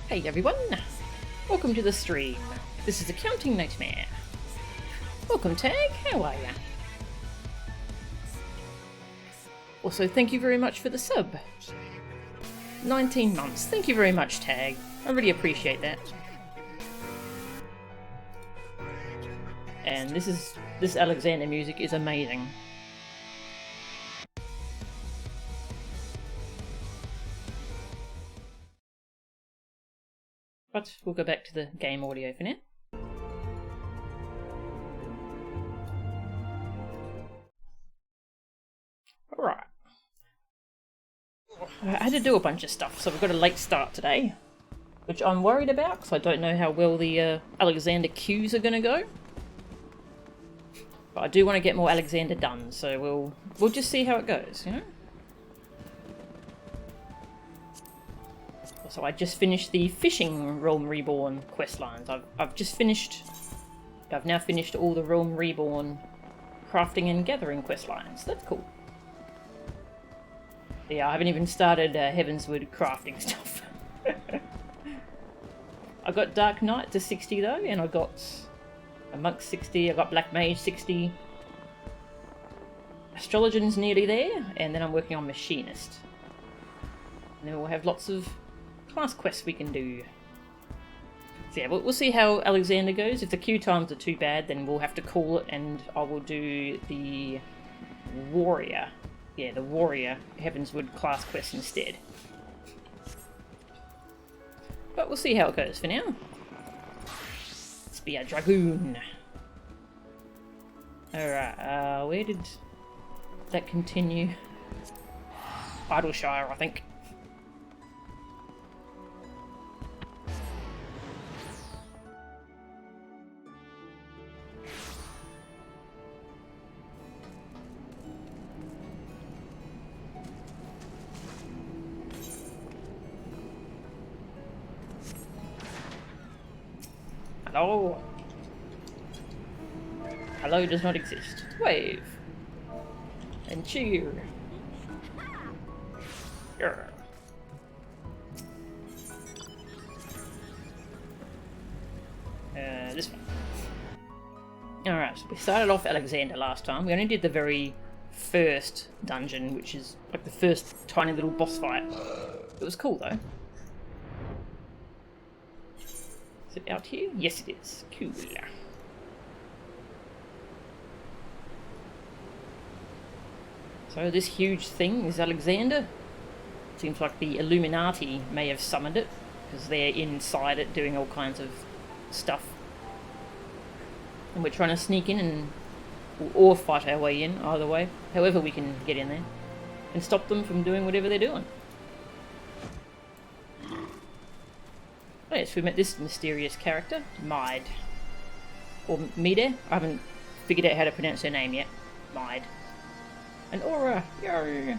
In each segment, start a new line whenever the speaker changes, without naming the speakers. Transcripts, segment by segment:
Hey everyone, welcome to the stream. This is Accounting Nightmare. Welcome Tag, how are ya? Also thank you very much for the sub. 19 months, thank you very much Tag, I really appreciate that. And this Alexander music is amazing. But we'll go back to the game audio for now. Alright. I had to do a bunch of stuff, so we've got a late start today. Which I'm worried about, because I don't know how well the Alexander queues are going to go. But I do want to get more Alexander done, so we'll just see how it goes, you know? So I just finished the Fishing Realm Reborn quest lines. I've now finished all the Realm Reborn crafting and gathering quest lines. That's cool. Yeah, I haven't even started Heavensward crafting stuff. I got Dark Knight to 60 though, and I got a Monk 60, I got Black Mage 60. Astrologian's nearly there, and then I'm working on Machinist. And then we'll have lots of class quests we can do. So yeah, we'll see how Alexander goes. If the queue times are too bad, then we'll have to call it, and I will do the Warrior. Yeah, the Warrior Heavensward class quest instead. But we'll see how it goes for now. Let's be a Dragoon. Alright, where did that continue? Idleshire, I think. Hello? Hello does not exist. Wave. And cheer. Yeah. This one. Alright, so we started off Alexander last time. We only did the very first dungeon, which is like the first tiny little boss fight. It was cool though. Is it out here? Yes it is. Cool. So this huge thing is Alexander. Seems like the Illuminati may have summoned it, because they're inside it doing all kinds of stuff. And we're trying to sneak in and or fight our way in, either way. However we can get in there. And stop them from doing whatever they're doing. Oh yes, we met this mysterious character, Mide. Or Mide? I haven't figured out how to pronounce her name yet. Mide. An aura! Yay!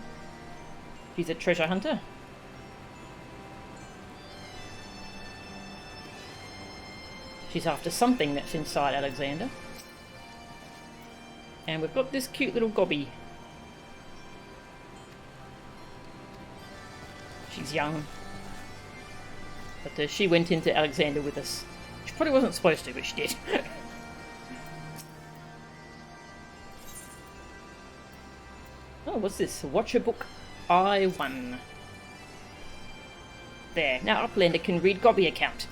She's a treasure hunter. She's after something that's inside Alexander. And we've got this cute little gobby. She's young. But she went into Alexander with us. She probably wasn't supposed to, but she did. Oh, what's this? Watcher Book I1. There, now Uplander can read Gobby account.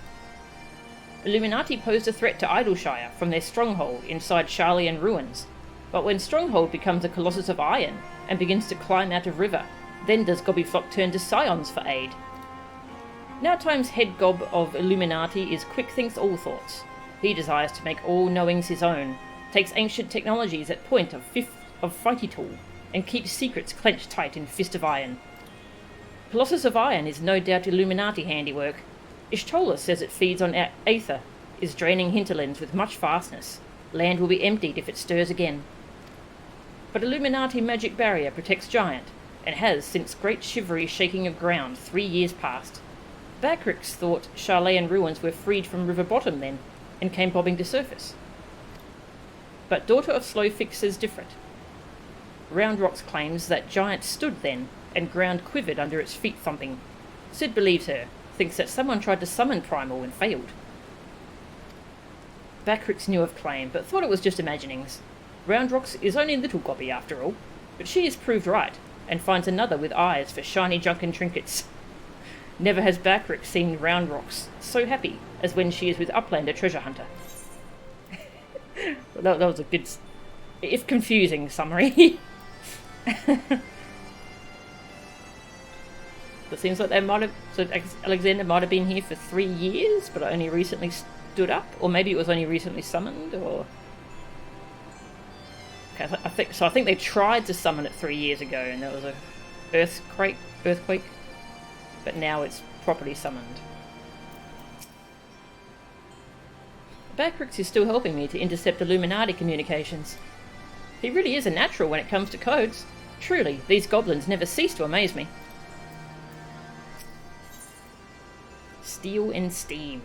Illuminati posed a threat to Idleshire from their stronghold inside Charlian ruins. But when stronghold becomes a Colossus of Iron and begins to climb out of river, then does Gobbyflock turn to Scions for aid. Now Time's head gob of Illuminati is Quick Thinks All Thoughts. He desires to make all knowings his own, takes ancient technologies at point of fighty tool, and keeps secrets clenched tight in fist of iron. Colossus of Iron is no doubt Illuminati handiwork. Ishtola says it feeds on aether, is draining hinterlands with much fastness. Land will be emptied if it stirs again. But Illuminati magic barrier protects Giant, and has since great shivery shaking of ground 3 years past. Bacrix thought Charlayan ruins were freed from river bottom then, and came bobbing to surface. But Daughter of Slowfix says different. Round Rocks claims that Giant stood then, and ground quivered under its feet thumping. Sid believes her, thinks that someone tried to summon Primal and failed. Backrix knew of claim, but thought it was just imaginings. Roundrox is only little gobby after all, but she is proved right, and finds another with eyes for shiny junk and trinkets. Never has Backrix seen Roundrox so happy as when she is with Uplander Treasure Hunter. that was a good, if confusing, summary. It seems like they might have, so Alexander might have been here for 3 years, but only recently stood up, or maybe it was only recently summoned, or... Okay, I think they tried to summon it 3 years ago, and there was a earthquake, but now it's properly summoned. Backrix is still helping me to intercept Illuminati communications. He really is a natural when it comes to codes. Truly, these goblins never cease to amaze me. Steel and Steam.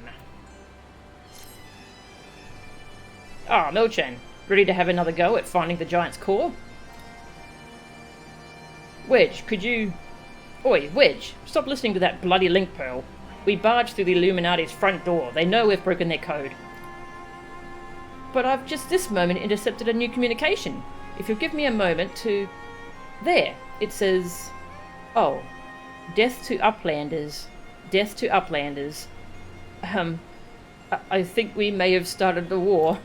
Ah, Melchan. Ready to have another go at finding the giant's core? Wedge, could you... Oi, Wedge, stop listening to that bloody link pearl. We barged through the Illuminati's front door. They know we've broken their code. But I've just this moment intercepted a new communication. If you'll give me a moment to... There, it says... Oh, death to Uplanders. Death to Uplanders. I think we may have started the war.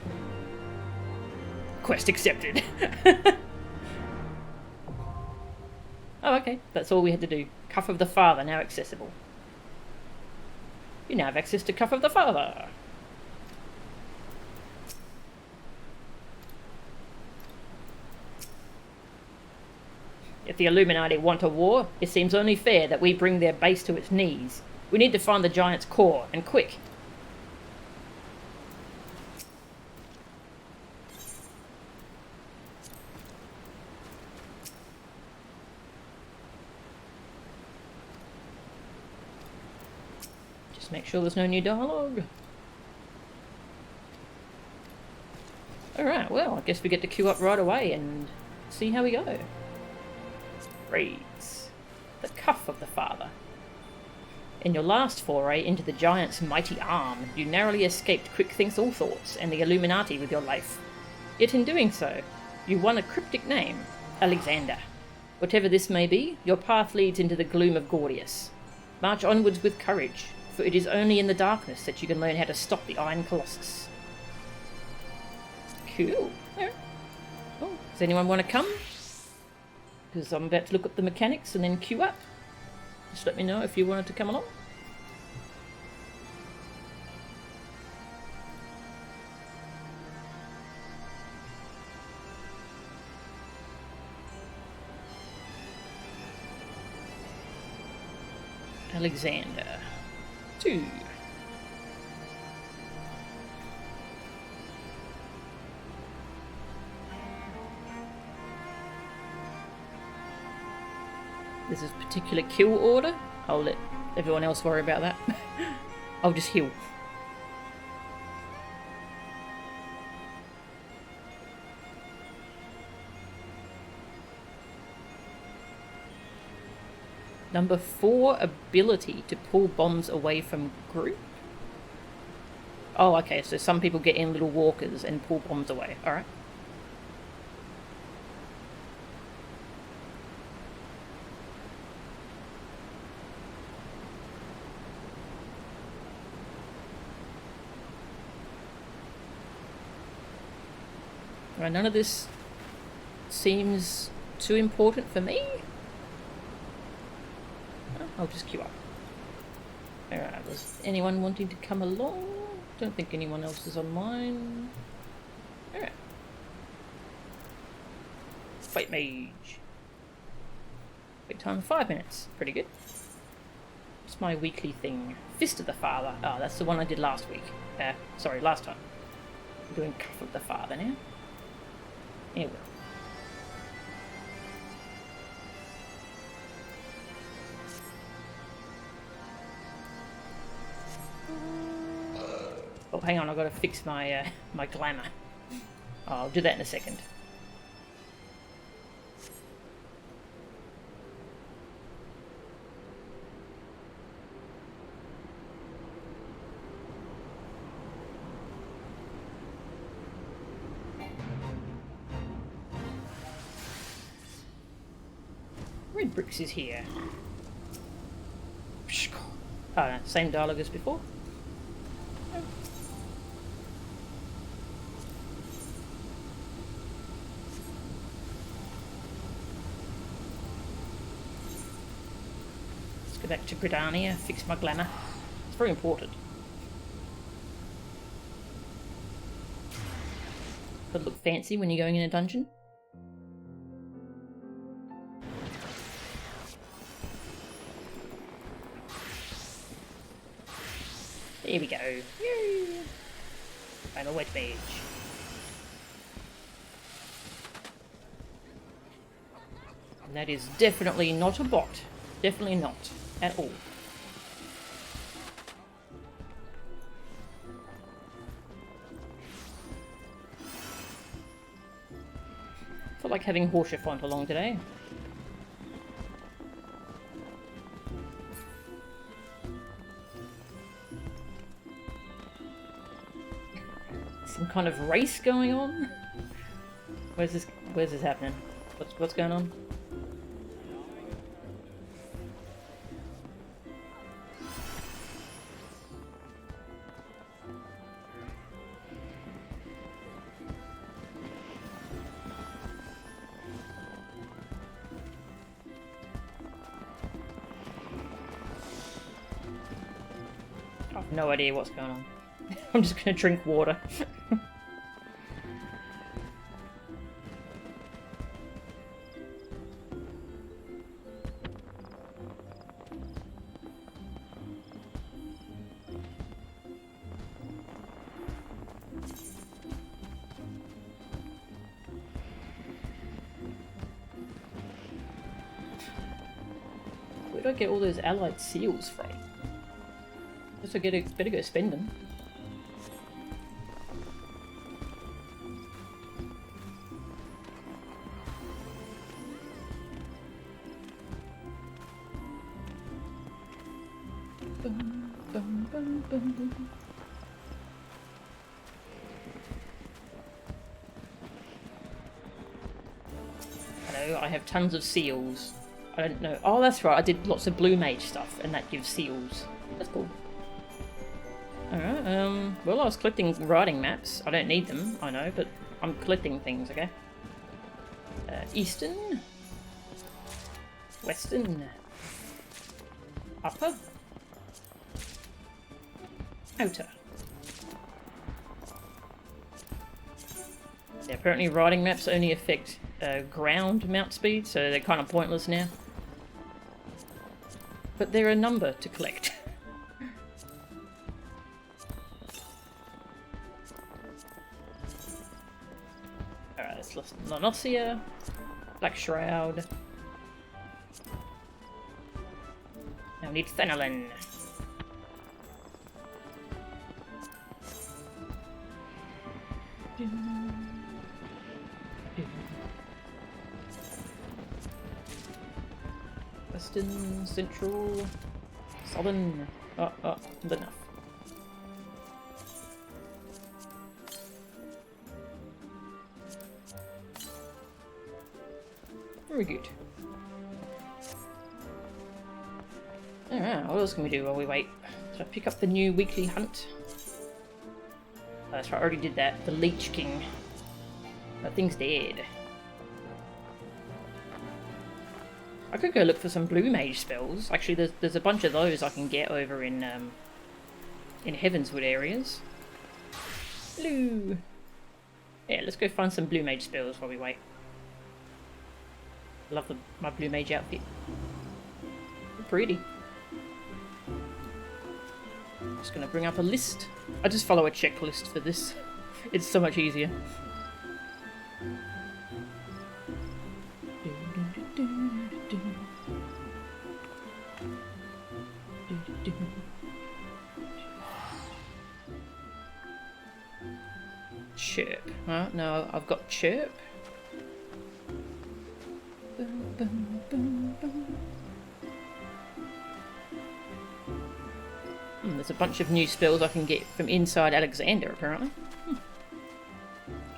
Quest accepted. Oh, okay. That's all we had to do. Cuff of the Father now accessible. You now have access to Cuff of the Father. If the Illuminati want a war, it seems only fair that we bring their base to its knees. We need to find the giant's core, and quick. Just make sure there's no new dialogue. Alright, well, I guess we get to queue up right away and see how we go. Reads, the Cuff of the Father. In your last foray into the giant's mighty arm, you narrowly escaped Quick-Think's Allthoughts and the Illuminati with your life. Yet in doing so, you won a cryptic name, Alexander. Whatever this may be, your path leads into the gloom of Gordius. March onwards with courage, for it is only in the darkness that you can learn how to stop the Iron Colossus. Cool. Oh, does anyone want to come? Because I'm about to look up the mechanics and then queue up. Just let me know if you wanted to come along. Alexander 2. This is particular kill order. I'll let everyone else worry about that. I'll just heal. Number 4 ability to pull bombs away from group. Oh, okay, so some people get in little walkers and pull bombs away. Alright. Right, none of this seems too important for me. I'll just queue up. Alright, was anyone wanting to come along? Don't think anyone else is online. Alright. Fight Mage. Wait time 5 minutes. Pretty good. What's my weekly thing? Fist of the Father. Oh, that's the one I did last week. Sorry, last time. I'm doing Cuff of the Father now. Here we go. Oh, hang on, I've got to fix my my glamour. Oh, I'll do that in a second. Red bricks is here. Oh no, same dialogue as before. Let's go back to Gridania, fix my glamour. It's very important. Gotta look fancy when you're going in a dungeon. There we go. Yay! I'm a wet mage. And that is definitely not a bot. Definitely not. At all. Felt like having Horseshoe font along today. Some kind of race going on? Where's this happening? What's going on? I have no idea what's going on. I'm just gonna drink water. Where do I get all those allied seals from? Guess I better go spend them. Hello, I have tons of seals. I don't know. Oh, that's right. I did lots of blue mage stuff, and that gives seals. That's cool. Alright, well, I was collecting writing maps. I don't need them, I know, but I'm collecting things, okay? Eastern. Western. Upper. Outer. Yeah, apparently writing maps only affect ground mount speed, so they're kind of pointless now. But they're a number to collect. Alright, let's listen. Nonosia, Black Shroud. Now we need Phenolin. Western, Central, Southern. Oh, not enough. Very good. Alright, what else can we do while we wait? Should I pick up the new weekly hunt? Oh, that's right, I already did that. The Leech King. That thing's dead. I could go look for some blue mage spells. Actually, there's a bunch of those I can get over in Heavensward areas. Blue. Yeah, let's go find some blue mage spells while we wait. Love my blue mage outfit. Pretty. Just gonna bring up a list. I just follow a checklist for this. It's so much easier. Chirp. No, I've got chirp. There's a bunch of new spells I can get from inside Alexander, apparently.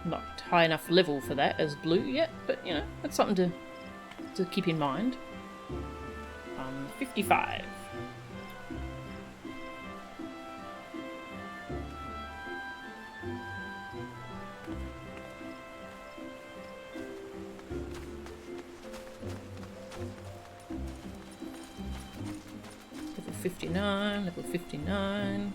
Not high enough level for that as blue yet, but you know, that's something to keep in mind. 55. Level 59, level 59.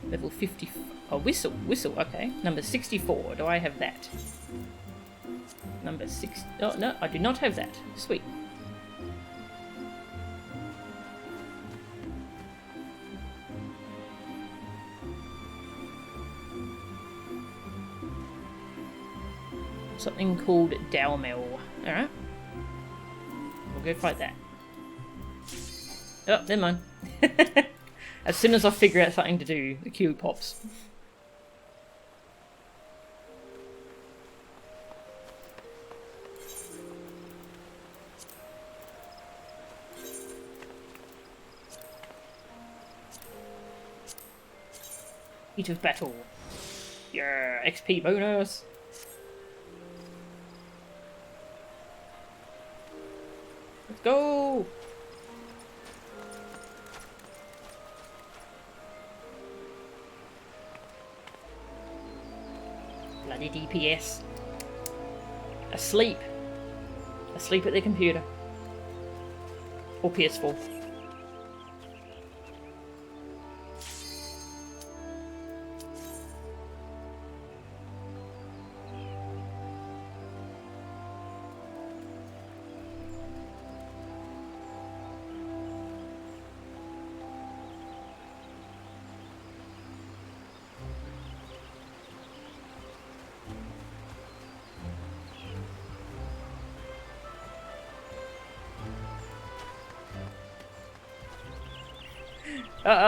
Level 50. Oh, whistle, okay. Number 64. Do I have that? Number 6. Oh, no, I do not have that. Sweet. Something called Dowmel. Alright. We'll go fight that. Oh, never mind. As soon as I figure out something to do, the queue pops. Heat of battle. Yeah, XP bonus. Let's go. Bloody DPS. Asleep. Asleep at the computer. Or PS4.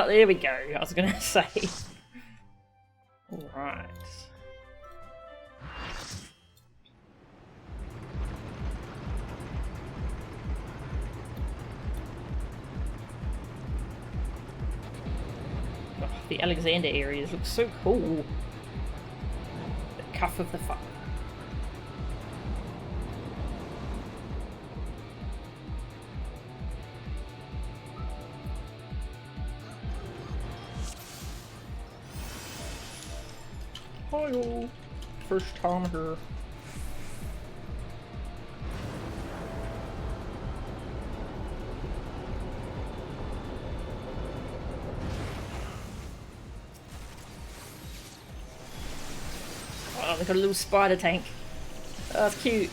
There we go. I was going to say. Alright. Oh, the Alexander areas look so cool. The cuff of the fuck. Hi-yo. First time here. Oh, they got a little spider tank. Oh, that's cute.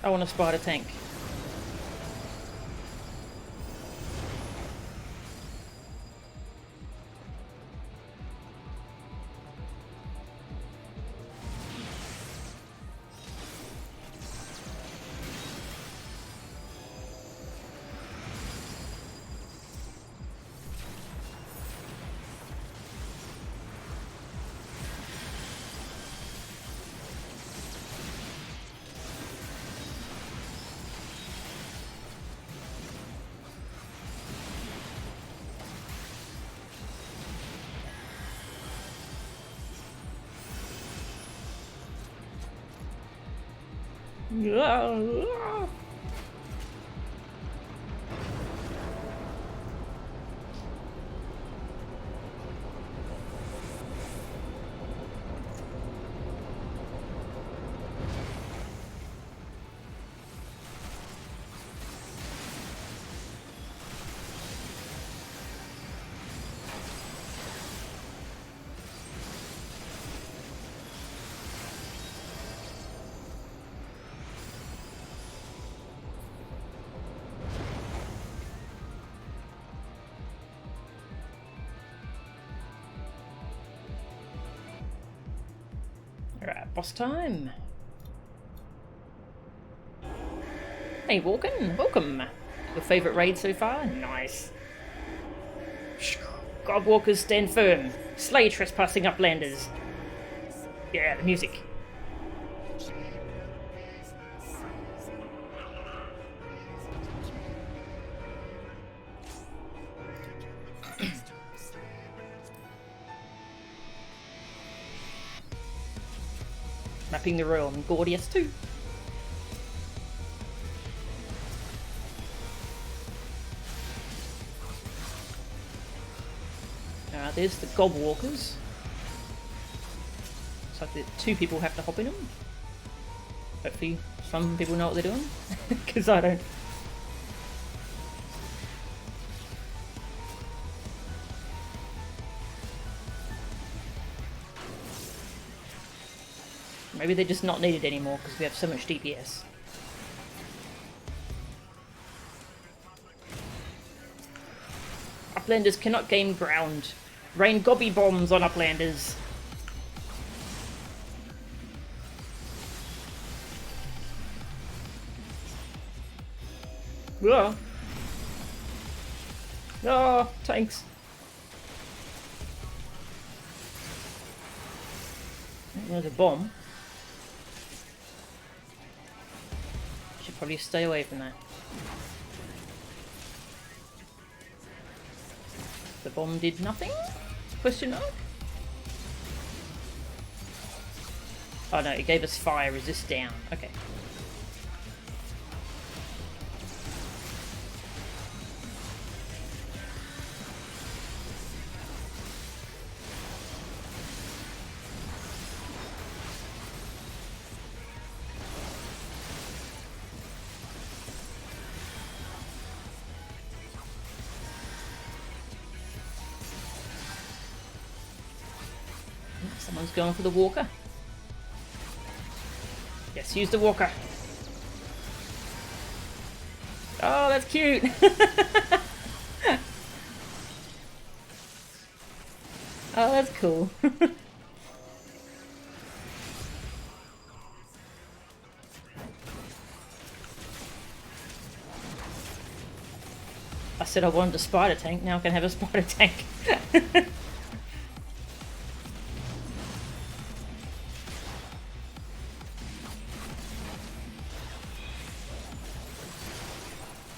I want a spider tank. Alright, boss time. Hey Walken, welcome. Your favourite raid so far? Nice. Godwalkers stand firm. Slay trespassing uplanders. Yeah, the music. Mapping the realm, Gordius too. Alright, there's the gob walkers. Looks like the 2 people have to hop in them. Hopefully some people know what they're doing, because I don't. Maybe they're just not needed anymore because we have so much DPS. Uplanders cannot gain ground. Rain gobby bombs on Uplanders. Whoa. Oh, tanks. There's a bomb. Should probably stay away from that. The bomb did nothing? Question mark? Oh no, it gave us fire resist down. Okay. Someone's going for the walker. Yes, use the walker. Oh, that's cute. Oh, that's cool. I said I wanted a spider tank, now I can have a spider tank.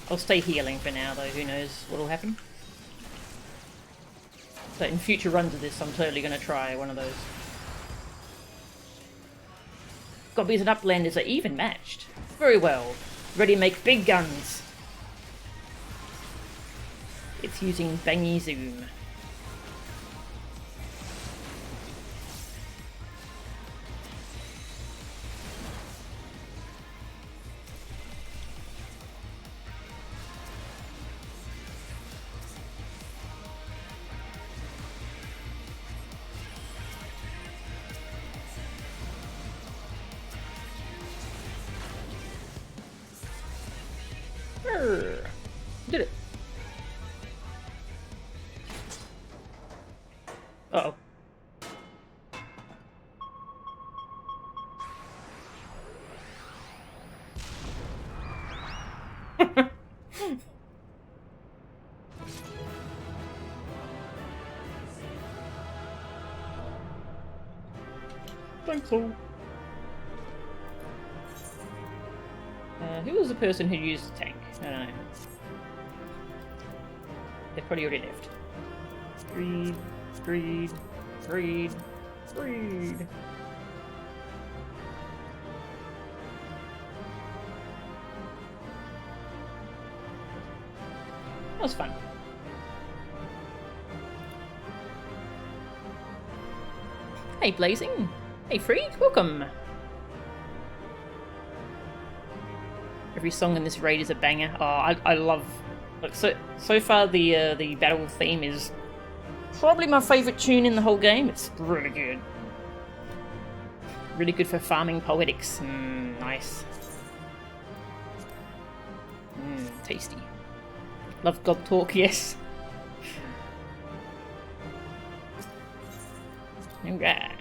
I'll stay healing for now, though. Who knows what'll happen. So in future runs of this, I'm totally going to try one of those. Gobbies and Uplanders are even matched. Very well. Ready to make big guns. It's using Bangy Zoom. Did it. Uh-oh. Thanks all. Who was the person who used the tank? I don't know. They probably already left. Greed, greed, greed, greed. That was fun. Hey Blazing. Hey Freak, welcome. Every song in this raid is a banger. Oh, I love. Look, so far the battle theme is probably my favourite tune in the whole game. It's really good. Really good for farming poetics. Nice. Tasty. Love gob talk, yes. Alright.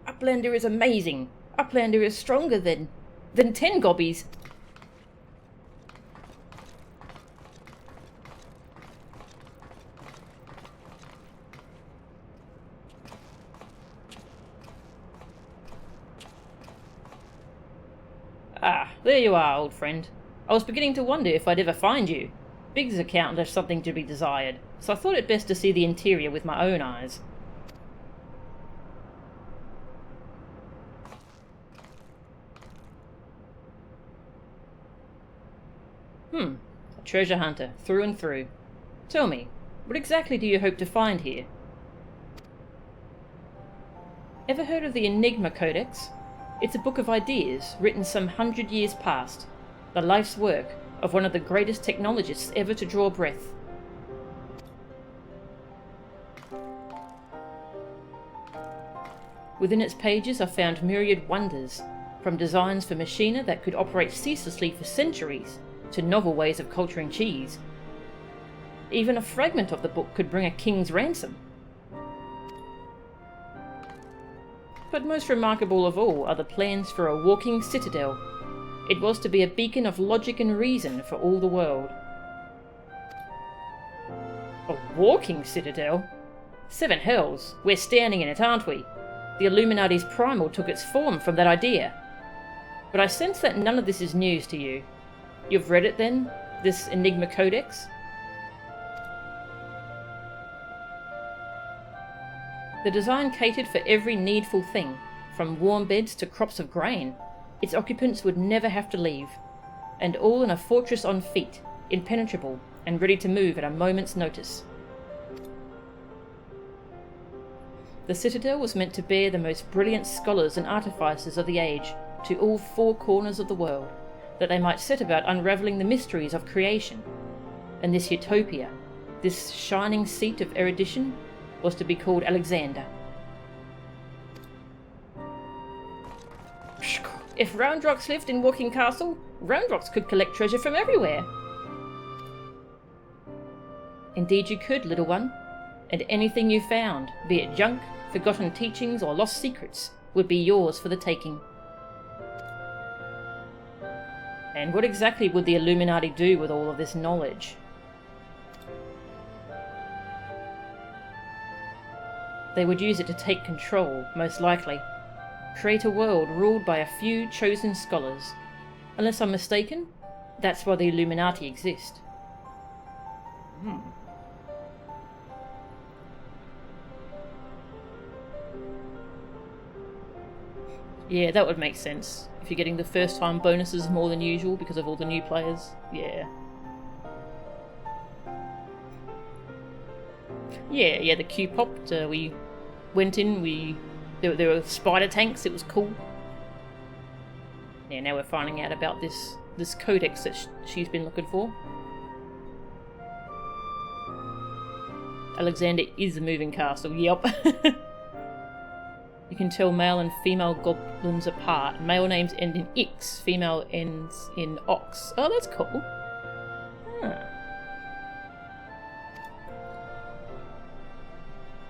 Uplander is amazing. Uplander is stronger than 10 gobbies. Ah, there you are, old friend. I was beginning to wonder if I'd ever find you. Big's account left something to be desired, so I thought it best to see the interior with my own eyes. A treasure hunter, through and through. Tell me, what exactly do you hope to find here? Ever heard of the Enigma Codex? It's a book of ideas written some 100 years past, the life's work of one of the greatest technologists ever to draw breath. Within its pages are found myriad wonders, from designs for machina that could operate ceaselessly for centuries, to novel ways of culturing cheese. Even a fragment of the book could bring a king's ransom. But most remarkable of all are the plans for a walking citadel. It was to be a beacon of logic and reason for all the world. A walking citadel? Seven hells, we're standing in it, aren't we? The Illuminati's Primal took its form from that idea. But I sense that none of this is news to you. You've read it then? This Enigma Codex? The design catered for every needful thing, from warm beds to crops of grain. Its occupants would never have to leave, and all in a fortress on feet, impenetrable and ready to move at a moment's notice. The citadel was meant to bear the most brilliant scholars and artificers of the age to all four corners of the world, that they might set about unravelling the mysteries of creation. And this utopia, this shining seat of erudition, was to be called Alexander. If Roundrocks lived in Walking Castle, Roundrocks could collect treasure from everywhere. Indeed you could, little one, and anything you found, be it junk, forgotten teachings, or lost secrets, would be yours for the taking. And what exactly would the Illuminati do with all of this knowledge? They would use it to take control, most likely. Create a world ruled by a few chosen scholars. Unless I'm mistaken, that's why the Illuminati exist. Yeah, that would make sense. If you're getting the first time bonuses more than usual because of all the new players. Yeah. Yeah, the queue popped. We went in, there were spider tanks, it was cool. Yeah, now we're finding out about this codex that she's been looking for. Alexander is a moving castle, yep. You can tell male and female goblins apart. Male names end in X, female ends in Ox. Oh, that's cool. Huh.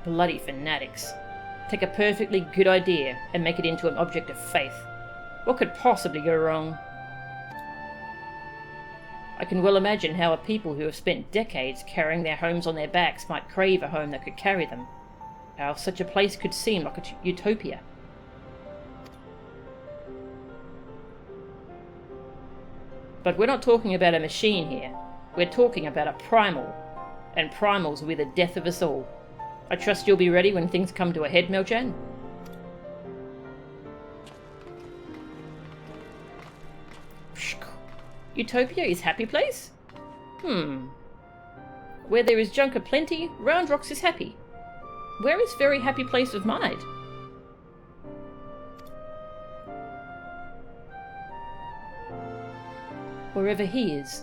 Bloody fanatics. Take a perfectly good idea and make it into an object of faith. What could possibly go wrong? I can well imagine how a people who have spent decades carrying their homes on their backs might crave a home that could carry them. How such a place could seem like a utopia. But we're not talking about a machine here. We're talking about a primal. And primals will be the death of us all. I trust you'll be ready when things come to a head, Melchan. Utopia is happy place? Where there is junk aplenty, Roundrocks is happy. Where is very happy place of mind? Wherever he is.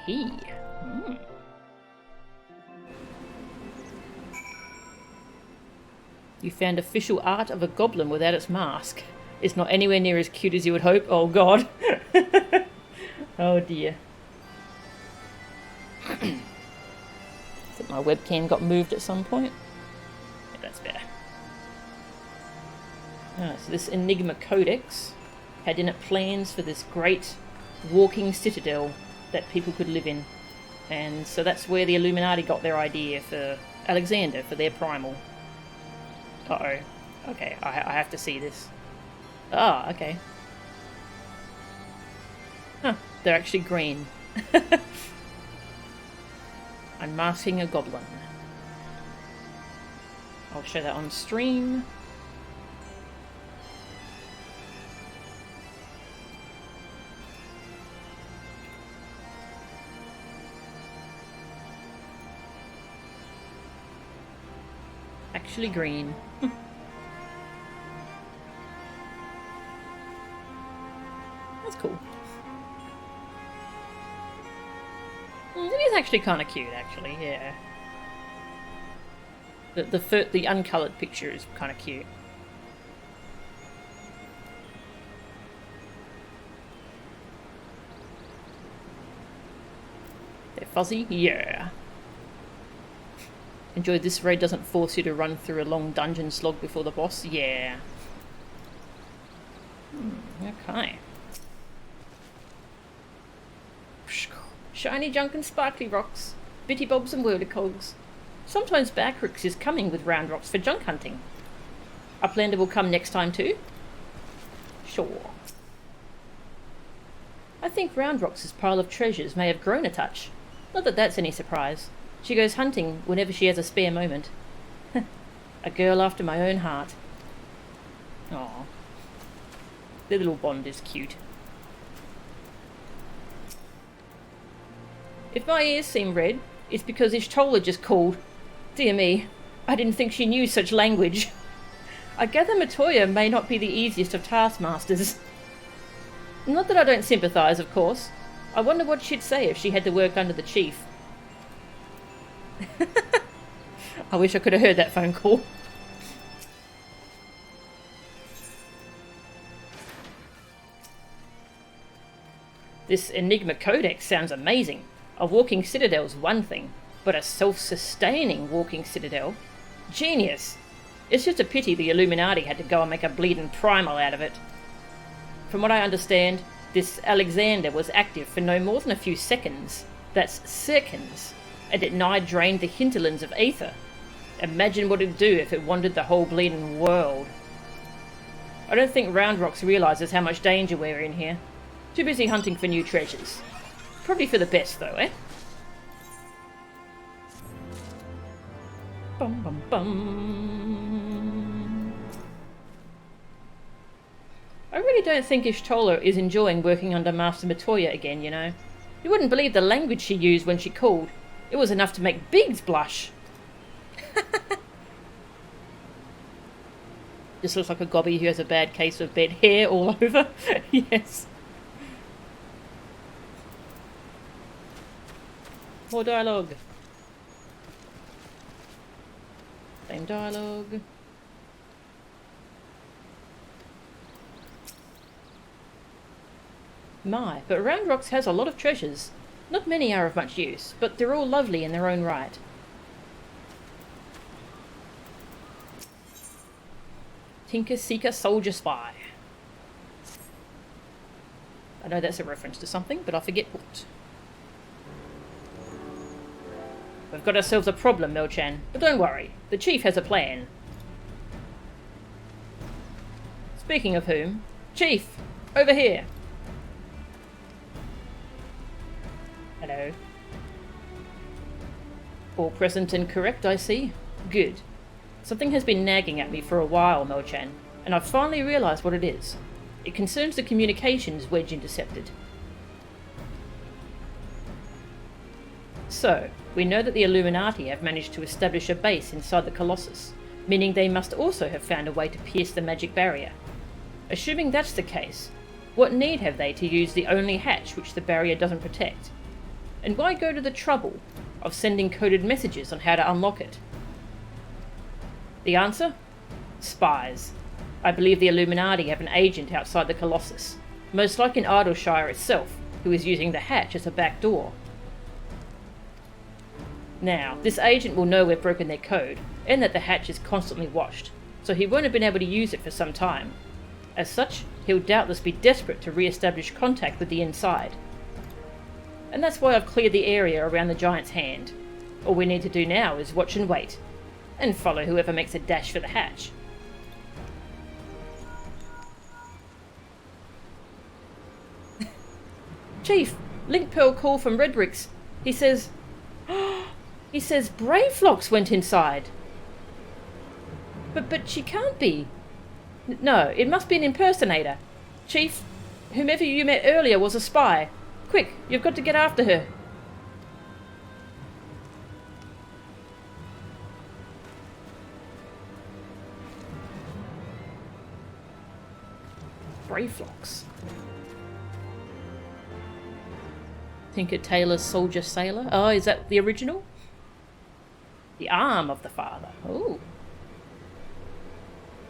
He. You found official art of a goblin without its mask. It's not anywhere near as cute as you would hope. Oh god. Oh dear. I think my webcam got moved at some point. Yeah, that's better. So this Enigma Codex had in it plans for this great walking citadel that people could live in. And so that's where the Illuminati got their idea for Alexander, for their primal. Uh-oh. Okay, I have to see this. Ah, okay. Huh, they're actually green. I'm masking a goblin. I'll show that on stream. Actually green. That's cool. It is actually kind of cute, actually, yeah. The uncoloured picture is kind of cute. They're fuzzy? Yeah. Enjoy this raid doesn't force you to run through a long dungeon slog before the boss? Yeah. Okay. Shiny junk and sparkly rocks. Bitty bobs and whirlicogs. Sometimes Backrix is coming with round rocks for junk hunting. Uplander will come next time too? Sure. I think Round Rock's pile of treasures may have grown a touch. Not that that's any surprise. She goes hunting whenever she has a spare moment. A girl after my own heart. Aw. Their little bond is cute. If my ears seem red, it's because Ishtola just called. Dear me, I didn't think she knew such language. I gather Matoya may not be the easiest of taskmasters. Not that I don't sympathise, of course. I wonder what she'd say if she had to work under the chief. I wish I could have heard that phone call. This Enigma Codex sounds amazing. A walking citadel's one thing, but a self-sustaining walking citadel? Genius! It's just a pity the Illuminati had to go and make a bleeding Primal out of it. From what I understand, this Alexander was active for no more than a few seconds. That's seconds. And it nigh drained the hinterlands of Aether. Imagine what it'd do if it wandered the whole bleeding world. I don't think Round Rocks realises how much danger we're in here. Too busy hunting for new treasures. Probably for the best, though, eh? Bum bum bum. I really don't think Ishtola is enjoying working under Master Matoya again, you know. You wouldn't believe the language she used when she called. It was enough to make Biggs blush. This looks like a gobby who has a bad case of bed hair all over. Yes. More dialogue. Same dialogue. My, but Round Rocks has a lot of treasures. Not many are of much use, but they're all lovely in their own right. Tinker, Seeker, Soldier, Spy. I know that's a reference to something, but I forget what. We've got ourselves a problem, Melchan, but don't worry, the chief has a plan. Speaking of whom, Chief, over here. Hello. All present and correct, I see. Good. Something has been nagging at me for a while, Melchan, and I've finally realised what it is. It concerns the communications Wedge intercepted. So, we know that the Illuminati have managed to establish a base inside the Colossus, meaning they must also have found a way to pierce the magic barrier. Assuming that's the case, what need have they to use the only hatch which the barrier doesn't protect? And why go to the trouble of sending coded messages on how to unlock it? The answer? Spies. I believe the Illuminati have an agent outside the Colossus, most like in Idleshire itself, who is using the hatch as a back door. Now, this agent will know we've broken their code, and that the hatch is constantly watched, so he won't have been able to use it for some time. As such, he'll doubtless be desperate to re-establish contact with the inside. And that's why I've cleared the area around the giant's hand. All we need to do now is watch and wait, and follow whoever makes a dash for the hatch. Chief, Link Pearl call from Redbricks. He says... He says Brayflox went inside. But she can't be. No, it must be an impersonator. Chief, whomever you met earlier was a spy. Quick, you've got to get after her. Brayflocks. Tinker Tailor Soldier Sailor. Oh, is that the original? The arm of the father. Oh.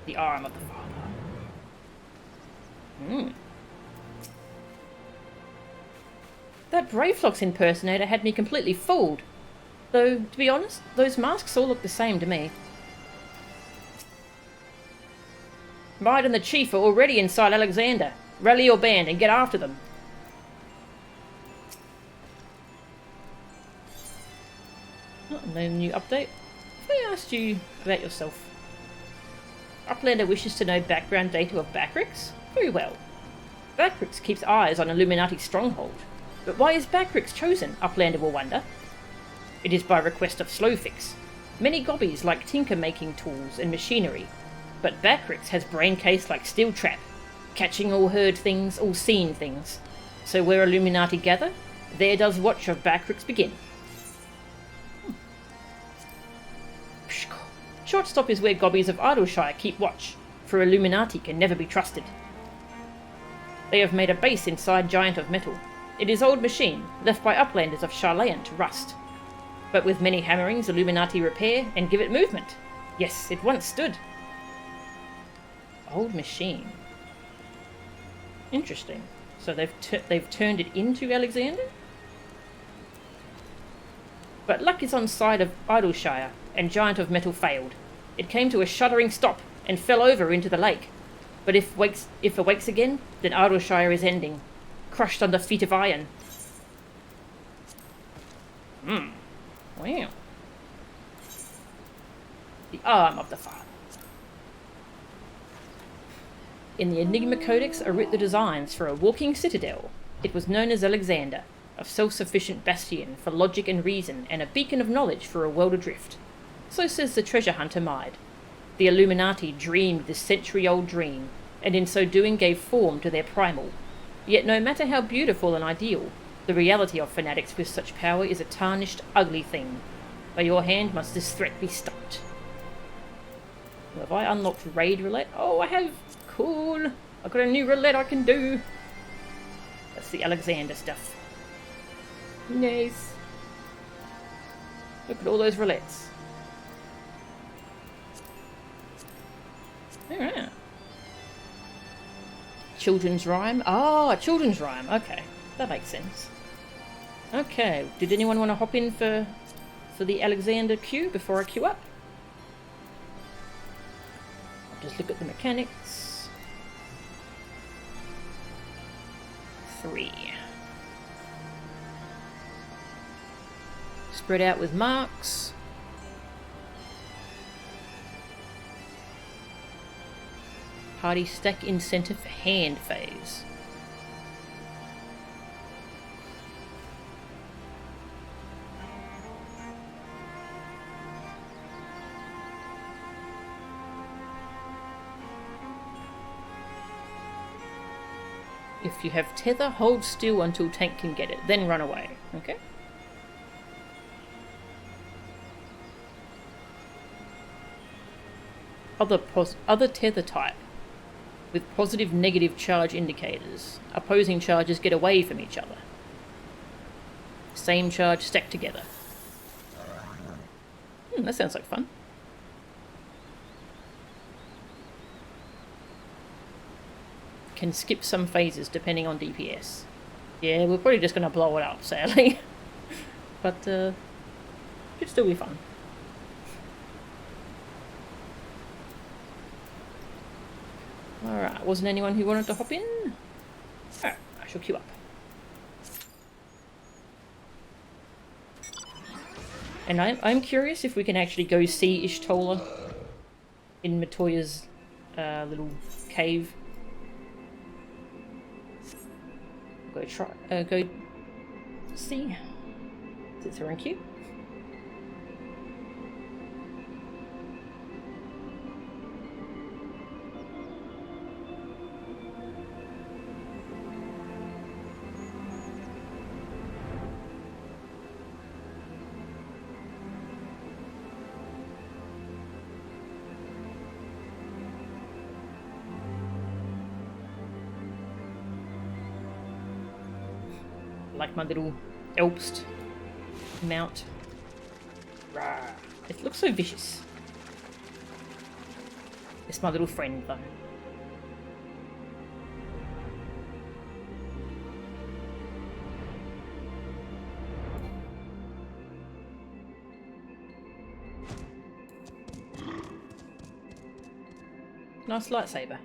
The arm of the father. Hmm. That Brayflocks impersonator had me completely fooled. Though, to be honest, those masks all look the same to me. Mide and the Chief are already inside Alexander. Rally your band and get after them. Oh, no new update. If I asked you about yourself. Uplander wishes to know background data of Backrix? Very well. Backrix keeps eyes on Illuminati stronghold. But why is Backrix chosen, Uplander will wonder? It is by request of Slowfix. Many gobbies like tinker-making tools and machinery, but Backrix has brain case like Steel Trap, catching all heard things, all seen things. So where Illuminati gather, there does watch of Backrix begin. Shortstop is where gobbies of Idleshire keep watch, for Illuminati can never be trusted. They have made a base inside Giant of Metal. It is old machine, left by uplanders of Charlayan to rust. But with many hammerings, Illuminati repair and give it movement. Yes, it once stood. Old machine. Interesting. So they've turned it into Alexander? But luck is on side of Idleshire, and Giant of Metal failed. It came to a shuddering stop and fell over into the lake. But if awakes again, then Idleshire is ending, crushed under feet of iron. Wow. The arm of the father. In the Enigma Codex are writ the designs for a walking citadel. It was known as Alexander, a self-sufficient bastion for logic and reason, and a beacon of knowledge for a world adrift. So says the treasure hunter Mide. The Illuminati dreamed this century-old dream, and in so doing gave form to their Primal. Yet no matter how beautiful and ideal, the reality of fanatics with such power is a tarnished, ugly thing. By your hand must this threat be stopped. Well, have I unlocked Raid Roulette? Oh, I have! Cool! I've got a new roulette I can do! That's the Alexander stuff. Nice! Look at all those roulettes. Alright. Children's rhyme? Ah, a children's rhyme. Okay, that makes sense. Okay, did anyone want to hop in for the Alexander queue before I queue up? I'll just look at the mechanics. 3. Spread out with marks. Party stack incentive for hand phase. If you have tether, hold still until tank can get it, then run away. Okay? Other tether type with positive negative charge indicators. Opposing charges get away from each other. Same charge stacked together. That sounds like fun. Can skip some phases depending on DPS. Yeah, we're probably just going to blow it up, sadly. But, should still be fun. Alright, wasn't anyone who wanted to hop in? Alright, I shall queue up. And I'm curious if we can actually go see Ishtola in Matoya's little cave. Go see. Is her in queue? like my little Elbst mount. Rawr. It looks so vicious. It's my little friend, though. Nice lightsaber.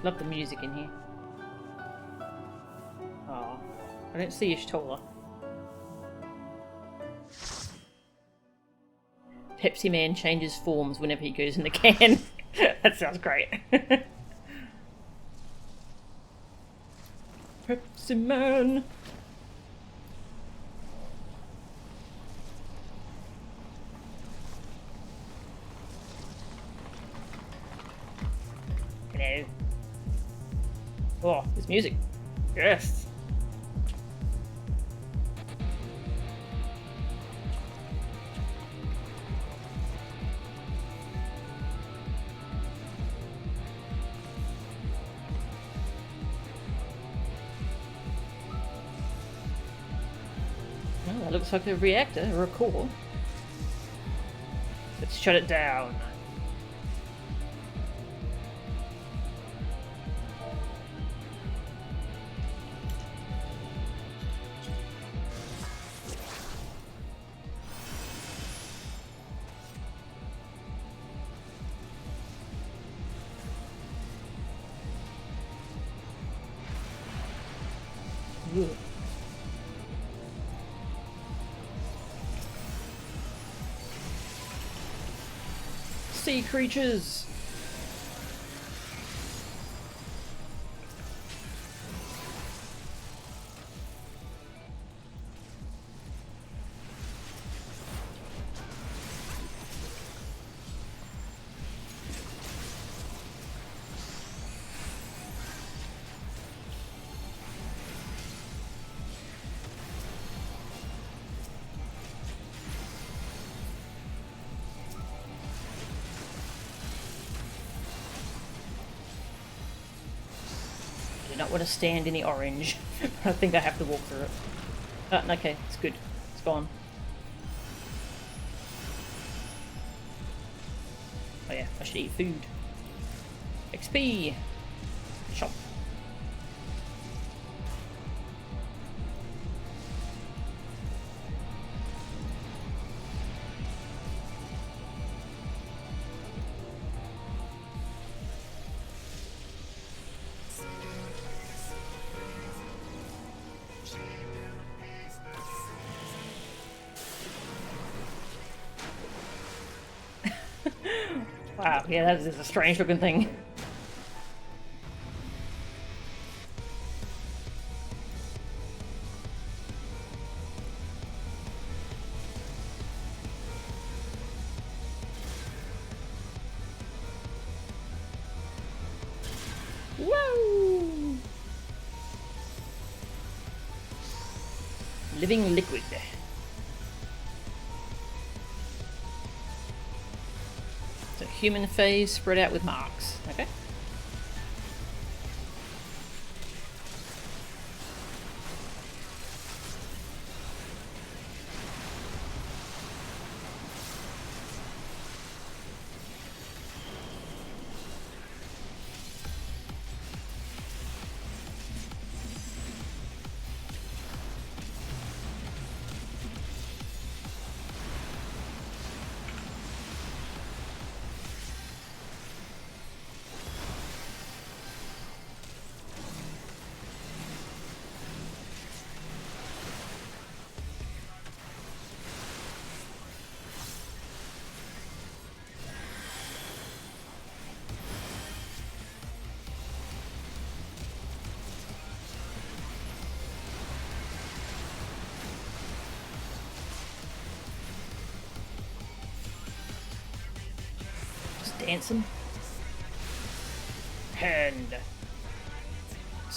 Love the music in here. Oh, I don't see Ishtola. Pepsi Man changes forms whenever he goes in the can. That sounds great. Pepsi Man. Hello. Oh, there's music. Yes. Well, that looks like a reactor or a core. Let's shut it down. Ugh. Sea creatures! I do not want to stand in the orange. I think I have to walk through it. Okay, it's good. It's gone. Oh yeah, I should eat food. XP! Shop. Wow, yeah, that is a strange looking thing. Whoa! Living liquid. So human phase spread out with marks. Okay. Dancing. Hand.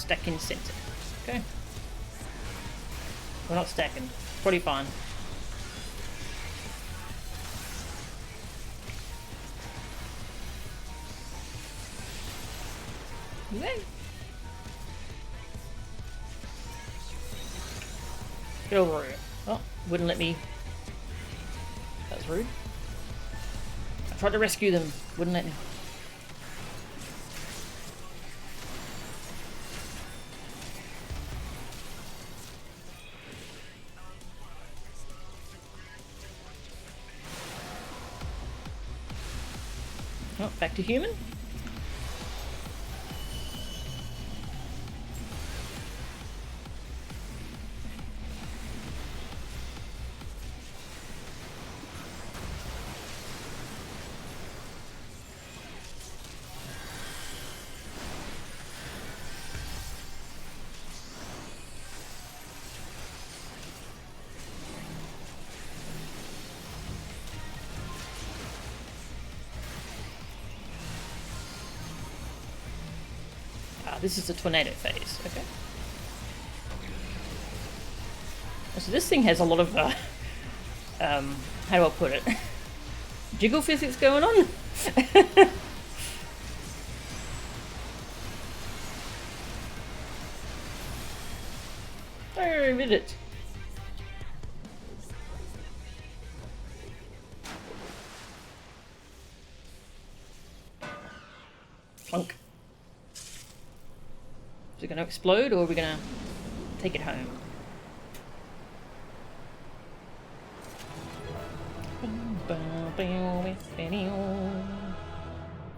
Stack in center. Okay. We're not stacking. Pretty fine. Okay. Get over here. Oh, wouldn't let me. That's rude. I tried to rescue them. Wouldn't let me. Oh, back to human. This is the tornado phase, okay. So this thing has a lot of, how do I put it? Jiggle physics going on? Oh, a minute. Clunk. Is it going to explode, or are we going to take it home?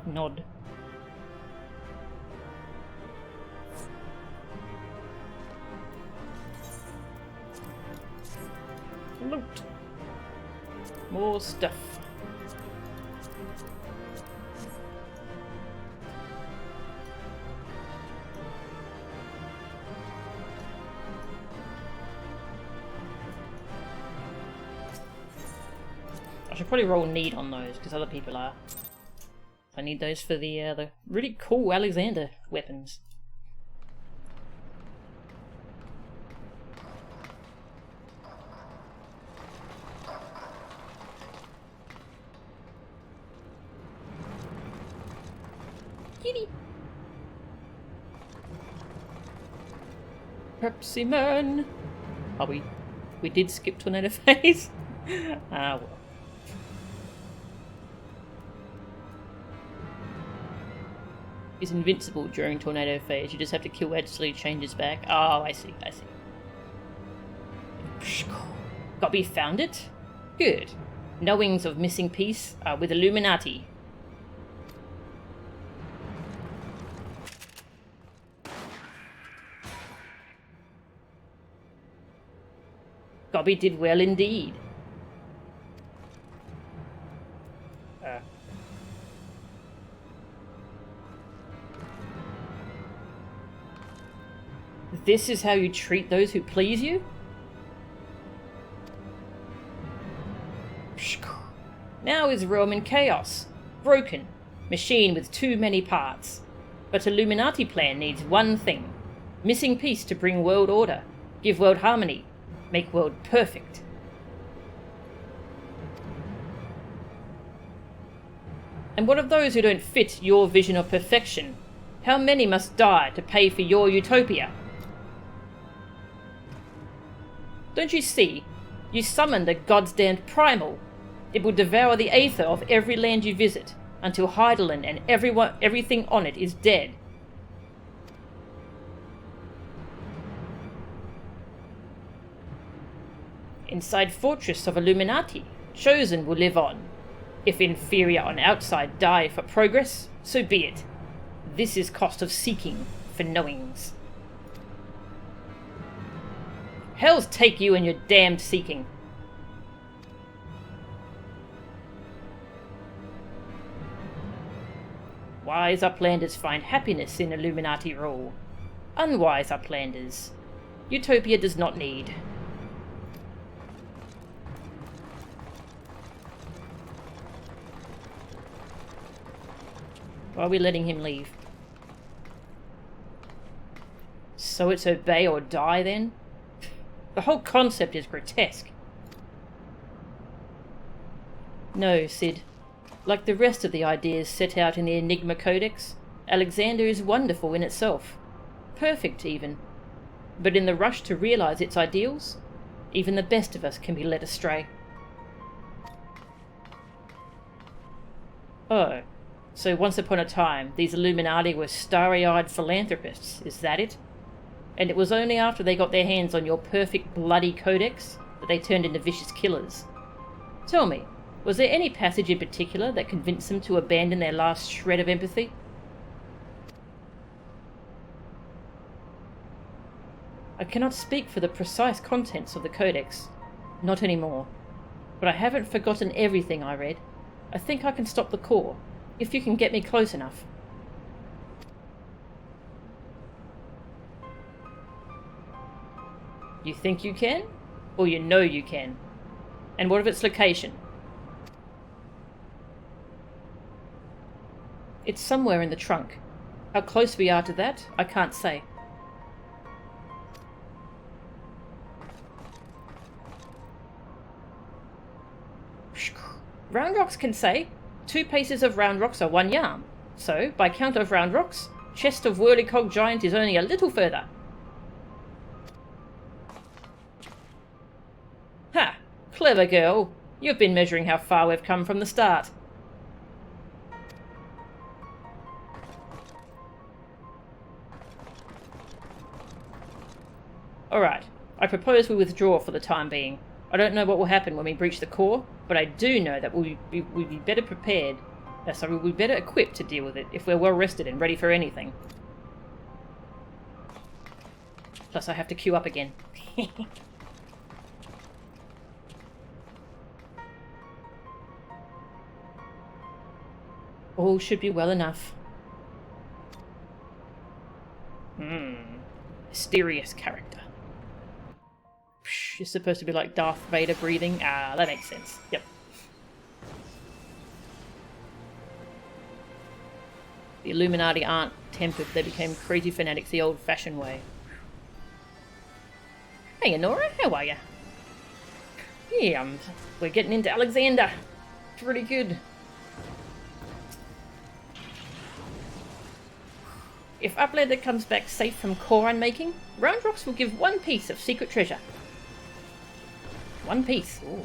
Nod. Loot. More stuff. I should probably roll need on those, because other people are. I need those for the really cool Alexander weapons. Kitty! Pepsi Man! Oh, we did skip tornado phase? Ah, well. Is invincible during tornado phase. You just have to kill Ed till he changes back. Oh, I see, I see. Gobby found it? Good. Knowings of missing piece with Illuminati. Gobby did well indeed. This is how you treat those who please you? Now is realm in chaos. Broken. Machine with too many parts. But Illuminati plan needs one thing. Missing piece to bring world order. Give world harmony. Make world perfect. And what of those who don't fit your vision of perfection? How many must die to pay for your utopia? Don't you see? You summoned a goddamned Primal. It will devour the aether of every land you visit, until Heidelin and everything on it is dead. Inside fortress of Illuminati, Chosen will live on. If inferior on outside die for progress, so be it. This is cost of seeking for knowings. Hells take you and your damned seeking. Wise uplanders find happiness in Illuminati rule. Unwise uplanders, Utopia does not need. Why are we letting him leave? So it's obey or die then? The whole concept is grotesque. No, Sid. Like the rest of the ideas set out in the Enigma Codex, Alexander is wonderful in itself. Perfect, even. But in the rush to realize its ideals, even the best of us can be led astray. Oh, so once upon a time, these Illuminati were starry-eyed philanthropists, is that it? And it was only after they got their hands on your perfect bloody codex that they turned into vicious killers. Tell me, was there any passage in particular that convinced them to abandon their last shred of empathy? I cannot speak for the precise contents of the codex. Not anymore. But I haven't forgotten everything I read. I think I can stop the core, if you can get me close enough. You think you can? Or you know you can? And what of its location? It's somewhere in the trunk. How close we are to that, I can't say. Round rocks can say, 2 paces of round rocks are 1 yarn. So, by count of round rocks, chest of whirlicog giant is only a little further. Ha! Clever girl. You've been measuring how far we've come from the start. Alright, I propose we withdraw for the time being. I don't know what will happen when we breach the core, but I do know that we'll be better prepared. We'll be better equipped to deal with it if we're well rested and ready for anything. Plus I have to queue up again. All should be well enough. Mysterious character. You're supposed to be like Darth Vader breathing. Ah, that makes sense. Yep. The Illuminati aren't tempered. They became crazy fanatics the old-fashioned way. Hey, Nora, how are ya? Yeah, we're getting into Alexander. Pretty good. If Uplander comes back safe from core unmaking, Round Rocks will give 1 piece of secret treasure. 1 piece. Ooh.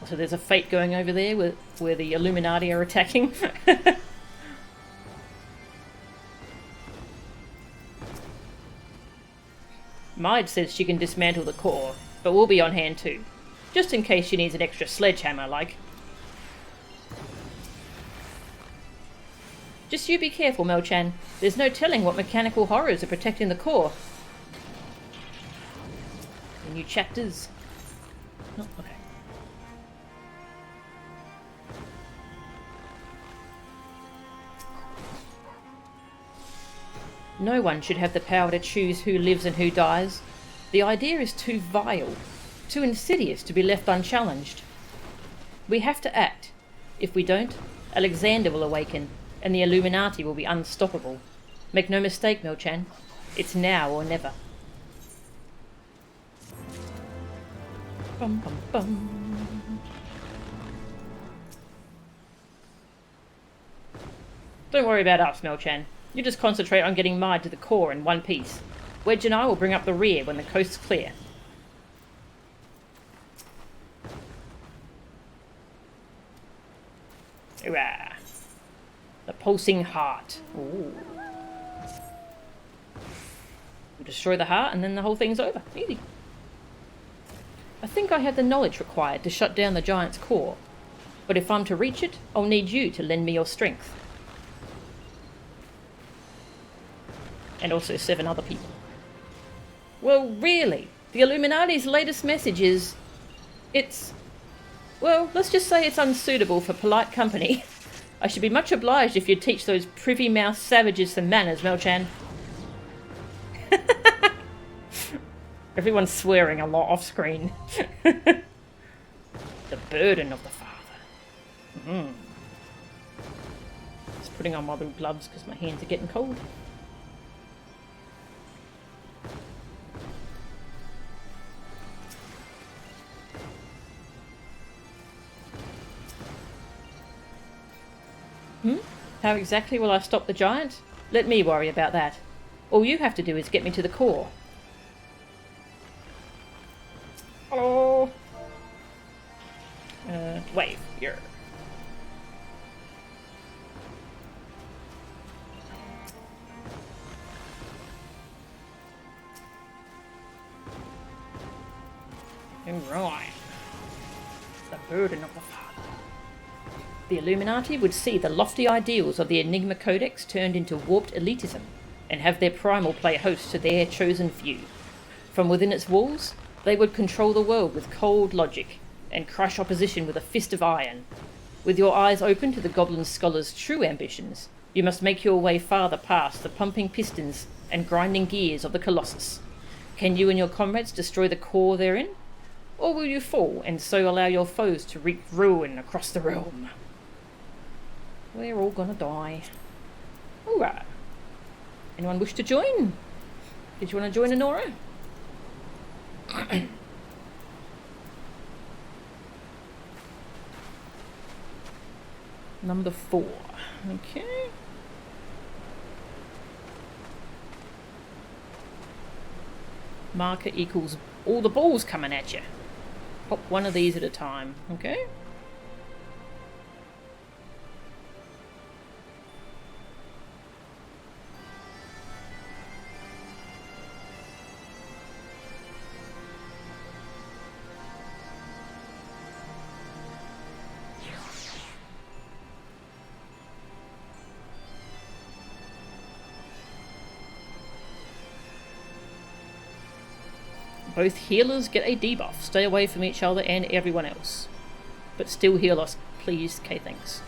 So there's a fate going over there where the Illuminati are attacking. Maid says she can dismantle the core, but we'll be on hand too. Just in case she needs an extra sledgehammer, like. Just you be careful, Mel-chan. There's no telling what mechanical horrors are protecting the core. The new chapters. Oh, okay. No one should have the power to choose who lives and who dies. The idea is too vile, too insidious to be left unchallenged. We have to act. If we don't, Alexander will awaken, and the Illuminati will be unstoppable. Make no mistake, Mel-chan. It's now or never. Bum, bum, bum. Don't worry about us, Mel-chan. You just concentrate on getting Maid to the core in 1 piece. Wedge and I will bring up the rear when the coast's clear. Hurrah! The pulsing heart. Ooh. We'll destroy the heart and then the whole thing's over. Easy. I think I have the knowledge required to shut down the giant's core. But if I'm to reach it, I'll need you to lend me your strength. And also 7 other people. Well, really, the Illuminati's latest message is... well, let's just say it's unsuitable for polite company. I should be much obliged if you'd teach those privy-mouthed savages some manners, Mel-chan. Everyone's swearing a lot off-screen. The burden of the father. Just putting on my blue gloves because my hands are getting cold. How exactly will I stop the giant? Let me worry about that. All you have to do is get me to the core. Hello. Wave. Here. Right. The burden of the Father. The Illuminati would see the lofty ideals of the Enigma Codex turned into warped elitism, and have their Primal play host to their chosen few. From within its walls, they would control the world with cold logic, and crush opposition with a fist of iron. With your eyes open to the Goblin Scholar's true ambitions, you must make your way farther past the pumping pistons and grinding gears of the Colossus. Can you and your comrades destroy the core therein? Or will you fall and so allow your foes to wreak ruin across the realm? We're all gonna die. Alright. Anyone wish to join? Did you want to join, Honora? Number 4. Okay. Marker equals all the balls coming at you. Pop one of these at a time. Okay. Both healers get a debuff. Stay away from each other and everyone else. But still heal us, please. Okay, thanks.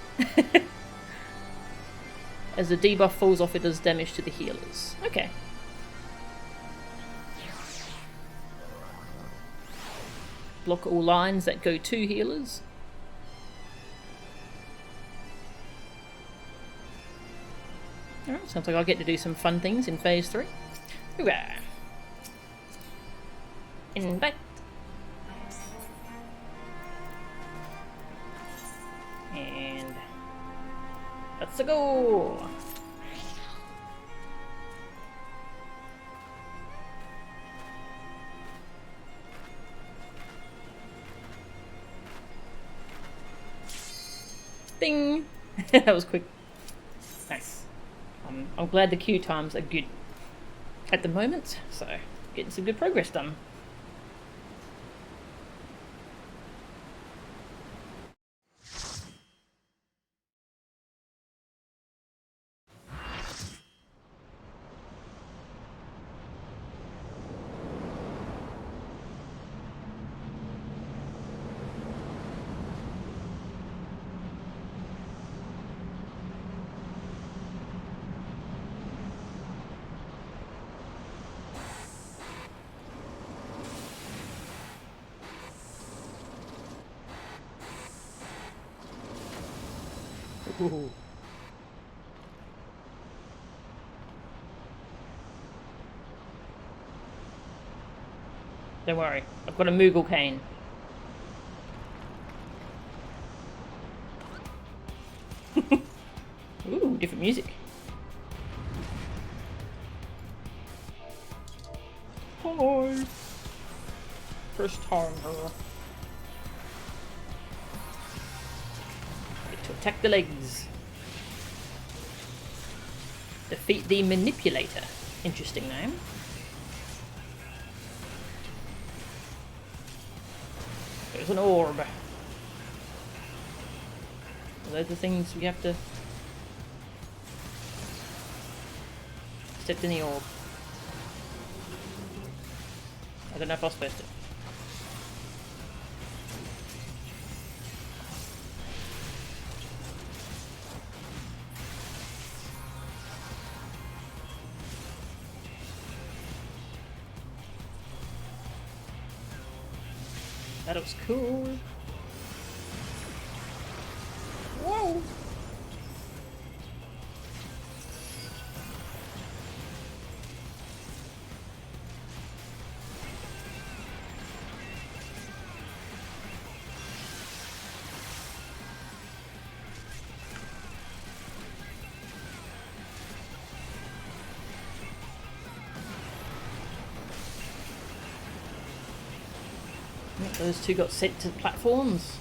As the debuff falls off, it does damage to the healers. Okay. Block all lines that go to healers. Alright, sounds like I'll get to do some fun things in phase 3. Hoorah! Invite. And let's go. Ding. That was quick. Nice. I'm glad the queue times are good at the moment, so getting some good progress done. Ooh. Don't worry, I've got a Moogle cane. Ooh, different music. Hi. First time, her. To attack the legs. Defeat the Manipulator. Interesting name. There's an orb. Are those the things we have to... Step in the orb. I don't know if I was supposed to. That was cool. Whoa! I think those two got sent to platforms.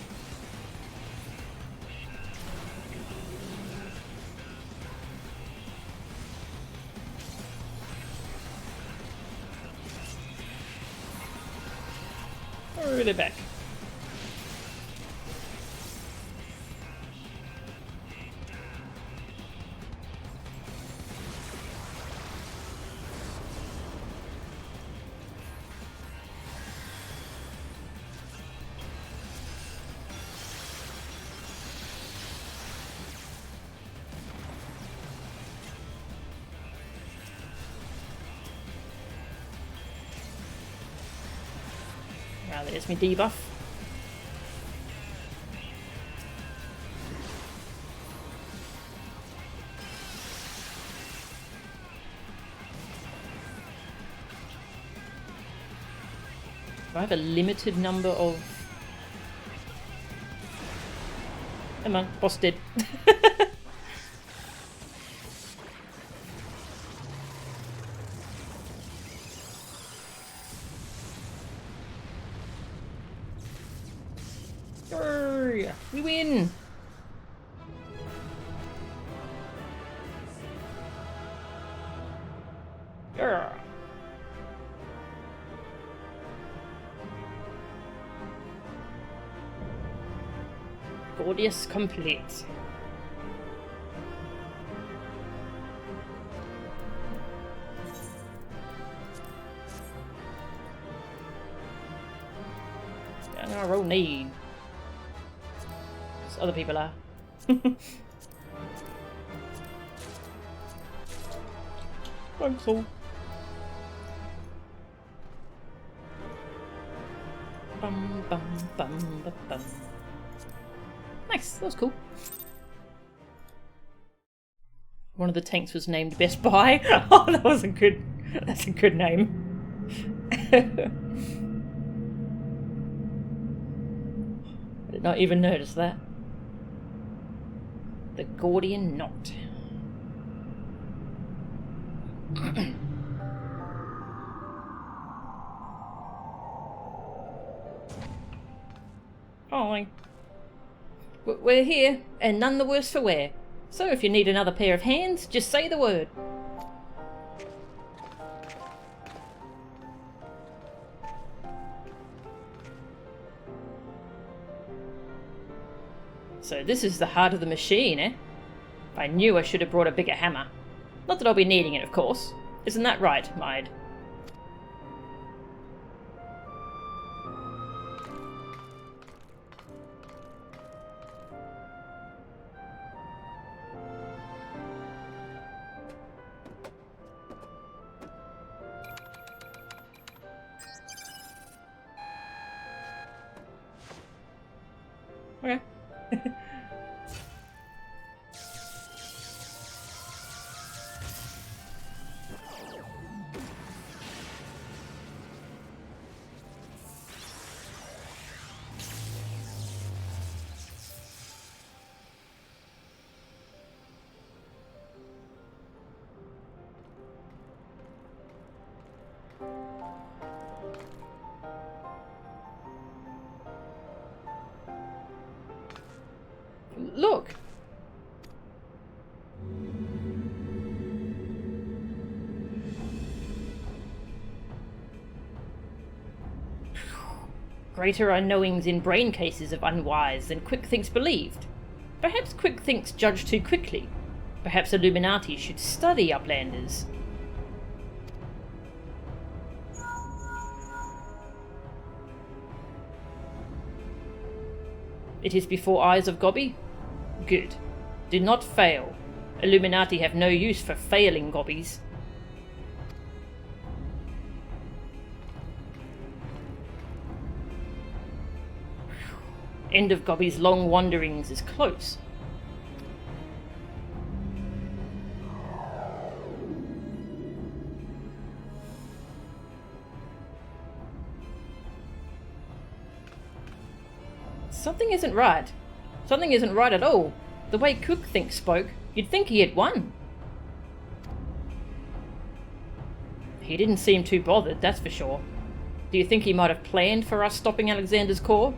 Oh, they're back. Now there's my debuff. I have a limited number of... Come on, boss dead. We win! Grr. Gordius complete. And I roll need. Other people are. Thanks all. Bum bum bum bum bum. Nice, that was cool. One of the tanks was named Best Buy. Oh, that was a good. That's a good name. I did not even notice that. The Gordian Knot. Hi. We're here, and none the worse for wear. So if you need another pair of hands, just say the word. So this is the heart of the machine, eh? If I knew, I should have brought a bigger hammer. Not that I'll be needing it, of course. Isn't that right, Maid? Okay. Look! Greater unknowings in brain cases of unwise than Quick Thinks believed. Perhaps Quick Thinks judged too quickly. Perhaps Illuminati should study Uplanders. It is before eyes of Gobby? Good. Do not fail. Illuminati have no use for failing Gobbies. End of Gobby's long wanderings is close. Something isn't right. Something isn't right at all. The way Cook Think spoke, you'd think he had won. He didn't seem too bothered, that's for sure. Do you think he might have planned for us stopping Alexander's core?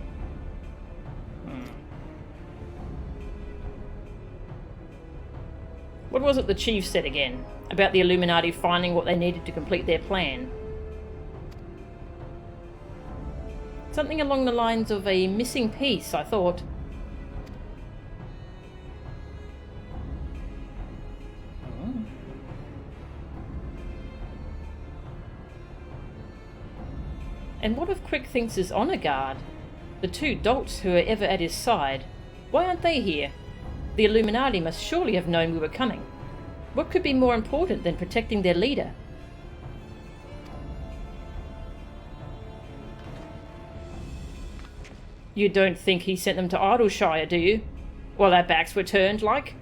What was it the chief said again? About the Illuminati finding what they needed to complete their plan? Something along the lines of a missing piece, I thought. And what if Crick thinks is honor guard? The two dolts who are ever at his side, why aren't they here? The Illuminati must surely have known we were coming. What could be more important than protecting their leader? You don't think he sent them to Idleshire, do you? While our backs were turned, like?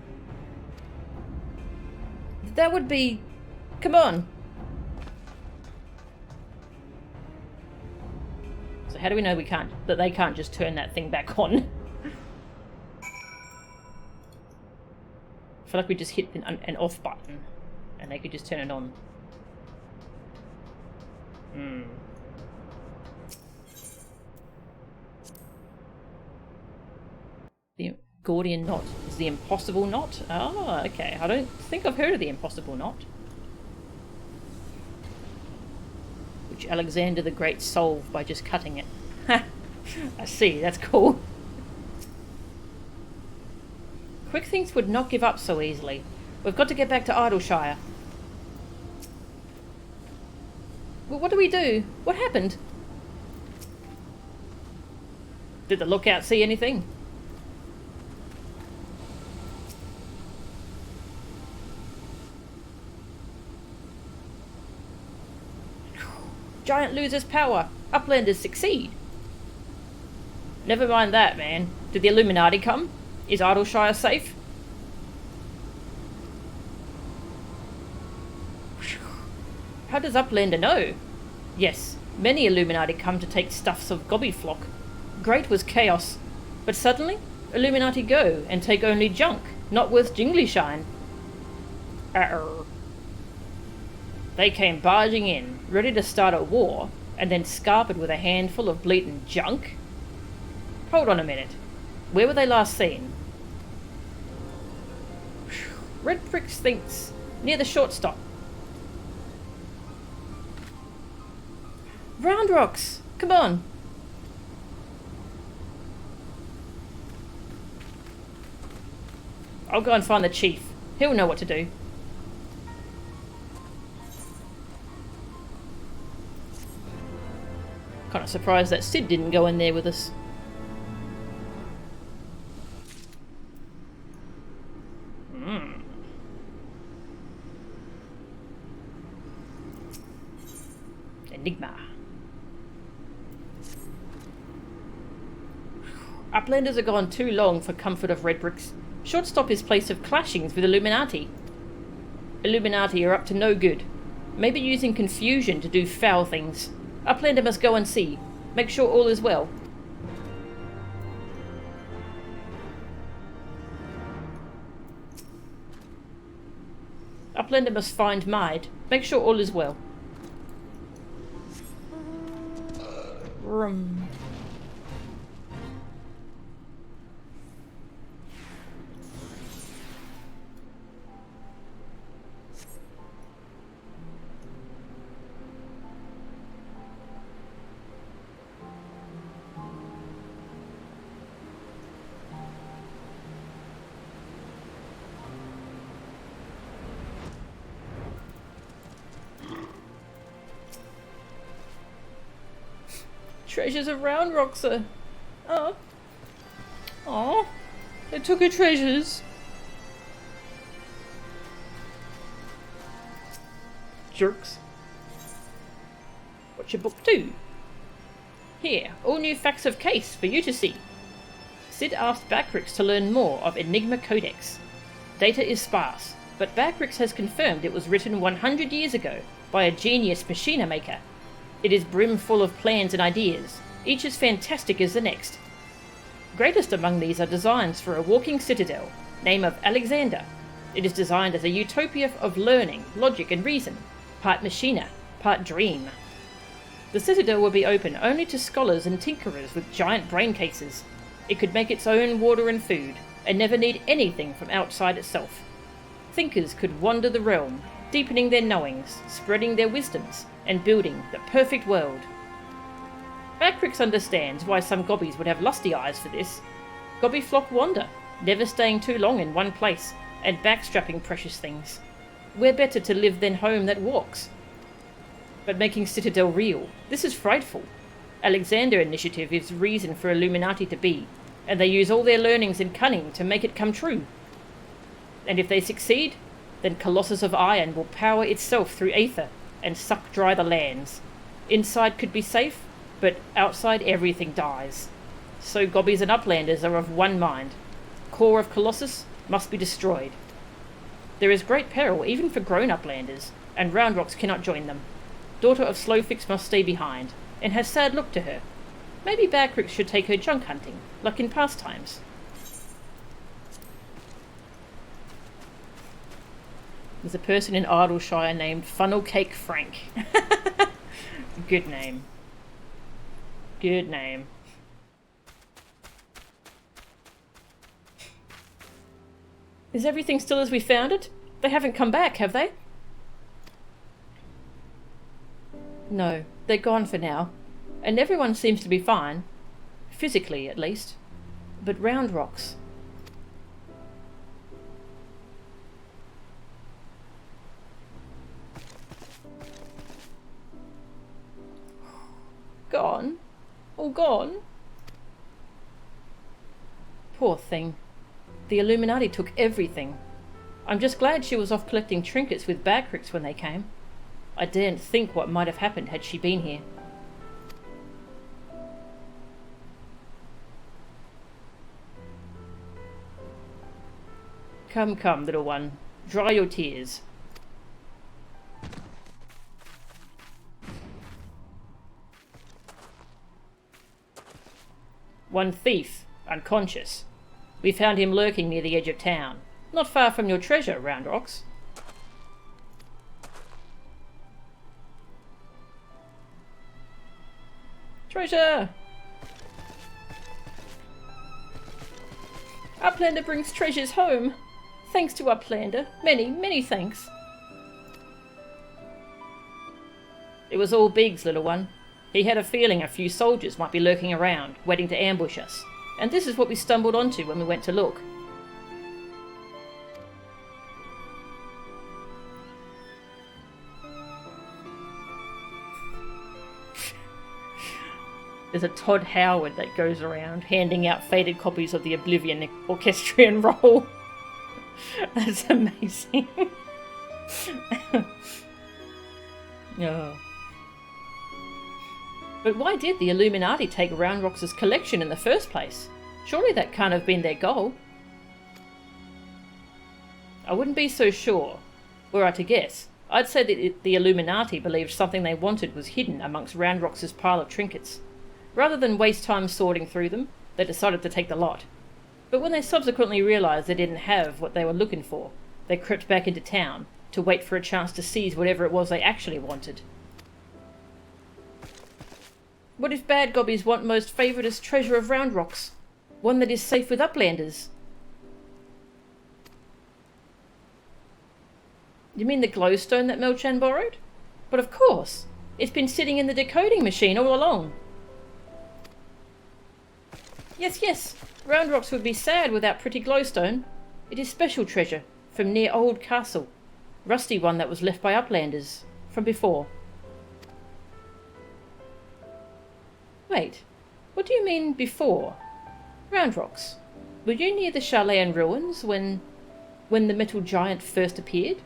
That would be... Come on! So how do we know that they can't just turn that thing back on? I feel like we just hit an off button and they could just turn it on. The Gordian knot is the impossible knot? Ah, okay. I don't think I've heard of the impossible knot. Which Alexander the Great solved by just cutting it. Ha! I see, that's cool. Crick thinks would not give up so easily. We've got to get back to Idleshire. Well, what do we do? What happened? Did the lookout see anything? Giant loses power. Uplanders succeed. Never mind that, man. Did the Illuminati come? Is Idleshire safe? How does Uplander know? Yes, many Illuminati come to take stuffs of Gobbyflock. Great was chaos. But suddenly, Illuminati go and take only junk, not worth jingly shine. Uh-oh. They came barging in, ready to start a war, and then scarpered with a handful of bleatin' junk? Hold on a minute. Where were they last seen? Red Bricks thinks near the shortstop. Round Rocks! Come on! I'll go and find the chief. He'll know what to do. Kind of surprised that Sid didn't go in there with us. Enigma. Uplanders are gone too long for comfort of Red Bricks. Shortstop is place of clashings with Illuminati. Illuminati are up to no good. Maybe using confusion to do foul things. Uplander must go and see. Make sure all is well. Uplander must find Maid. Make sure all is well. Rum. Treasures of Round Rocks are... Oh. Oh. They took her treasures. Jerks. What's your book do? Here, all new facts of case for you to see. Sid asked Backrix to learn more of Enigma Codex. Data is sparse, but Backrix has confirmed it was written 100 years ago by a genius machina maker. It is brimful of plans and ideas, each as fantastic as the next. Greatest among these are designs for a walking citadel, name of Alexander. It is designed as a utopia of learning, logic and reason, part machina, part dream. The citadel would be open only to scholars and tinkerers with giant brain cases. It could make its own water and food, and never need anything from outside itself. Thinkers could wander the realm, deepening their knowings, spreading their wisdoms, and building the perfect world. Backrix understands why some gobbies would have lusty eyes for this. Gobby flock wander, never staying too long in one place, and backstrapping precious things. Where better to live than home that walks? But making Citadel real, this is frightful. Alexander Initiative is reason for Illuminati to be, and they use all their learnings and cunning to make it come true. And if they succeed, then Colossus of Iron will power itself through aether and suck dry the lands. Inside could be safe, but outside everything dies. So Gobbies and Uplanders are of one mind. Core of Colossus must be destroyed. There is great peril even for grown Uplanders, and Roundrocks cannot join them. Daughter of Slowfix must stay behind, and has sad look to her. Maybe Backrix should take her junk hunting, like in past times. There's a person in Idleshire named Funnel Cake Frank. Good name. Good name. Is everything still as we found it? They haven't come back, have they? No, they're gone for now. And everyone seems to be fine. Physically, at least. But Roundrocks... Gone? All gone? Poor thing. The Illuminati took everything. I'm just glad she was off collecting trinkets with Backrix when they came. I daren't think what might have happened had she been here. Come, come, little one. Dry your tears. One thief, unconscious. We found him lurking near the edge of town, not far from your treasure, Roundrocks. Treasure! Uplander brings treasures home. Thanks to Uplander. Many, many thanks. It was all Biggs, little one. He had a feeling a few soldiers might be lurking around, waiting to ambush us. And this is what we stumbled onto when we went to look. There's a Todd Howard that goes around handing out faded copies of the Oblivion Orchestrion roll. That's amazing. Oh. But why did the Illuminati take Roundrocks' collection in the first place? Surely that can't have been their goal. I wouldn't be so sure. Were I to guess, I'd say that the Illuminati believed something they wanted was hidden amongst Roundrocks' pile of trinkets. Rather than waste time sorting through them, they decided to take the lot. But when they subsequently realised they didn't have what they were looking for, they crept back into town to wait for a chance to seize whatever it was they actually wanted. What if bad gobbies want most favouredest treasure of Roundrocks? One that is safe with Uplanders? You mean the glowstone that Melchan borrowed? But of course! It's been sitting in the decoding machine all along. Yes, yes, Roundrocks would be sad without pretty glowstone. It is special treasure, from near Old Castle. Rusty one that was left by Uplanders, from before. Wait, what do you mean, before? Roundrocks, were you near the chalet and ruins when the metal giant first appeared?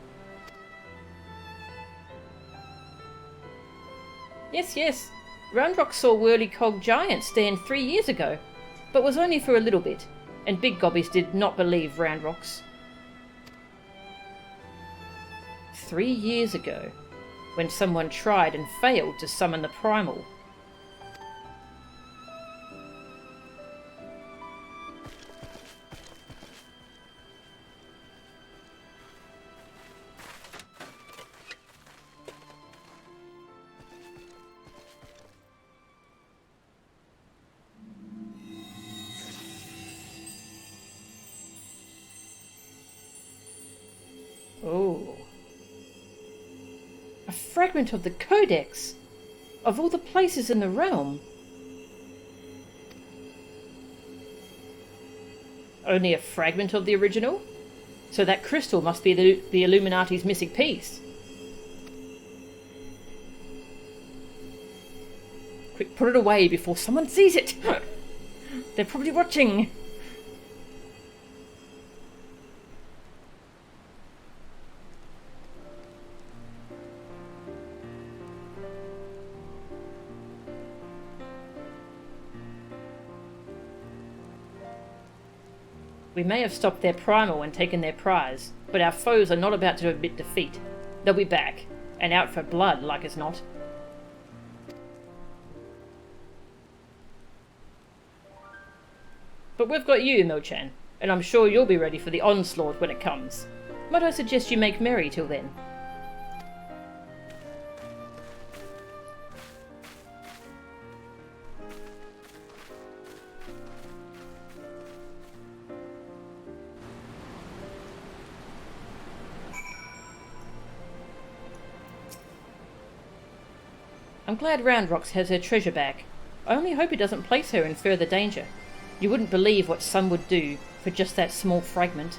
Yes, yes, Roundrocks saw Whirly-Cog Giant stand 3 years ago, but was only for a little bit, and big gobbies did not believe Roundrocks. 3 years ago, when someone tried and failed to summon the Primal. fragment of the Codex! Of all the places in the realm! Only a fragment of the original? So that crystal must be the Illuminati's missing piece. Quick, put it away before someone sees it! They're probably watching! We may have stopped their Primal and taken their prize, but our foes are not about to admit defeat. They'll be back, and out for blood like as not. But we've got you, Mo-chan, and I'm sure you'll be ready for the onslaught when it comes. Might I suggest you make merry till then? I'm glad Roundrocks has her treasure back. I only hope it doesn't place her in further danger. You wouldn't believe what some would do for just that small fragment.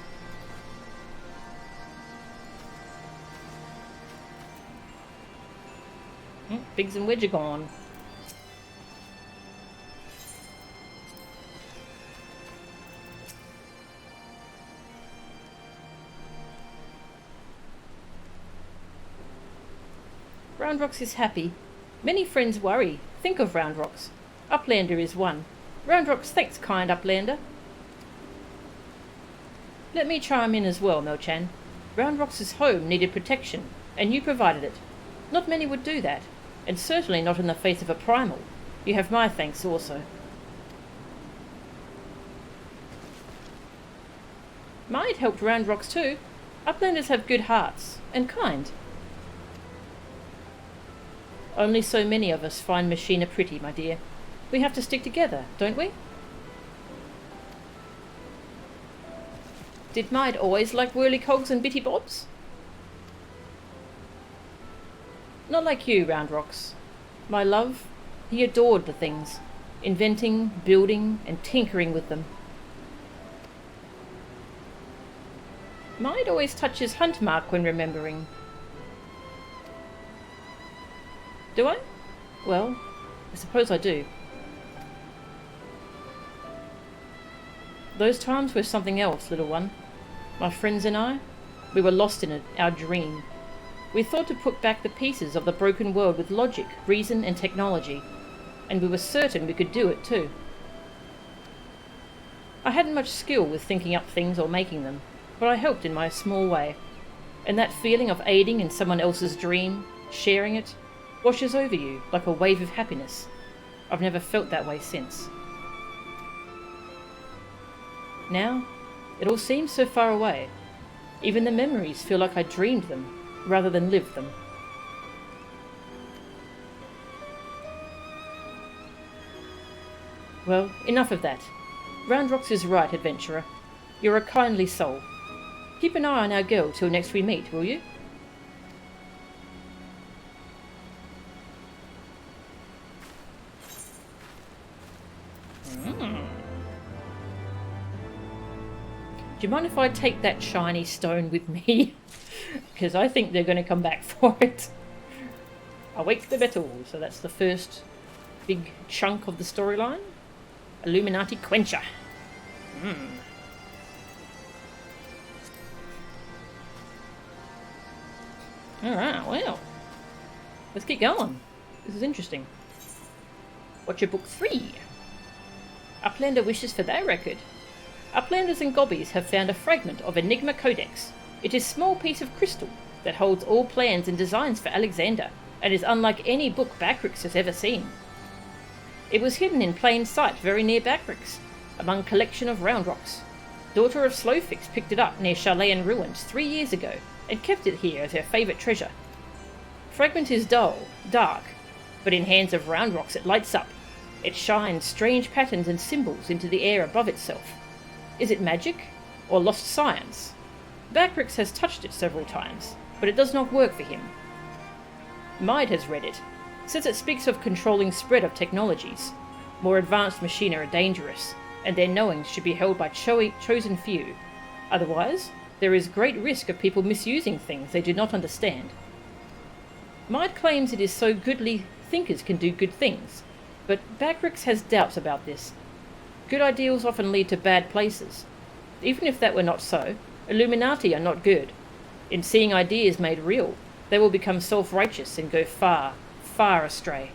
Biggs and Wedge are gone. Roundrocks is happy. Many friends worry. Think of Roundrocks. Uplander is one. Roundrocks thanks, kind Uplander. Let me chime in as well, Mo-chan. Roundrocks' home needed protection, and you provided it. Not many would do that, and certainly not in the face of a Primal. You have my thanks also. Might helped Roundrocks too. Uplanders have good hearts, and kind. Only so many of us find Machina pretty, my dear. We have to stick together, don't we? Did Maid always like whirly-cogs and bitty-bobs? Not like you, Roundrocks. My love, he adored the things, inventing, building, and tinkering with them. Maid always touches hunt mark when remembering. Do I? Well, I suppose I do. Those times were something else, little one. My friends and I, we were lost in it, our dream. We thought to put back the pieces of the broken world with logic, reason, and technology, and we were certain we could do it too. I hadn't much skill with thinking up things or making them, but I helped in my small way, and that feeling of aiding in someone else's dream, sharing it, washes over you like a wave of happiness. I've never felt that way since. Now, it all seems so far away. Even the memories feel like I dreamed them, rather than lived them. Well, enough of that. Roundrocks is right, adventurer. You're a kindly soul. Keep an eye on our girl till next we meet, will you? Do you mind if I take that shiny stone with me? Because I think they're going to come back for it. Awake the battle. So that's the first big chunk of the storyline. Illuminati Quencher. Alright, well. Let's get going. This is interesting. What's your book 3? Uplander wishes for their record. Uplanders and Gobbies have found a fragment of Enigma Codex. It is a small piece of crystal that holds all plans and designs for Alexander, and is unlike any book Backrix has ever seen. It was hidden in plain sight very near Backrix, among a collection of Roundrocks. Daughter of Slowfix picked it up near Charlayan Ruins 3 years ago, and kept it here as her favourite treasure. Fragment is dull, dark, but in hands of Roundrocks it lights up. It shines strange patterns and symbols into the air above itself. Is it magic, or lost science? Backrix has touched it several times, but it does not work for him. Mide has read it. Says it speaks of controlling spread of technologies. More advanced machines are dangerous, and their knowings should be held by chosen few. Otherwise, there is great risk of people misusing things they do not understand. Mide claims it is so goodly thinkers can do good things, but Backrix has doubts about this. Good ideals often lead to bad places. Even if that were not so, Illuminati are not good. In seeing ideas made real, they will become self-righteous and go far, far astray.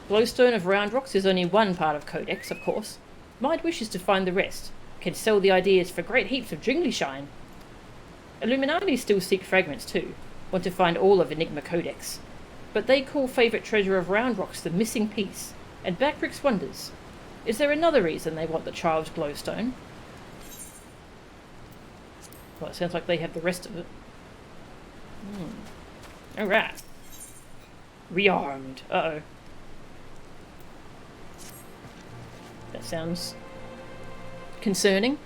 Glowstone of Round Rocks is only one part of Codex, of course. Mide wishes to find the rest, can sell the ideas for great heaps of jingly shine. Illuminati still seek fragments too, want to find all of Enigma Codex. But they call favourite treasure of Round Rocks the missing piece, and Backrix wonders, is there another reason they want the child's glowstone? Well, it sounds like they have the rest of it. Alright. Rearmed. Uh-oh. That sounds concerning.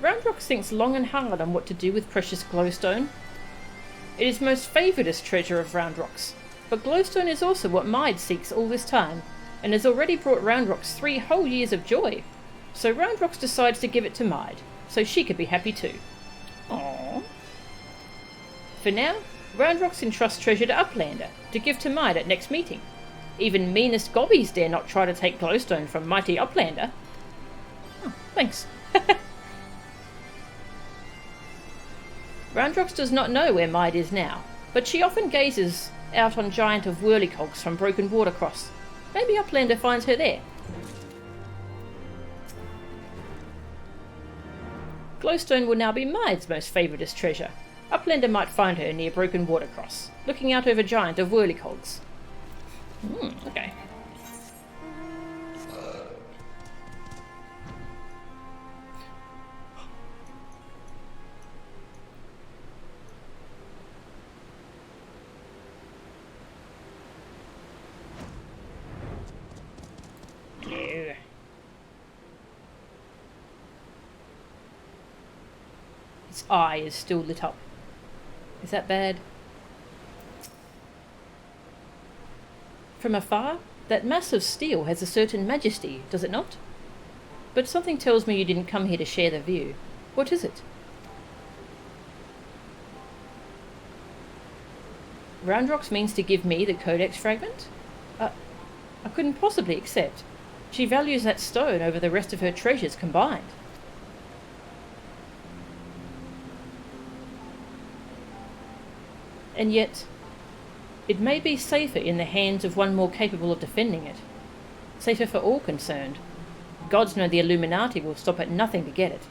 Round Rocks thinks long and hard on what to do with precious glowstone. It is most favouredest treasure of Round Rocks, but glowstone is also what Mide seeks all this time, and has already brought Round Rocks 3 whole years of joy. So Round Rocks decides to give it to Mide, so she could be happy too. Aww. For now, Round Rocks entrusts treasure to Uplander, to give to Mide at next meeting. Even meanest gobbies dare not try to take glowstone from mighty Uplander. Oh, thanks. Round Rocks does not know where Mide is now, but she often gazes out on Giant of Whirlycogs from Broken Watercross. Maybe Uplander finds her there. Glowstone will now be Mide's most favouredest treasure. Uplander might find her near Broken Watercross, looking out over Giant of Whirlycogs. Okay. Yeah. Its eye is still lit up. Is that bad? From afar, that mass of steel has a certain majesty, does it not? But something tells me you didn't come here to share the view. What is it? Round Rocks means to give me the Codex fragment? I couldn't possibly accept. She values that stone over the rest of her treasures combined. And yet, it may be safer in the hands of one more capable of defending it. Safer for all concerned. Gods know the Illuminati will stop at nothing to get it.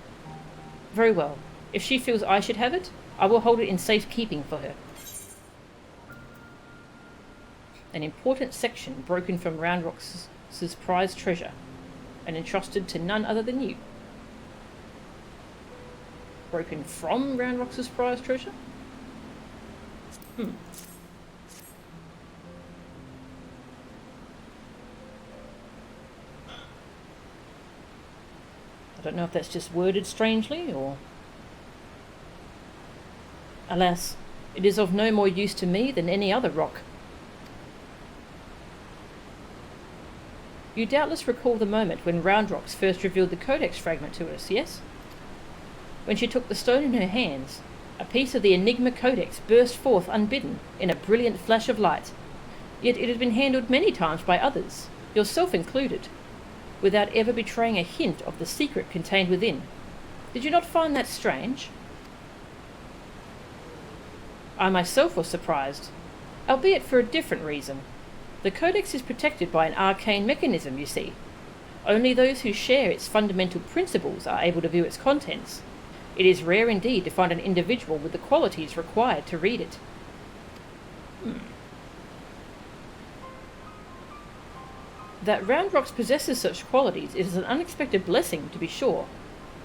Very well. If she feels I should have it, I will hold it in safe keeping for her. An important section broken from Round Rocks' prized treasure, and entrusted to none other than you. Broken from Round Rocks' prized treasure? I don't know if that's just worded strangely, or... Alas, it is of no more use to me than any other rock. You doubtless recall the moment when Round Rocks first revealed the Codex fragment to us, yes? When she took the stone in her hands, a piece of the Enigma Codex burst forth unbidden in a brilliant flash of light. Yet it had been handled many times by others, yourself included, without ever betraying a hint of the secret contained within. Did you not find that strange? I myself was surprised, albeit for a different reason. The Codex is protected by an arcane mechanism, you see. Only those who share its fundamental principles are able to view its contents. It is rare indeed to find an individual with the qualities required to read it. That Round Rocks possesses such qualities is an unexpected blessing, to be sure,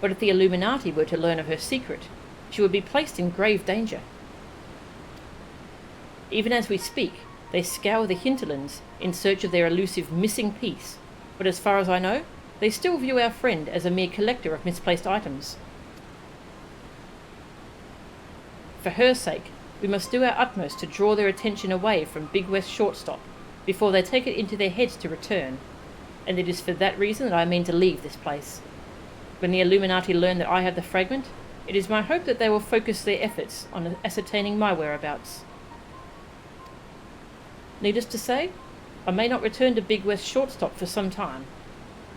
but if the Illuminati were to learn of her secret, she would be placed in grave danger. Even as we speak, they scour the hinterlands in search of their elusive missing piece, but as far as I know, they still view our friend as a mere collector of misplaced items. For her sake, We must do our utmost to draw their attention away from Big West Shortstop before they take it into their heads to return, and it is for that reason that I mean to leave this place. When the Illuminati learn that I have the fragment, it is my hope that they will focus their efforts on ascertaining my whereabouts. Needless to say, I may not return to Big West Shortstop for some time.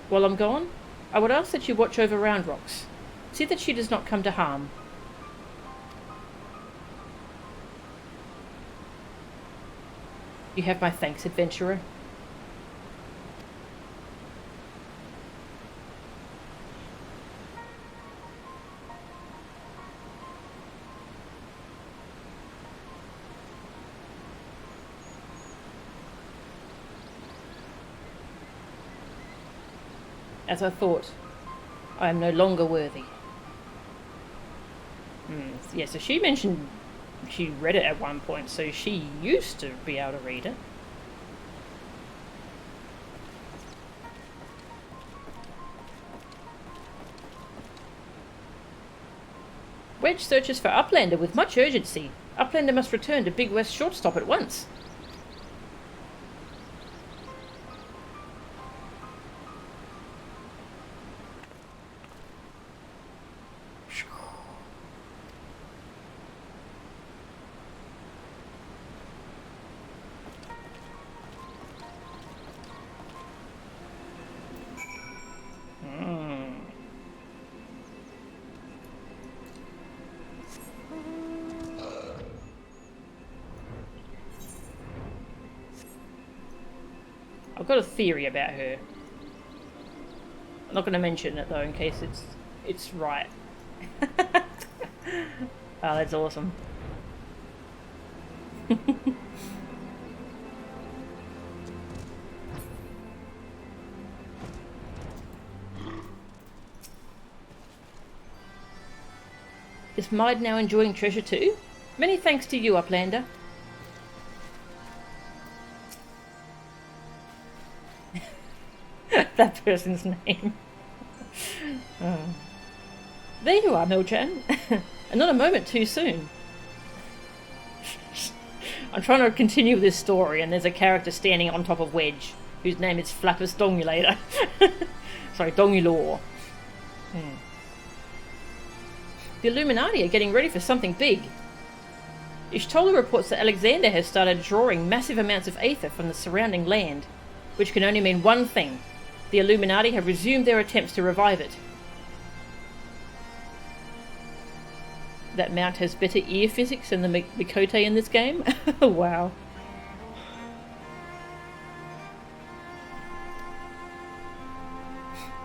While I'm gone, I would ask that you watch over Round Rocks. See that she does not come to harm. You have my thanks, adventurer. As I thought, I am no longer worthy. Yeah, so she mentioned she read it at one point, so she used to be able to read it. Wedge searches for Uplander with much urgency. Uplander must return to Big West Shortstop at once. I've got a theory about her. I'm not going to mention it though, in case it's right. Oh, that's awesome. Is Mide now enjoying treasure too? Many thanks to you, Uplander. That person's name. Oh. There you are, Milchan. And not a moment too soon. I'm trying to continue this story, and there's a character standing on top of Wedge, whose name is Flappus Dongulator. Sorry, Dongulor. The Illuminati are getting ready for something big. Ishtola reports that Alexander has started drawing massive amounts of aether from the surrounding land, which can only mean one thing. The Illuminati have resumed their attempts to revive it. That mount has better ear physics than the Mikote in this game? Wow.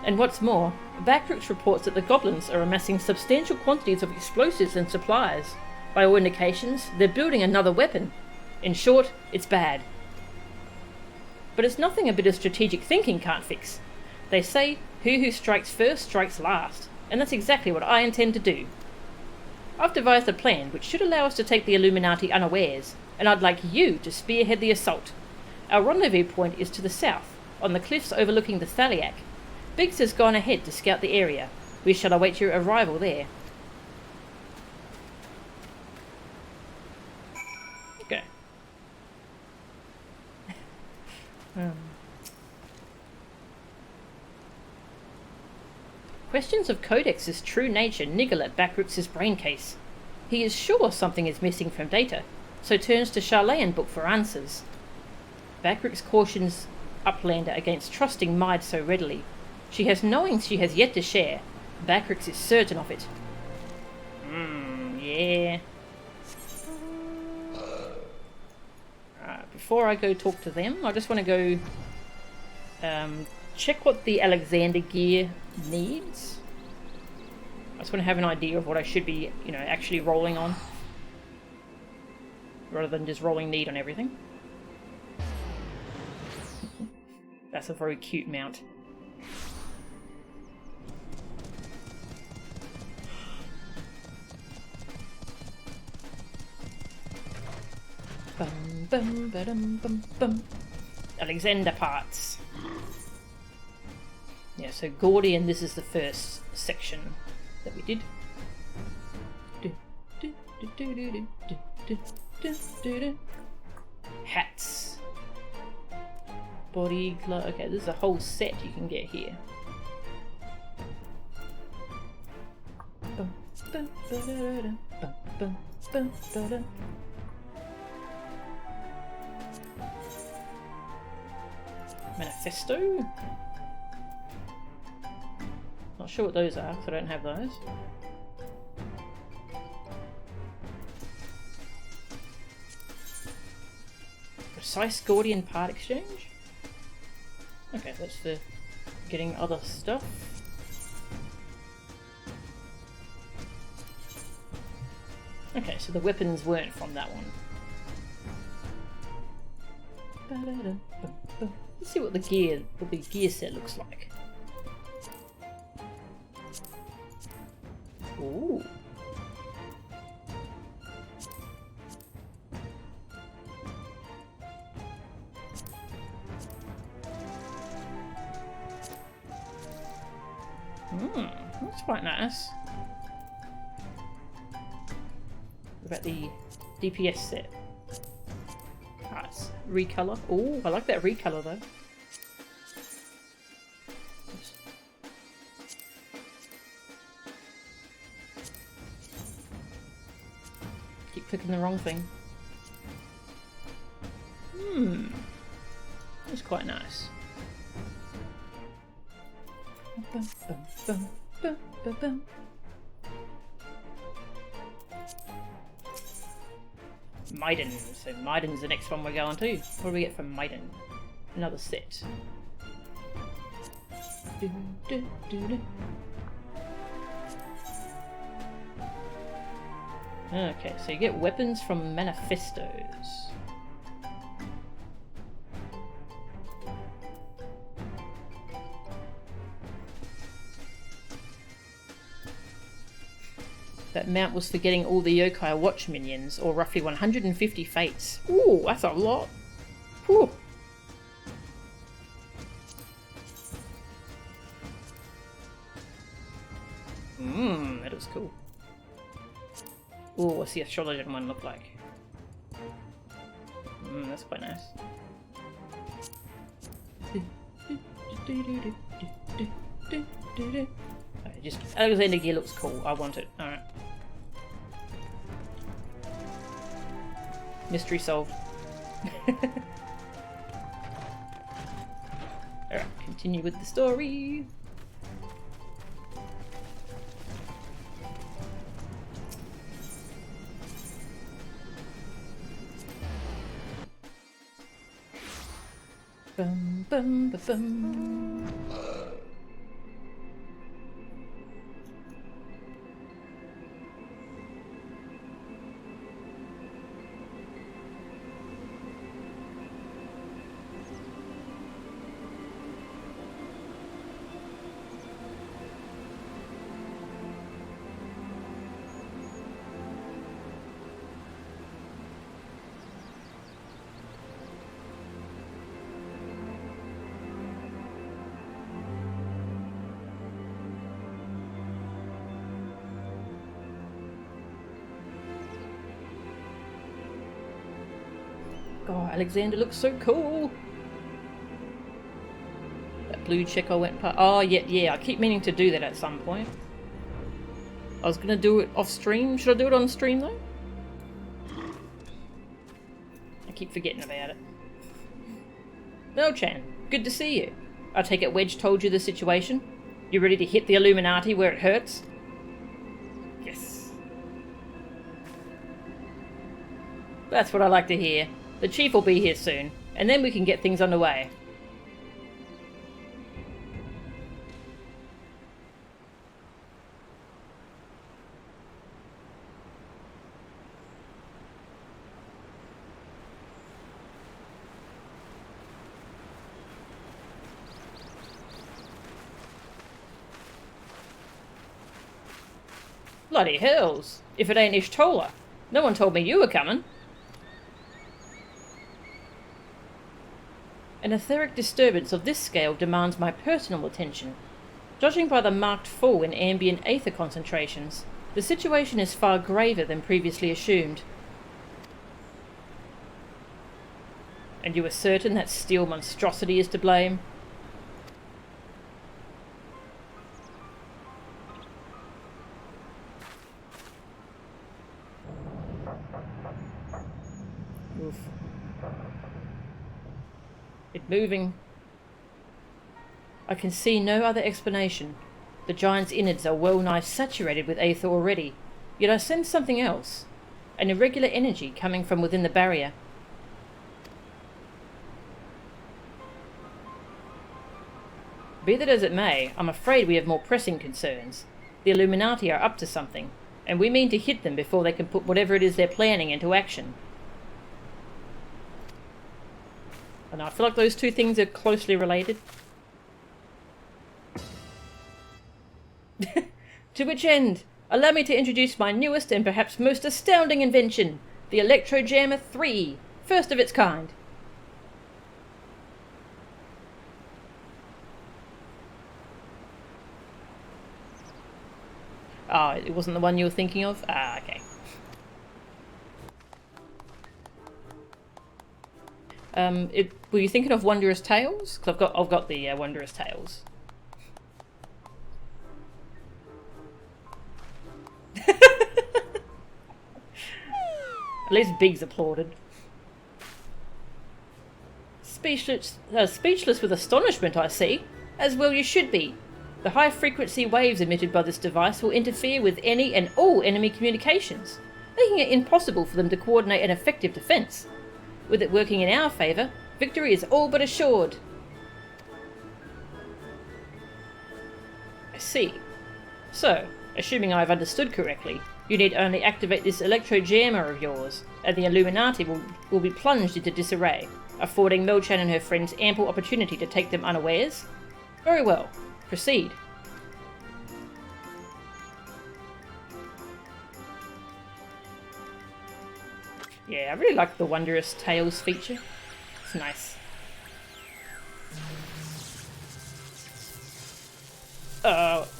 And what's more, Backrooks reports that the goblins are amassing substantial quantities of explosives and supplies. By all indications, they're building another weapon. In short, it's bad. But it's nothing a bit of strategic thinking can't fix. They say, who strikes first strikes last, and that's exactly what I intend to do. I've devised a plan which should allow us to take the Illuminati unawares, and I'd like you to spearhead the assault. Our rendezvous point is to the south, on the cliffs overlooking the Thaliac. Biggs has gone ahead to scout the area. We shall await your arrival there. Okay. Questions of Codex's true nature niggle at Backrooks' brain case. He is sure something is missing from data, so turns to Charlayan Book for answers. Backrooks cautions Uplander against trusting Mide so readily. She has knowings she has yet to share. Backrooks is certain of it. Yeah. Before I go talk to them, I just want to go check what the Alexander gear needs. I just want to have an idea of what I should be, actually rolling on, rather than just rolling need on everything. That's a very cute mount. Bum, bum, ba-dum, bum, bum. Alexander parts. Yeah, so Gordian, this is the first section that we did. Hats. Body glove. Okay, there's a whole set you can get here. Manifesto? Not sure what those are, because I don't have those. Precise Gordian part exchange? Okay, that's for getting other stuff. Okay, so the weapons weren't from that one. Let's see what the gear set looks like. Ooh. That's quite nice. What about the DPS set? Ah, it's recolor. Oh, I like that recolor though. Oops. Keep clicking the wrong thing. That's quite nice. Maiden. So Maiden's the next one we're going to. What do we get from Maiden? Another set. Okay, so you get weapons from manifestos. That mount was for getting all the Yokai Watch minions, or roughly 150 fates. Ooh, that's a lot. Whew. That was cool. Ooh, what's the astrologer one look like? That's quite nice. Okay, just Alexander gear looks cool. I want it. Alright. Mystery solved. Alright, continue with the story. Bum, bum, ba, bum. Oh, Alexander looks so cool. That blue checker went past. Oh, yeah, I keep meaning to do that at some point. I was gonna do it off stream. Should I do it on stream though? I keep forgetting about it. No-chan, good to see you. I take it Wedge told you the situation? You ready to hit the Illuminati where it hurts? Yes. That's what I like to hear. The chief will be here soon, and then we can get things underway. Bloody hells! If it ain't Ishtola. No one told me you were coming. An etheric disturbance of this scale demands my personal attention. Judging by the marked fall in ambient aether concentrations, the situation is far graver than previously assumed. And you are certain that steel monstrosity is to blame? Oof. It's moving. I can see no other explanation. The giant's innards are well nigh saturated with aether already, yet I sense something else. An irregular energy coming from within the barrier. Be that as it may, I'm afraid we have more pressing concerns. The Illuminati are up to something, and we mean to hit them before they can put whatever it is they're planning into action. And I feel like those two things are closely related. To which end, allow me to introduce my newest and perhaps most astounding invention, the Electrojammer 3, first of its kind. Ah, it wasn't the one you were thinking of? Ah, okay. Were you thinking of Wondrous Tales? Because I've got the Wondrous Tales. At least Biggs applauded. Speechless with astonishment, I see. As well you should be. The high-frequency waves emitted by this device will interfere with any and all enemy communications, making it impossible for them to coordinate an effective defense. With it working in our favour, victory is all but assured. I see. So, assuming I've understood correctly, you need only activate this electro-jammer of yours, and the Illuminati will be plunged into disarray, affording Melchan and her friends ample opportunity to take them unawares? Very well. Proceed. Yeah, I really like the Wondrous Tales feature. It's nice.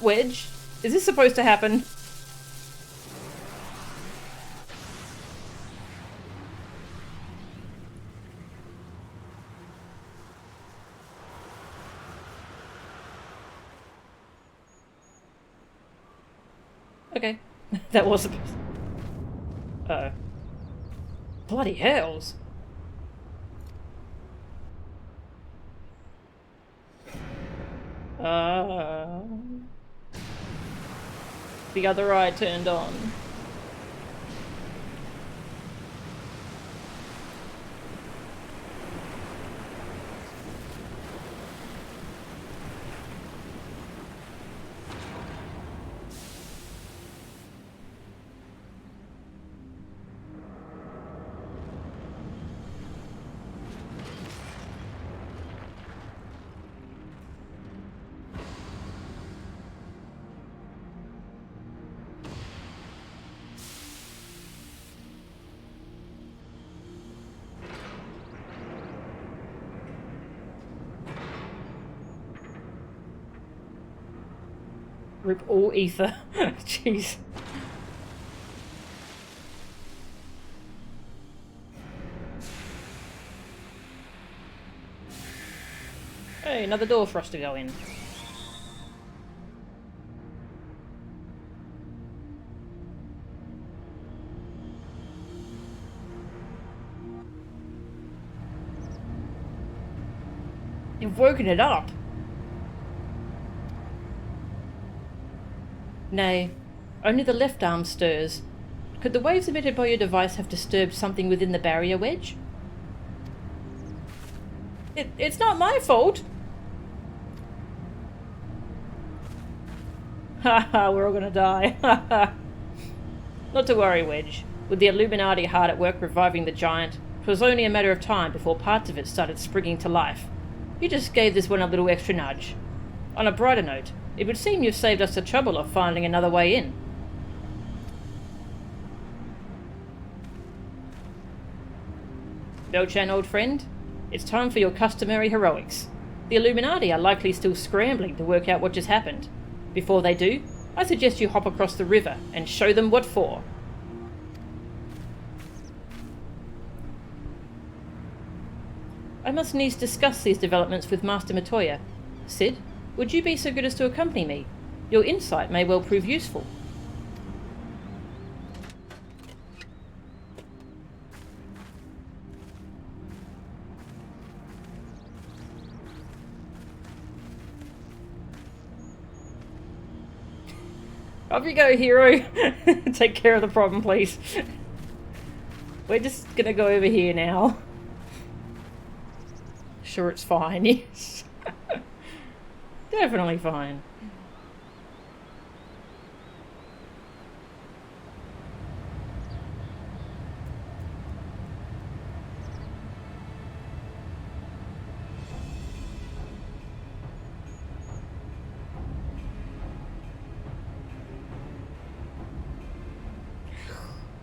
Wedge? Is this supposed to happen? Okay. That was supposed to... Uh-oh. Bloody hells. The other eye turned on. Rip all ether. Jeez. Hey, another door for us to go in. You've woken it up. Nay, only the left arm stirs. Could the waves emitted by your device have disturbed something within the barrier wedge? It's not my fault! Haha, we're all gonna die. Not to worry, Wedge. With the Illuminati hard at work reviving the giant, it was only a matter of time before parts of it started springing to life. You just gave this one a little extra nudge. On a brighter note, it would seem you've saved us the trouble of finding another way in. Melchan, old friend, it's time for your customary heroics. The Illuminati are likely still scrambling to work out what just happened. Before they do, I suggest you hop across the river and show them what for. I must needs discuss these developments with Master Matoya. Sid, would you be so good as to accompany me? Your insight may well prove useful. Off you go, hero. Take care of the problem, please. We're just gonna go over here now. Sure, it's fine, yes. Definitely fine.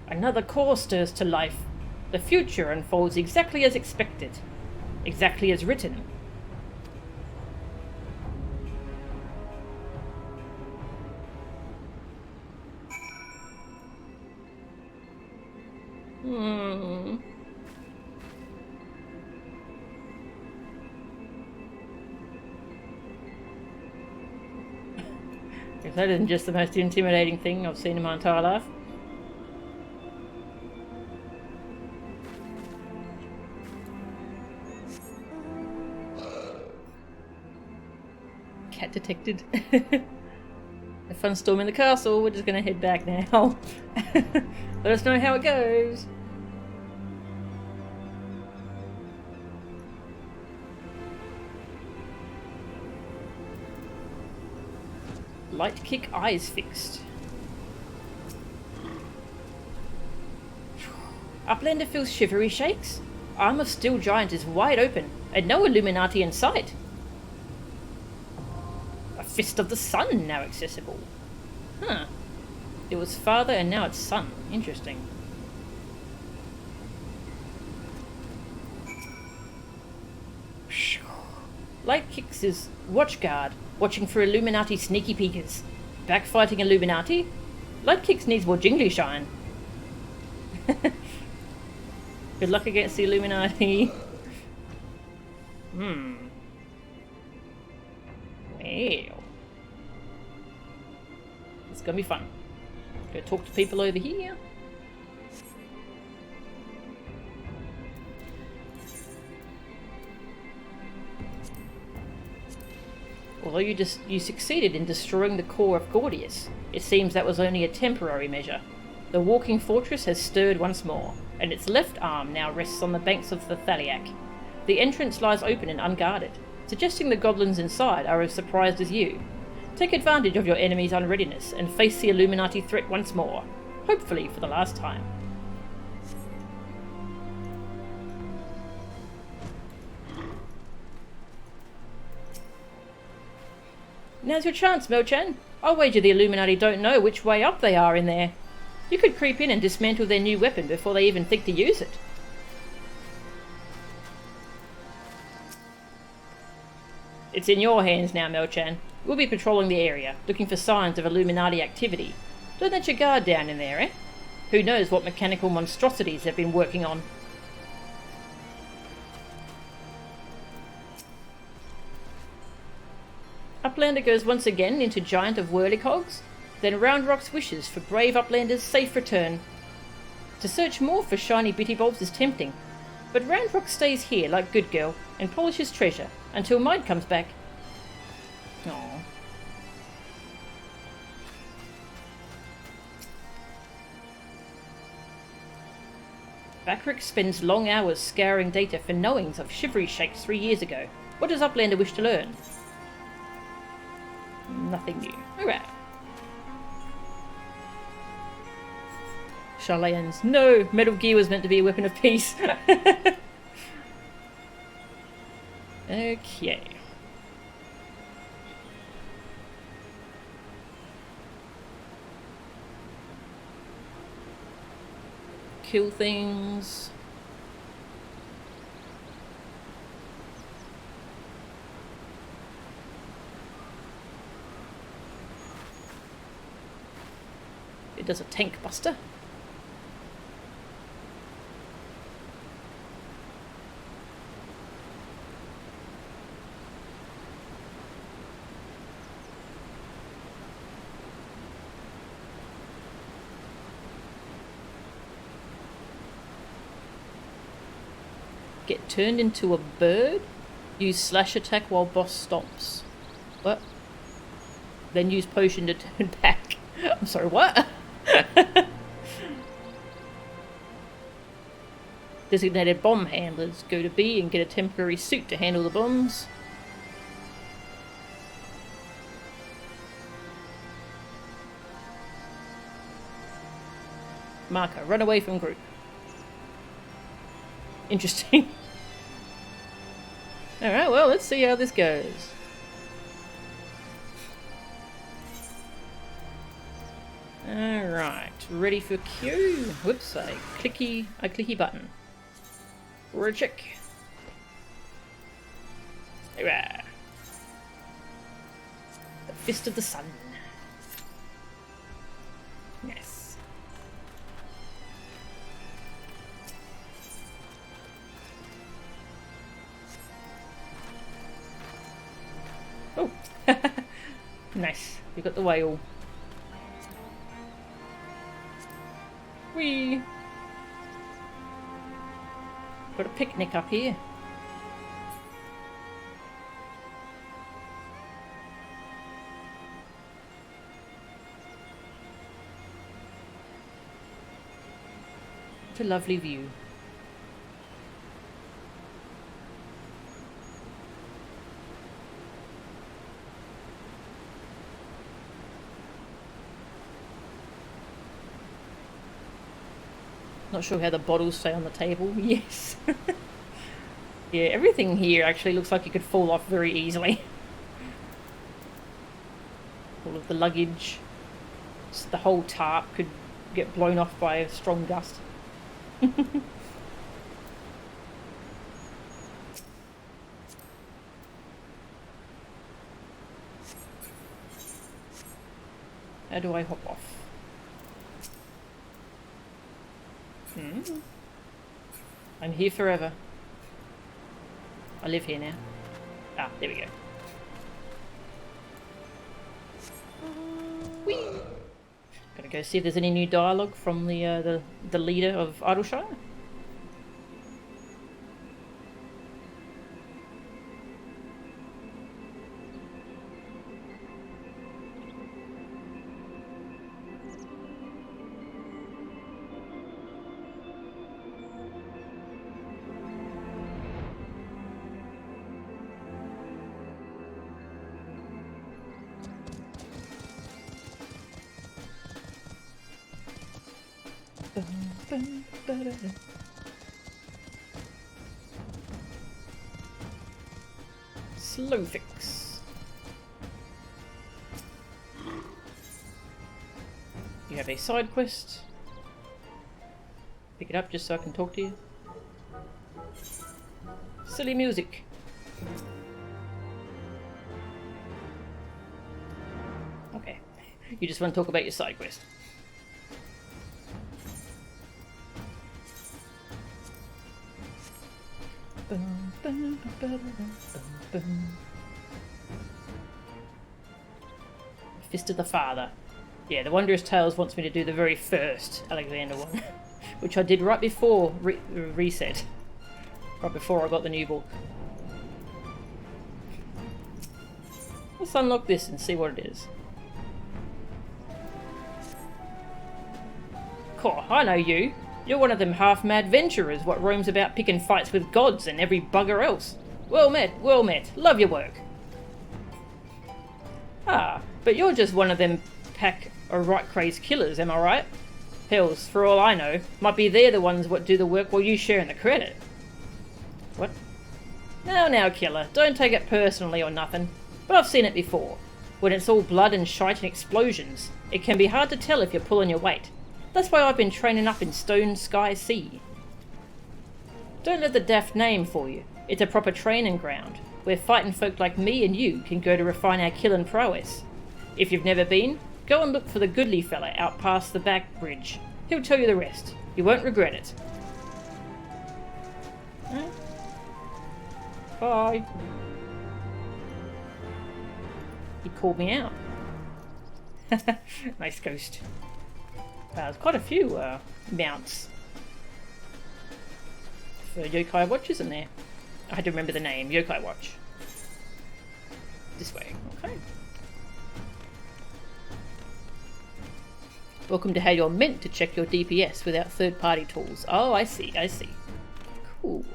Another core stirs to life. The future unfolds exactly as expected. Exactly as written. If that isn't just the most intimidating thing I've seen in my entire life. Cat detected. A fun storm in the castle. We're just gonna head back now. Let us know how it goes. Light kick eyes fixed. Uplander feels shivery shakes. Arm of steel giant is wide open, and no Illuminati in sight. A fist of the sun now accessible. Huh. It was father and now it's son. Interesting. Light kicks is watchguard, watching for Illuminati sneaky peekers. Backfighting Illuminati? Light kicks needs more jingly shine. Good luck against the Illuminati. Well. It's gonna be fun. Go talk to people over here. Although you succeeded in destroying the core of Gordius, it seems that was only a temporary measure. The walking fortress has stirred once more, and its left arm now rests on the banks of the Thaliac. The entrance lies open and unguarded, suggesting the goblins inside are as surprised as you. Take advantage of your enemy's unreadiness and face the Illuminati threat once more, hopefully for the last time. Now's your chance, Mo-chan. I'll wager the Illuminati don't know which way up they are in there. You could creep in and dismantle their new weapon before they even think to use it. It's in your hands now, Mo-chan. We'll be patrolling the area, looking for signs of Illuminati activity. Don't let your guard down in there, eh? Who knows what mechanical monstrosities they've been working on. Uplander goes once again into Giant of Whirlicogs, then Round Rock's wishes for brave Uplander's safe return. To search more for shiny bitty bulbs is tempting, but Round Rock stays here like good girl and polishes treasure until Mine comes back. Aww. Bakrick spends long hours scouring data for knowings of shivery shakes 3 years ago. What does Uplander wish to learn? Nothing new. Alright. Charlayan's. No! Metal Gear was meant to be a weapon of peace. Okay. Kill things. It does a tank buster. Get turned into a bird. Use slash attack while boss stomps. What? Then use potion to turn back. I'm sorry, what? Designated bomb handlers. Go to B and get a temporary suit to handle the bombs. Marker. Run away from group. Interesting. Alright, well, let's see how this goes. Alright, ready for Q. Whoops, a clicky button. For a check. Hurrah. The Fist of the Sun. Nice. Oh. Nice. We got the whale. Whee! Got a picnic up here. What a lovely view. Not sure how the bottles stay on the table. Yes. Yeah, everything here actually looks like it could fall off very easily. All of the luggage. The whole tarp could get blown off by a strong gust. How do I hop off? I'm here forever. I live here now. Ah, there we go. Whee! Gonna go see if there's any new dialogue from the leader of Idleshire. Slow fix. You have a side quest. Pick it up just so I can talk to you. Silly music. Okay. You just want to talk about your side quest. Fist of the Father. Yeah, the Wondrous Tales wants me to do the very first Alexander one, which I did right before reset, right before I got the new book. Let's unlock this and see what it is. Cool, I know you. You're one of them half-mad venturers what roams about picking fights with gods and every bugger else. Well met, well met. Love your work. Ah, but you're just one of them pack of right-crazed killers, am I right? Hells, for all I know, might be they're the ones what do the work while you share in the credit. What? Now, killer, don't take it personally or nothing, but I've seen it before. When it's all blood and shite and explosions, it can be hard to tell if you're pulling your weight. That's why I've been training up in Stone Sky Sea. Don't let the daft name fool you. It's a proper training ground, where fighting folk like me and you can go to refine our killing prowess. If you've never been, go and look for the goodly fella out past the back bridge. He'll tell you the rest. You won't regret it. Right. Bye. He called me out. Nice ghost. There's quite a few mounts. for Yokai Watch, isn't there? I had to remember the name. Yokai Watch. This way. Okay. Welcome to how you're meant to check your DPS without third-party tools. Oh, I see, I see. Cool.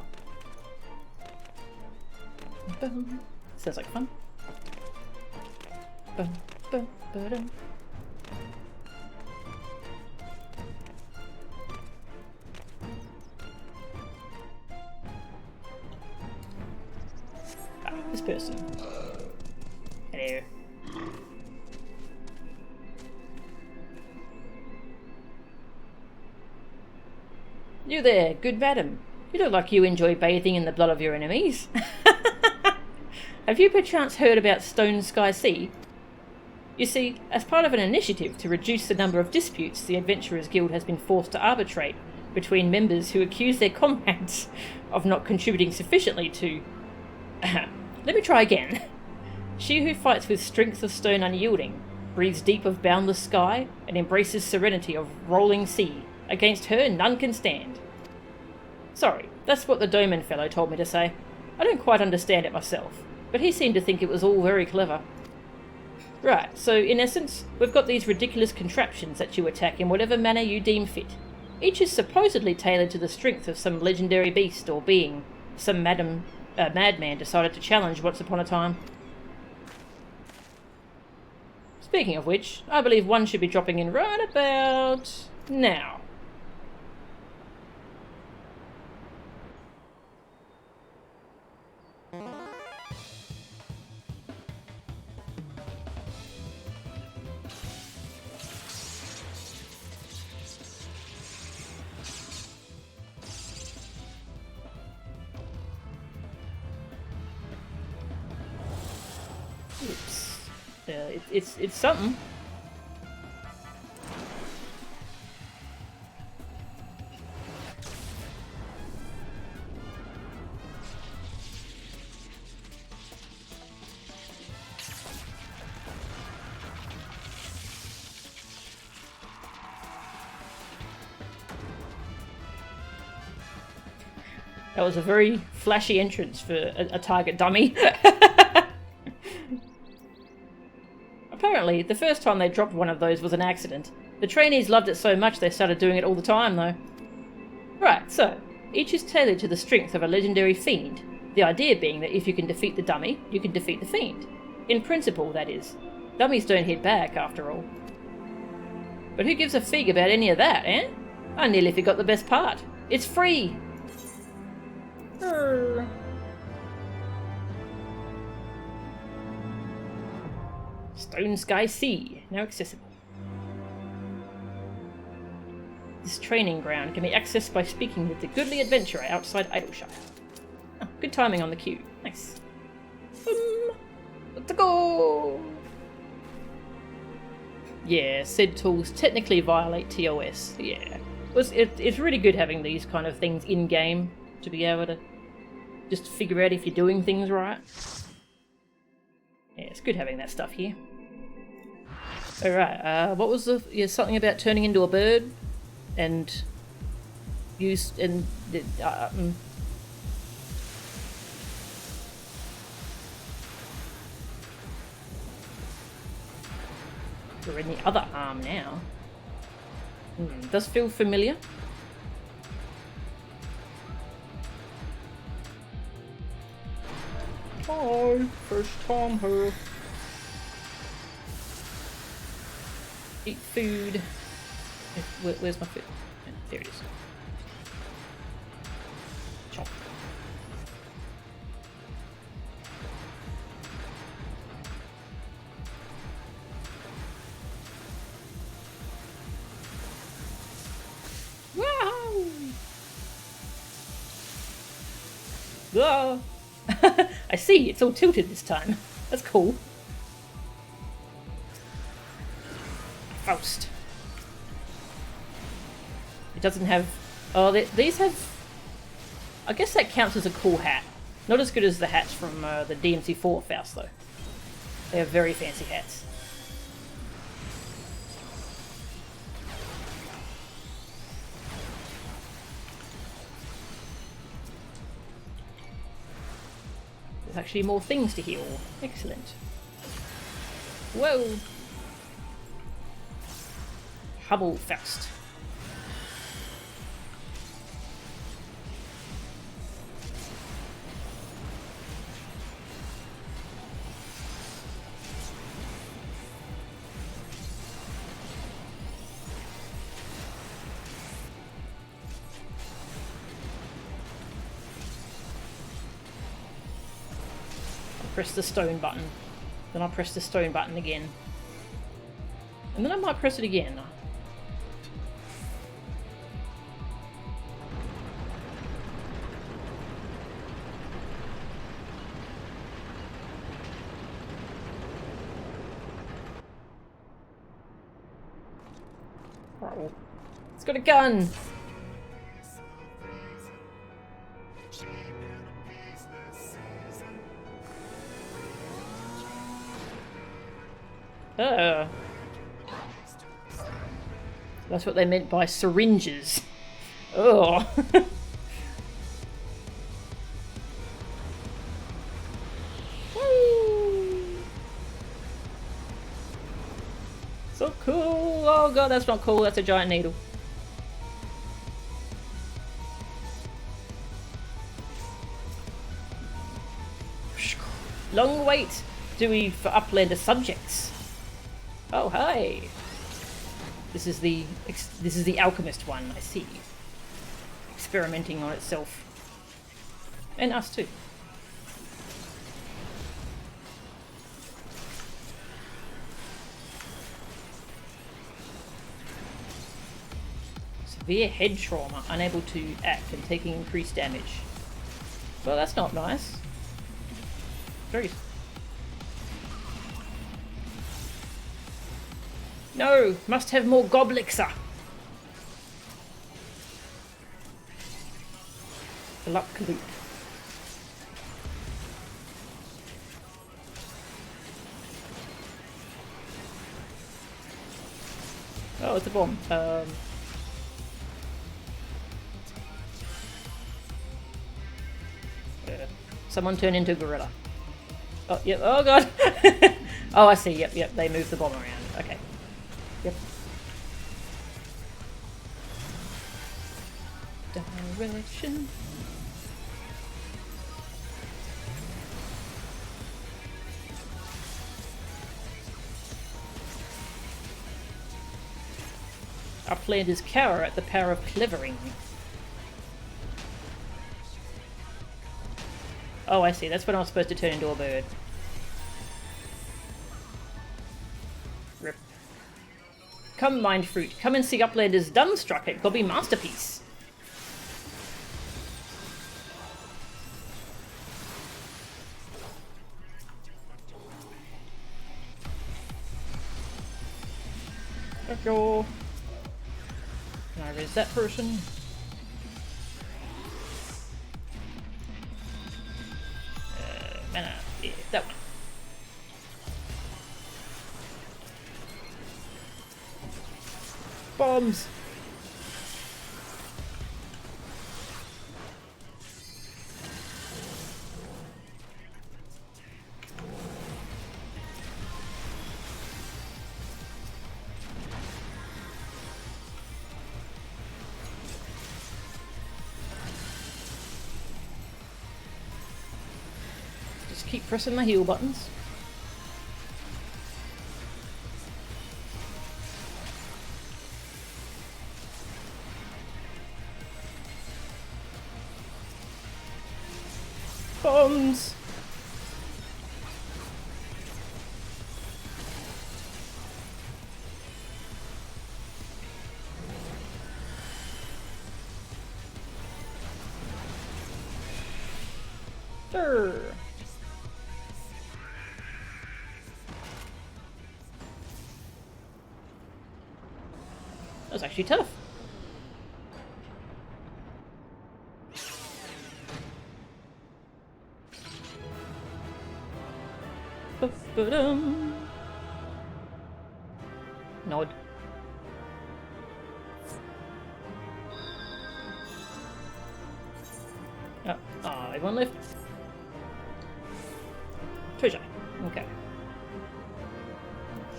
Boom. Sounds like fun. Boom, boom, boom. This person. Hello. You there, good madam. You look like you enjoy bathing in the blood of your enemies. Have you perchance heard about Stone Sky Sea? You see, as part of an initiative to reduce the number of disputes the Adventurers Guild has been forced to arbitrate between members who accuse their comrades of not contributing sufficiently to... Let me try again. She who fights with strength of stone unyielding, breathes deep of boundless sky, and embraces serenity of rolling sea. Against her none can stand. Sorry, that's what the Doman fellow told me to say. I don't quite understand it myself, but he seemed to think it was all very clever. Right, so in essence, we've got these ridiculous contraptions that you attack in whatever manner you deem fit. Each is supposedly tailored to the strength of some legendary beast or being some madman decided to challenge once upon a time. Speaking of which, I believe one should be dropping in right about now. Oops. It's something. That was a very flashy entrance for a target dummy. Apparently, the first time they dropped one of those was an accident. The trainees loved it so much they started doing it all the time, though. Right, so, each is tailored to the strength of a legendary fiend, the idea being that if you can defeat the dummy, you can defeat the fiend. In principle, that is. Dummies don't hit back, after all. But who gives a fig about any of that, eh? I nearly forgot the best part. It's free! Stone Sky Sea, now accessible. This training ground can be accessed by speaking with the goodly adventurer outside Idleshire. Oh, good timing on the queue. Nice. Let's go! Yeah, said tools technically violate TOS. Yeah. It's really good having these kind of things in-game to be able to just figure out if you're doing things right. Yeah, it's good having that stuff here. Alright, what was the... Yeah, something about turning into a bird and use... and... We're in the other arm now. Does feel familiar. Hi, first time here. Eat food. Where's my food? There it is. Chop. Wow! Ah! I see, it's all tilted this time. That's cool. Faust. It doesn't have... Oh, these have... I guess that counts as a cool hat. Not as good as the hats from the DMC4 Faust, though. They have very fancy hats. There's actually more things to heal. Excellent. Whoa! Hubble Faust. Press the stone button, then I'll press the stone button again, and then I might press it again. Oh, it's got a gun! That's what they meant by syringes. Oh. So cool. Oh god, that's not cool. That's a giant needle. Long wait do we for Uplander subjects. Oh hi. This is the alchemist one, I see. Experimenting on itself. And us too. Severe head trauma, unable to act and taking increased damage. Well, that's not nice. Very... No! Must have more Goblixer! The luck loop. Oh, it's a bomb. Someone turn into a gorilla. Oh, yep. Oh, God. Oh, I see. Yep. They moved the bomb around. Okay. Yep. Direction. Uplanders cower at the power of clevering. Oh, I see. That's when I was supposed to turn into a bird. Rip. Come, Mind Fruit. Come and see Uplander's dumbstruck at Gobby Masterpiece. Let's go. Can I raise that person? Mana. Yeah, that one. Bombs! Just keep pressing my heal buttons. Bombs! Sure. That was actually tough. Nod. Oh, everyone left. Treasure. Okay.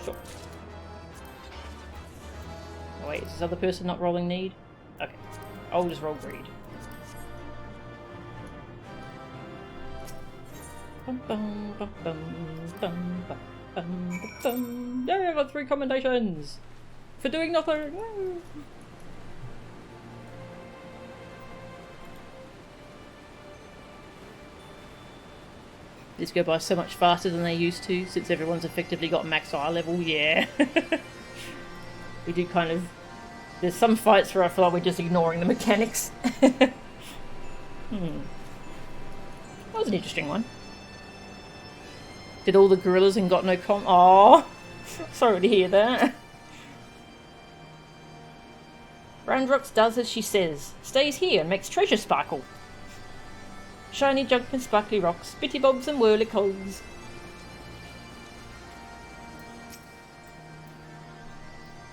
Sure. Oh, wait, is this other person not rolling need? Okay. I'll just roll greed. Bum, bum, bum, bum, bum, bum, bum, bum. Yay, I got 3 commendations! For doing nothing! Woo. These go by so much faster than they used to, since everyone's effectively got max eye level, yeah. We do kind of... There's some fights where I feel like we're just ignoring the mechanics. That was an interesting one. Did all the gorillas and got no com... Aww! Sorry to hear that. Randrox does as she says. Stays here and makes treasure sparkle. Shiny junk and sparkly rocks, bitty bobs and whirlicoes.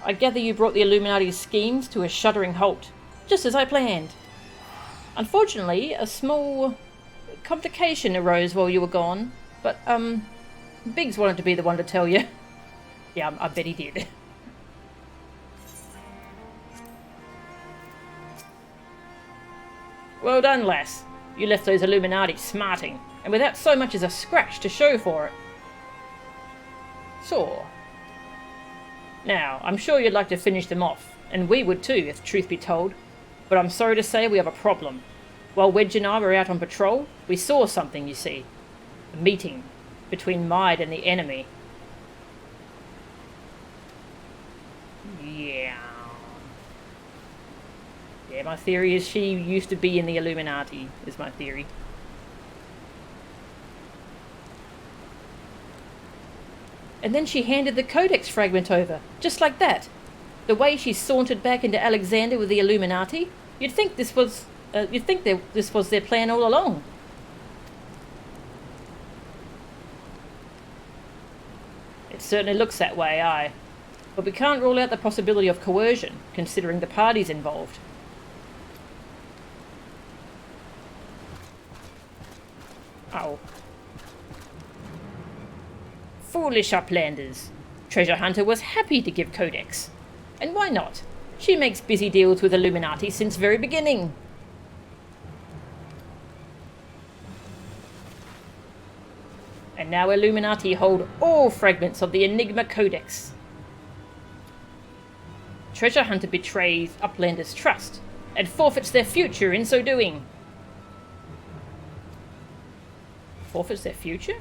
I gather you brought the Illuminati's schemes to a shuddering halt, just as I planned. Unfortunately, a small complication arose while you were gone, but, Biggs wanted to be the one to tell you. Yeah, I bet he did. Well done, lass. You left those Illuminati smarting, and without so much as a scratch to show for it. Sure. Now, I'm sure you'd like to finish them off, and we would too, if truth be told. But I'm sorry to say we have a problem. While Wedge and I were out on patrol, we saw something, you see. A meeting between Maid and the enemy. Yeah. Yeah, my theory is she used to be in the Illuminati, is my theory. And then she handed the Codex fragment over, just like that. The way she sauntered back into Alexander with the Illuminati, you'd think this was their plan all along. It certainly looks that way, aye. But we can't rule out the possibility of coercion, considering the parties involved. Oh. Foolish uplanders. Treasure Hunter was happy to give Codex. And why not? She makes busy deals with Illuminati since very beginning. And now Illuminati hold all fragments of the Enigma Codex. Treasure Hunter betrays Uplanders' trust and forfeits their future in so doing. Forfeits their future?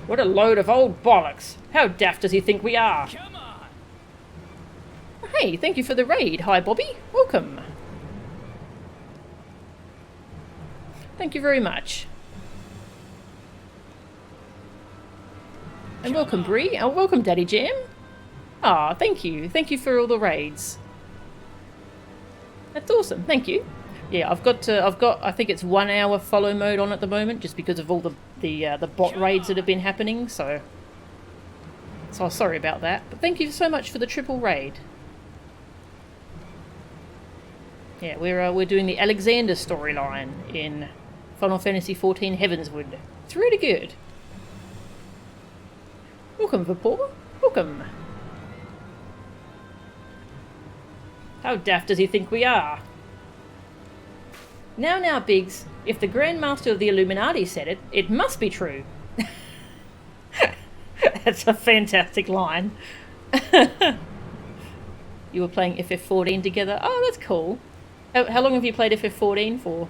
What a load of old bollocks! How daft does he think we are? Come on. Hey, thank you for the raid. Hi, Bobby. Welcome. Thank you very much. And welcome, Bree. Oh, welcome, Daddy Jam. Ah, thank you. Thank you for all the raids. That's awesome. Thank you. Yeah, I've got I think it's 1 hour follow mode on at the moment, just because of all the bot raids that have been happening. So sorry about that. But thank you so much for the triple raid. Yeah, we're doing the Alexander storyline in Final Fantasy XIV Heavensward. It's really good. Welcome, Vapor. Welcome. How daft does he think we are? Now, Biggs, if the Grand Master of the Illuminati said it, it must be true. That's a fantastic line. You were playing FF14 together? Oh, that's cool. How long have you played FF14 for?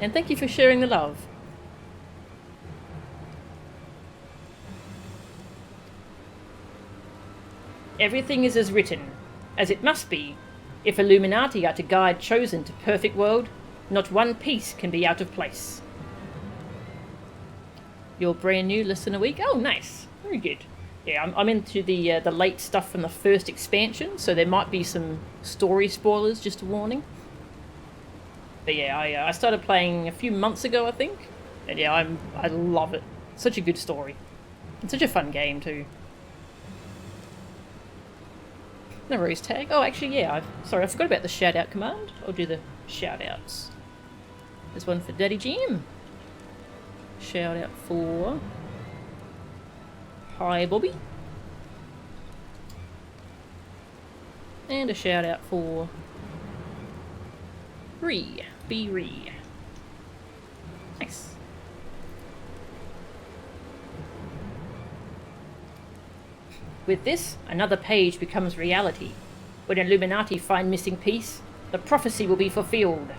And thank you for sharing the love. Everything is as written, as it must be. If Illuminati are to guide Chosen to perfect world, not one piece can be out of place. You're brand new, less than a week? Oh, nice. Very good. Yeah, I'm into the late stuff from the first expansion, so there might be some story spoilers, just a warning. But yeah, I started playing a few months ago, I think. And yeah, I love it. Such a good story. It's such a fun game, too. No rose tag. Oh, actually, yeah. Sorry, I forgot about the shout-out command. I'll do the shout-outs. There's one for Daddy Jim. shout out for Hi Bobby. And a shout out for Ree. B Ree. Nice. With this, another page becomes reality. When Illuminati find missing piece, the prophecy will be fulfilled.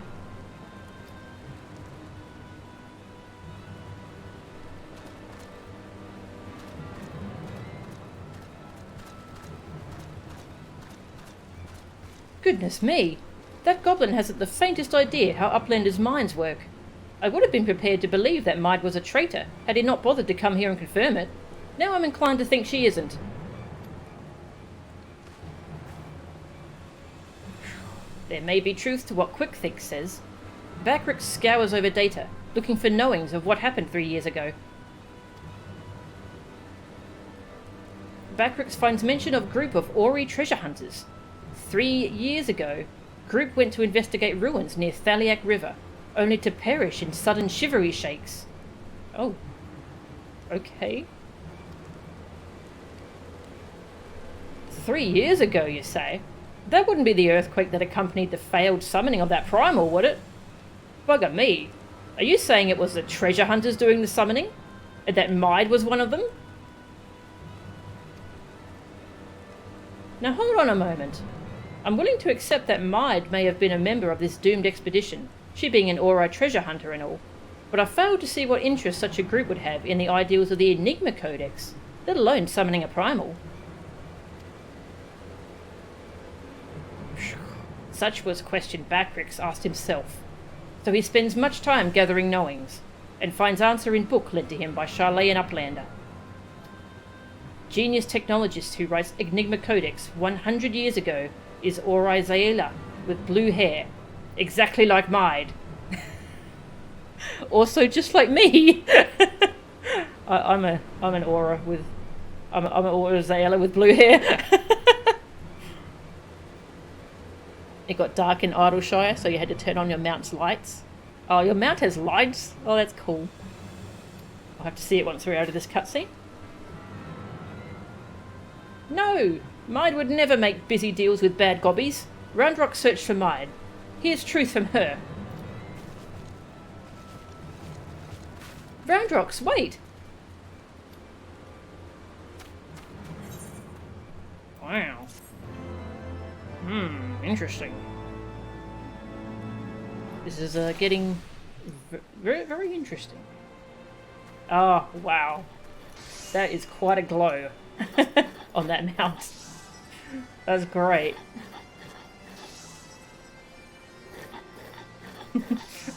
Goodness me! That goblin hasn't the faintest idea how Uplanders' minds work. I would have been prepared to believe that Maid was a traitor, had he not bothered to come here and confirm it. Now I'm inclined to think she isn't. There may be truth to what Quickthink says. Backrix scours over data, looking for knowings of what happened 3 years ago. Backrix finds mention of group of Ori treasure hunters. 3 years ago, group went to investigate ruins near Thaliak River, only to perish in sudden shivery shakes. Oh. Okay. 3 years ago, you say? That wouldn't be the earthquake that accompanied the failed summoning of that Primal, would it? Bugger me. Are you saying it was the treasure hunters doing the summoning? And that Maid was one of them? Now hold on a moment. I'm willing to accept that Maid may have been a member of this doomed expedition, she being an Ori treasure hunter and all, but I fail to see what interest such a group would have in the ideals of the Enigma Codex, let alone summoning a Primal. Such was a question Backrix asked himself, so he spends much time gathering knowings, and finds answer in book lent to him by Charlayan Uplander. Genius technologist who writes Enigma Codex 100 years ago is Ori Zaela, with blue hair, exactly like Maid. Also just like me. I'm an Aura with I'm an Ori Zaela with blue hair. It got dark in Idleshire, so you had to turn on your mount's lights. Oh, your mount has lights? Oh, that's cool. I'll have to see it once we're out of this cutscene. No! Maid would never make busy deals with bad gobbies. Roundrock searched for Maid. Here's truth from her. Roundrocks, wait! Wow. Interesting. This is getting very, very interesting. Oh, wow. That is quite a glow on that mount. That's great.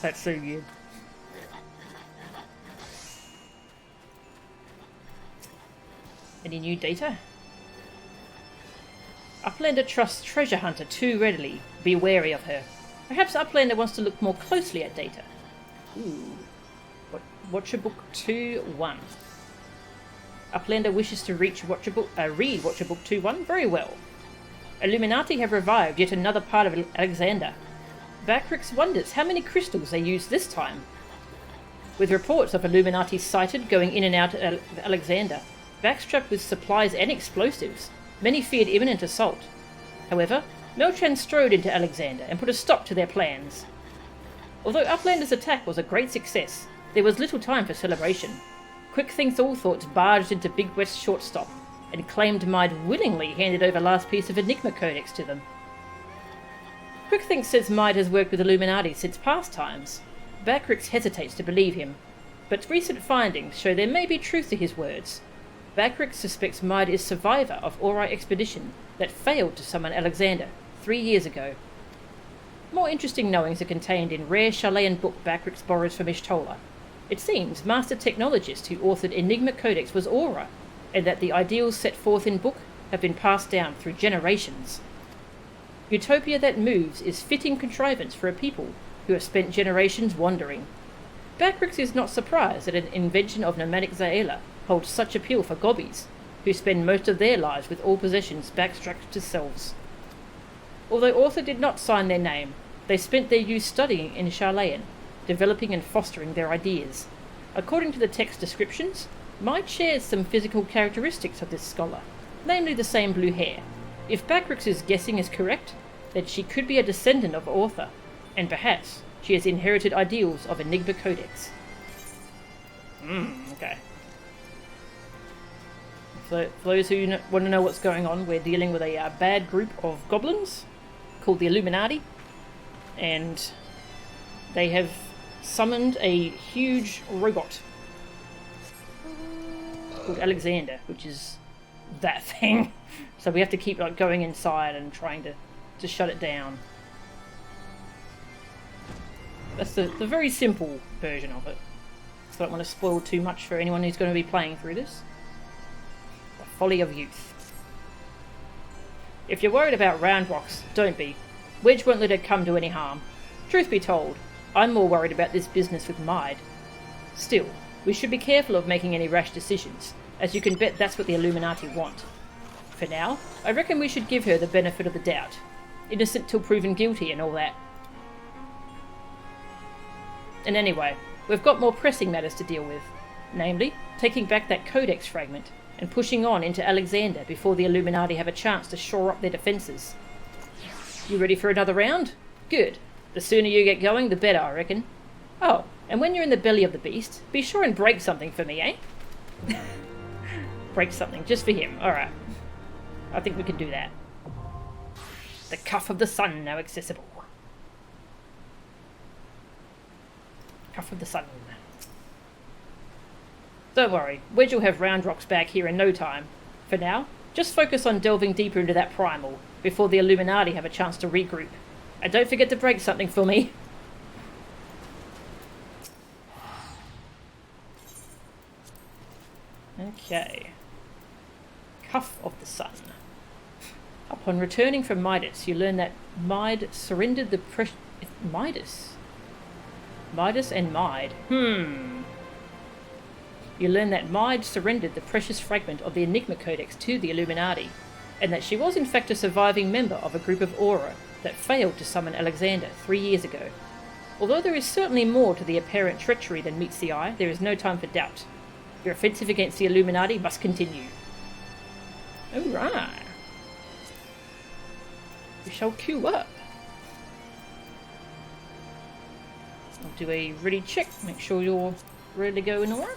That's so good. Any new data? Uplander trusts Treasure Hunter too readily. Be wary of her. Perhaps Uplander wants to look more closely at data. Ooh. Watcher Book 2-1. Uplander wishes to read Watcher Book 2-1? Very well. Illuminati have revived yet another part of Alexander. Backrix wonders how many crystals they used this time. With reports of Illuminati sighted going in and out of Alexander, backstrapped with supplies and explosives, many feared imminent assault. However, Meltran strode into Alexander and put a stop to their plans. Although Uplander's attack was a great success, there was little time for celebration. Quickthink Allthoughts barged into Big West's shortstop and claimed Maid willingly handed over last piece of Enigma Codex to them. Quickthink says Maid has worked with Illuminati since past times. Backrix hesitates to believe him, but recent findings show there may be truth to his words. Backrix suspects Maid is survivor of Ori expedition that failed to summon Alexander 3 years ago. More interesting knowings are contained in rare Charlayan book Backrix borrows from Ishtola. It seems master technologist who authored Enigma Codex was Aura, and that the ideals set forth in book have been passed down through generations. Utopia that moves is fitting contrivance for a people who have spent generations wandering. Backrix is not surprised that an invention of nomadic Zaela holds such appeal for gobbies, who spend most of their lives with all possessions backstrapped to selves. Although author did not sign their name, they spent their youth studying in Charlayan, developing and fostering their ideas. According to the text descriptions, Maid shares some physical characteristics of this scholar, namely the same blue hair. If Backrix's guessing is correct, then she could be a descendant of Author, and perhaps she has inherited ideals of Enigma Codex. Okay. For those who want to know what's going on, we're dealing with a bad group of goblins called the Illuminati, and they have summoned a huge robot called Alexander, which is that thing. So we have to keep going inside and trying to shut it down. That's the very simple version of it. So I don't want to spoil too much for anyone who's going to be playing through this. The folly of youth. If you're worried about round rocks, don't be. Wedge won't let it come to any harm. Truth be told, I'm more worried about this business with Maid. Still, we should be careful of making any rash decisions, as you can bet that's what the Illuminati want. For now, I reckon we should give her the benefit of the doubt. Innocent till proven guilty and all that. And anyway, we've got more pressing matters to deal with. Namely, taking back that Codex fragment and pushing on into Alexander before the Illuminati have a chance to shore up their defences. You ready for another round? Good. The sooner you get going, the better, I reckon. Oh, and when you're in the belly of the beast, be sure and break something for me, eh? Break something, just for him. Alright. I think we can do that. The Cuff of the Sun now accessible. Cuff of the Sun. Don't worry, Wedge will have round rocks back here in no time. For now, just focus on delving deeper into that Primal before the Illuminati have a chance to regroup. And don't forget to break something for me. Okay. Cuff of the Sun. Upon returning from Midas, you learn that Maid surrendered the Midas and Maid. You learn that Maid surrendered the precious fragment of the Enigma Codex to the Illuminati, and that she was in fact a surviving member of a group of Aura that failed to summon Alexander 3 years ago. Although there is certainly more to the apparent treachery than meets the eye, there is no time for doubt. Your offensive against the Illuminati must continue. Alright. We shall queue up. I'll do a ready check, make sure you're ready to go in order.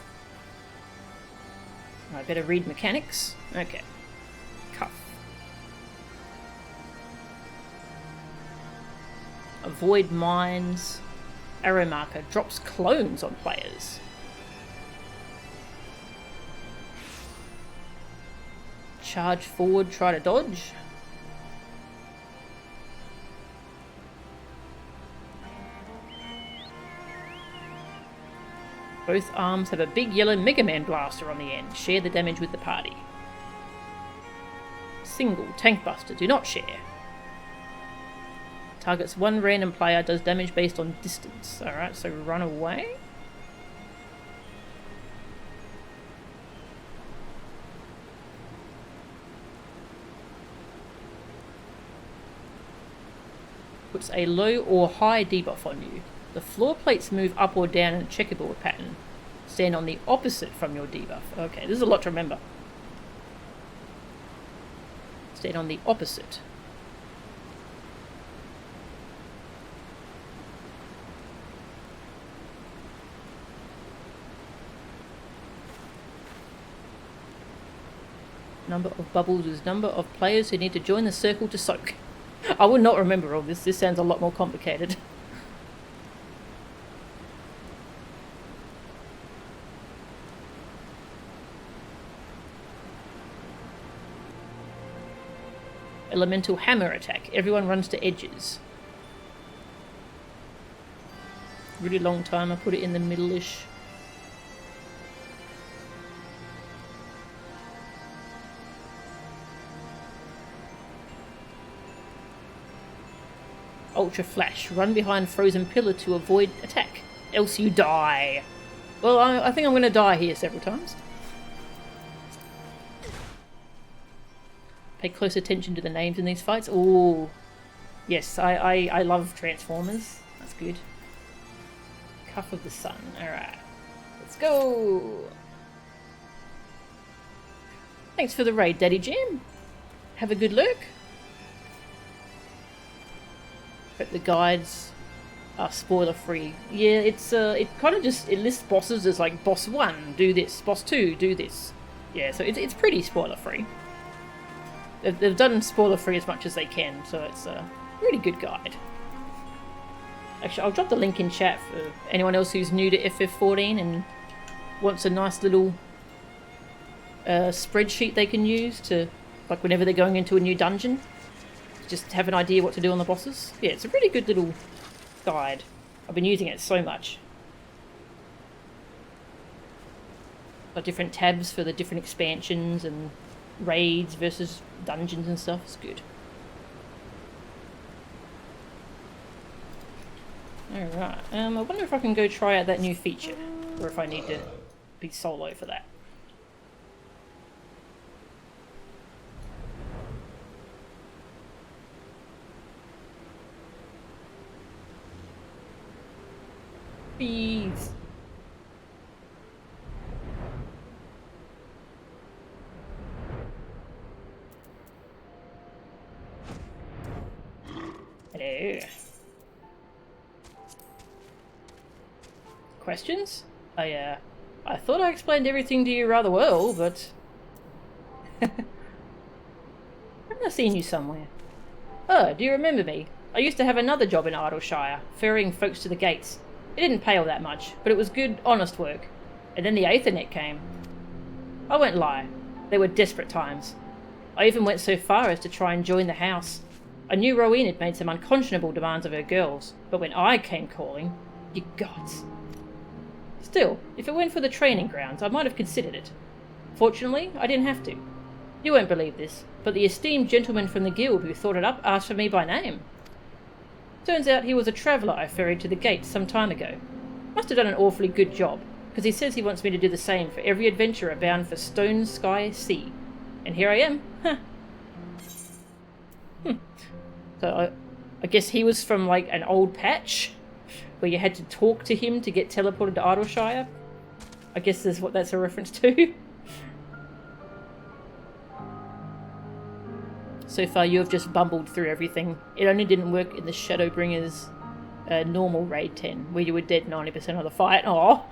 I better read mechanics. Okay. Cuff. Avoid mines. Arrow marker drops clones on players. Charge forward, try to dodge. Both arms have a big yellow Mega Man blaster on the end. Share the damage with the party. Single tank buster. Do not share. Targets one random player. Does damage based on distance. Alright, so run away. Puts a low or high debuff on you. The floor plates move up or down in a checkerboard pattern. Stand on the opposite from your debuff. Okay, this is a lot to remember. Stand on the opposite. Number of bubbles is number of players who need to join the circle to soak. I would not remember all this. This sounds a lot more complicated. Elemental hammer attack. Everyone runs to edges. Really long time. I put it in the middle-ish. Ultra flash. Run behind frozen pillar to avoid attack. Else you die. Well, I think I'm going to die here several times. Pay close attention to the names in these fights. Oh, yes, I love Transformers. That's good. Cuff of the Sun. Alright. Let's go! Thanks for the raid, Daddy Jam. Have a good look. Hope the guides are spoiler free. Yeah, it's it kind of just it lists bosses as like boss 1, do this, boss 2, do this. Yeah, so it's pretty spoiler free. They've done spoiler free as much as they can, so it's a really good guide. Actually, I'll drop the link in chat for anyone else who's new to FF14 and wants a nice little spreadsheet they can use to, like, whenever they're going into a new dungeon, just have an idea what to do on the bosses. Yeah, it's a really good little guide. I've been using it so much. Got different tabs for the different expansions and raids versus dungeons and stuff. It's good. Alright, I wonder if I can go try out that new feature, or if I need to be solo for that. Bees! Hello. Questions? I thought I explained everything to you rather well, but... Haven't I seen you somewhere? Oh, do you remember me? I used to have another job in Idleshire, ferrying folks to the gates. It didn't pay all that much, but it was good, honest work. And then the Aethernet came. I won't lie, they were desperate times. I even went so far as to try and join the house. I knew Rowena had made some unconscionable demands of her girls, but when I came calling, you gods. Still, if it weren't for the training grounds, I might have considered it. Fortunately, I didn't have to. You won't believe this, but the esteemed gentleman from the guild who thought it up asked for me by name. Turns out he was a traveller I ferried to the gates some time ago. Must have done an awfully good job, because he says he wants me to do the same for every adventurer bound for Stone Sky Sea. And here I am. Huh. So I guess he was from like an old patch where you had to talk to him to get teleported to Idleshire. I guess that's what that's a reference to. So far you have just bumbled through everything. It only didn't work in the Shadowbringers normal raid 10 where you were dead 90% of the fight. Aww.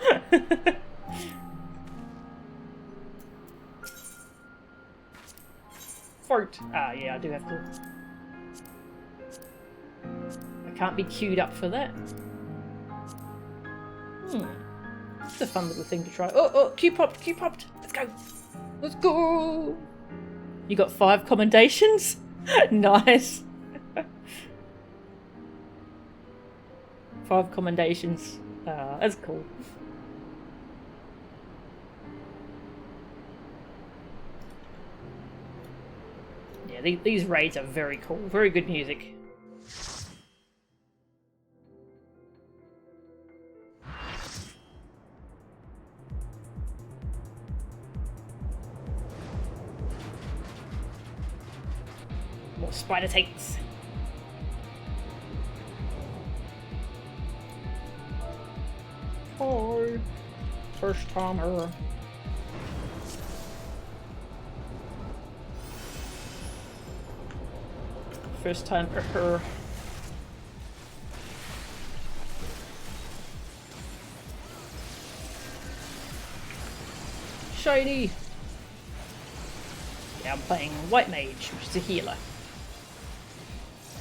Fart. Ah, yeah, I do have to. I can't be queued up for that. It's a fun little thing to try. Oh, Q popped, Q popped. Let's go. Let's go. You got 5 commendations? Nice. 5 commendations. That's cool. Yeah, these raids are very cool. Very good music. More spider takes. Oh, first timer. First time for her. Shiny. Yeah, I'm playing White Mage, which is a healer.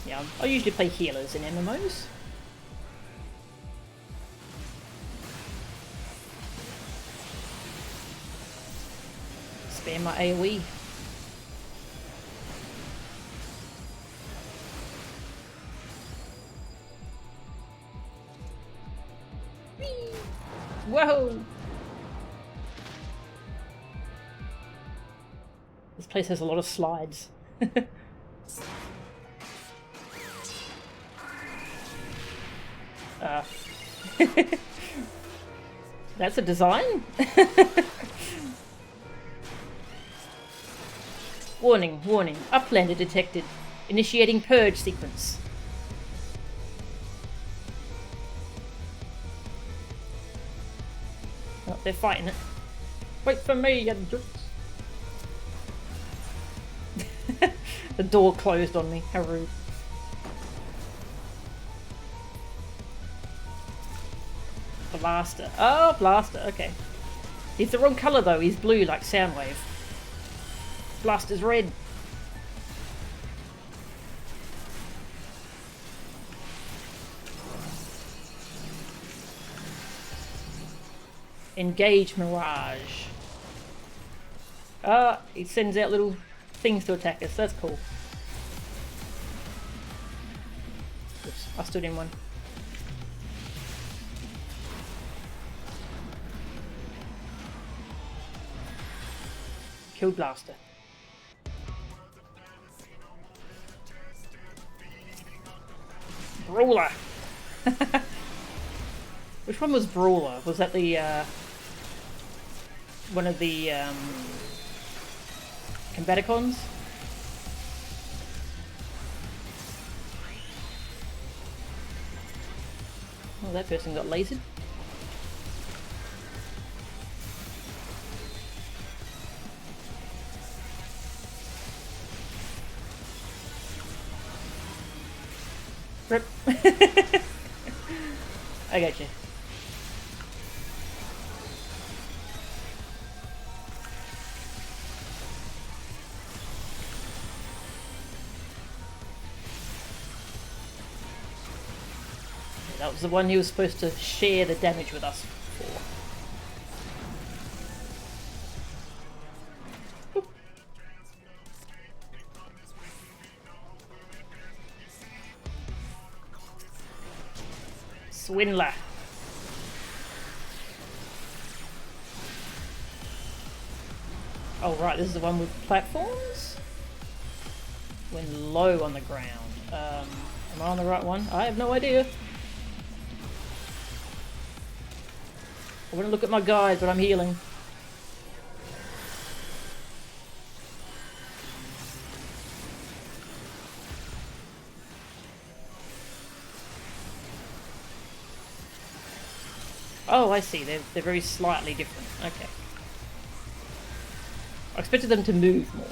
Yeah, I usually play healers in MMOs. Spam my AoE. Whee! Whoa! This place has a lot of slides. That's a design? Warning, warning. Uplander detected. Initiating purge sequence. Oh, they're fighting it. Wait for me, you jerks. The door closed on me. How rude. Blaster. Oh, Blaster. Okay. He's the wrong colour though. He's blue like Soundwave. Blaster's red. Engage Mirage. He sends out little things to attack us. That's cool. Oops, I stood in one. Killed Blaster. Brawler. Which one was Brawler? Was that the one of the Combaticons? Oh, that person got lasered. Rip. I got you. That was the one he was supposed to share the damage with us for. Oop. Swindler. Oh right, this is the one with platforms? When low on the ground. Am I on the right one? I have no idea. I want to look at my guide, but I'm healing. Oh, I see. They're very slightly different. Okay. I expected them to move more.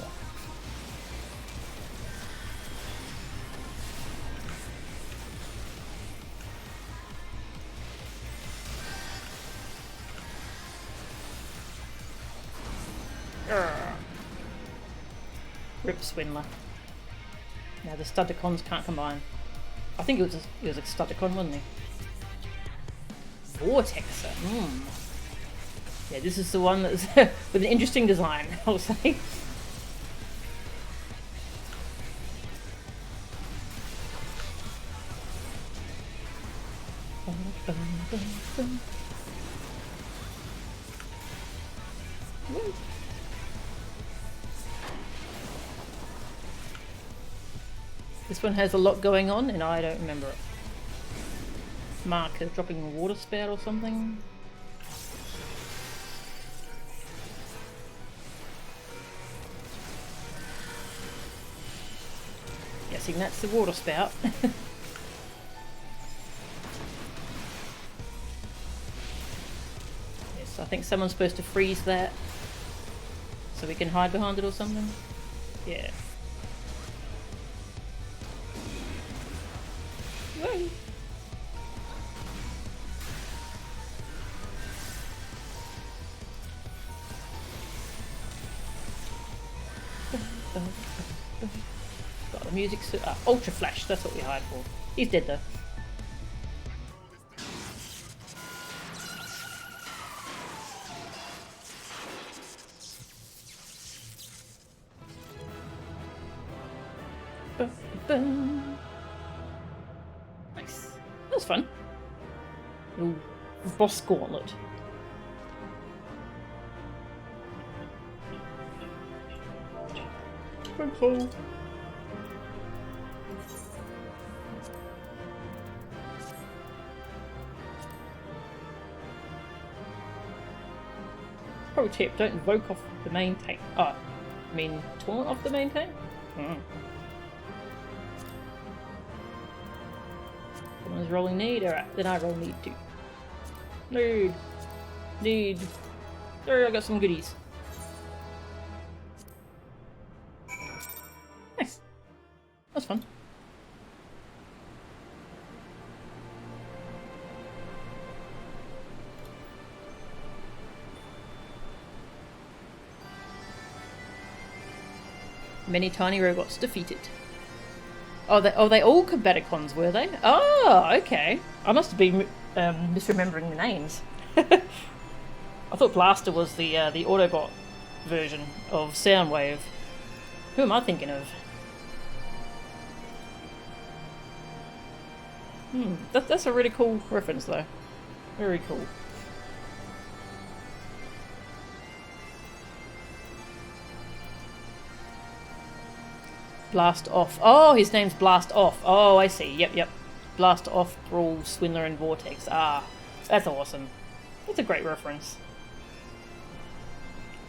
Rip Swindler. Now the Studicons can't combine. I think it was a Studicon, wasn't he? Vortexer. Yeah, this is the one that's with an interesting design, I'll say. This one has a lot going on and I don't remember it. Mark is dropping a water spout or something. Guessing that's the water spout. Yes, I think someone's supposed to freeze that so we can hide behind it or something. Yeah. Whoa. Got the music. Ultra Flash, that's what we hired for. He's dead though. Nice. That was fun. Ooh, boss gauntlet. Cool. Pro tip, don't invoke off the main tank. Oh, I mean taunt off the main tank? Someone's rolling need? Alright, then I roll need too. Need. Need... There, I got some goodies. Nice. That's fun. Many tiny robots defeated. Oh, they all Combaticons, were they? Oh, okay. I must have been misremembering the names. I thought Blaster was the Autobot version of Soundwave. Who am I thinking of? That's a really cool reference, though. Very cool. Blast Off. Oh, his name's Blast Off. Oh, I see. Yep. Blast Off, Brawl, Swindler, and Vortex. Ah, that's awesome. That's a great reference.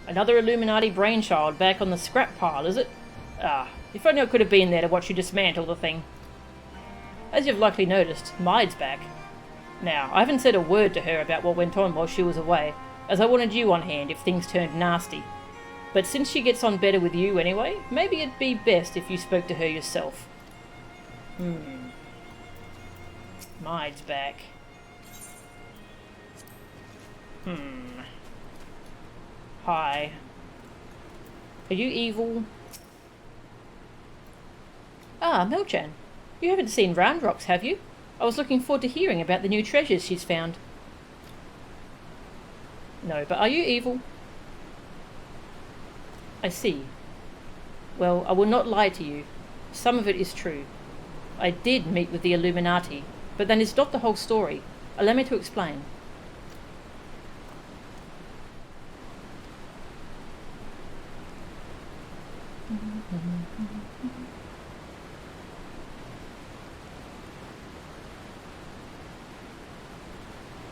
Another Illuminati brainchild back on the scrap pile, is it? Ah, if only I could have been there to watch you dismantle the thing. As you've likely noticed, Maid's back. Now, I haven't said a word to her about what went on while she was away, as I wanted you on hand if things turned nasty. But since she gets on better with you anyway, maybe it'd be best if you spoke to her yourself. Maid's back. Hi. Are you evil? Ah, Melchan. You haven't seen Roundrocks, have you? I was looking forward to hearing about the new treasures she's found. No, but are you evil? I see. Well, I will not lie to you. Some of it is true. I did meet with the Illuminati, but that is not the whole story. Allow me to explain.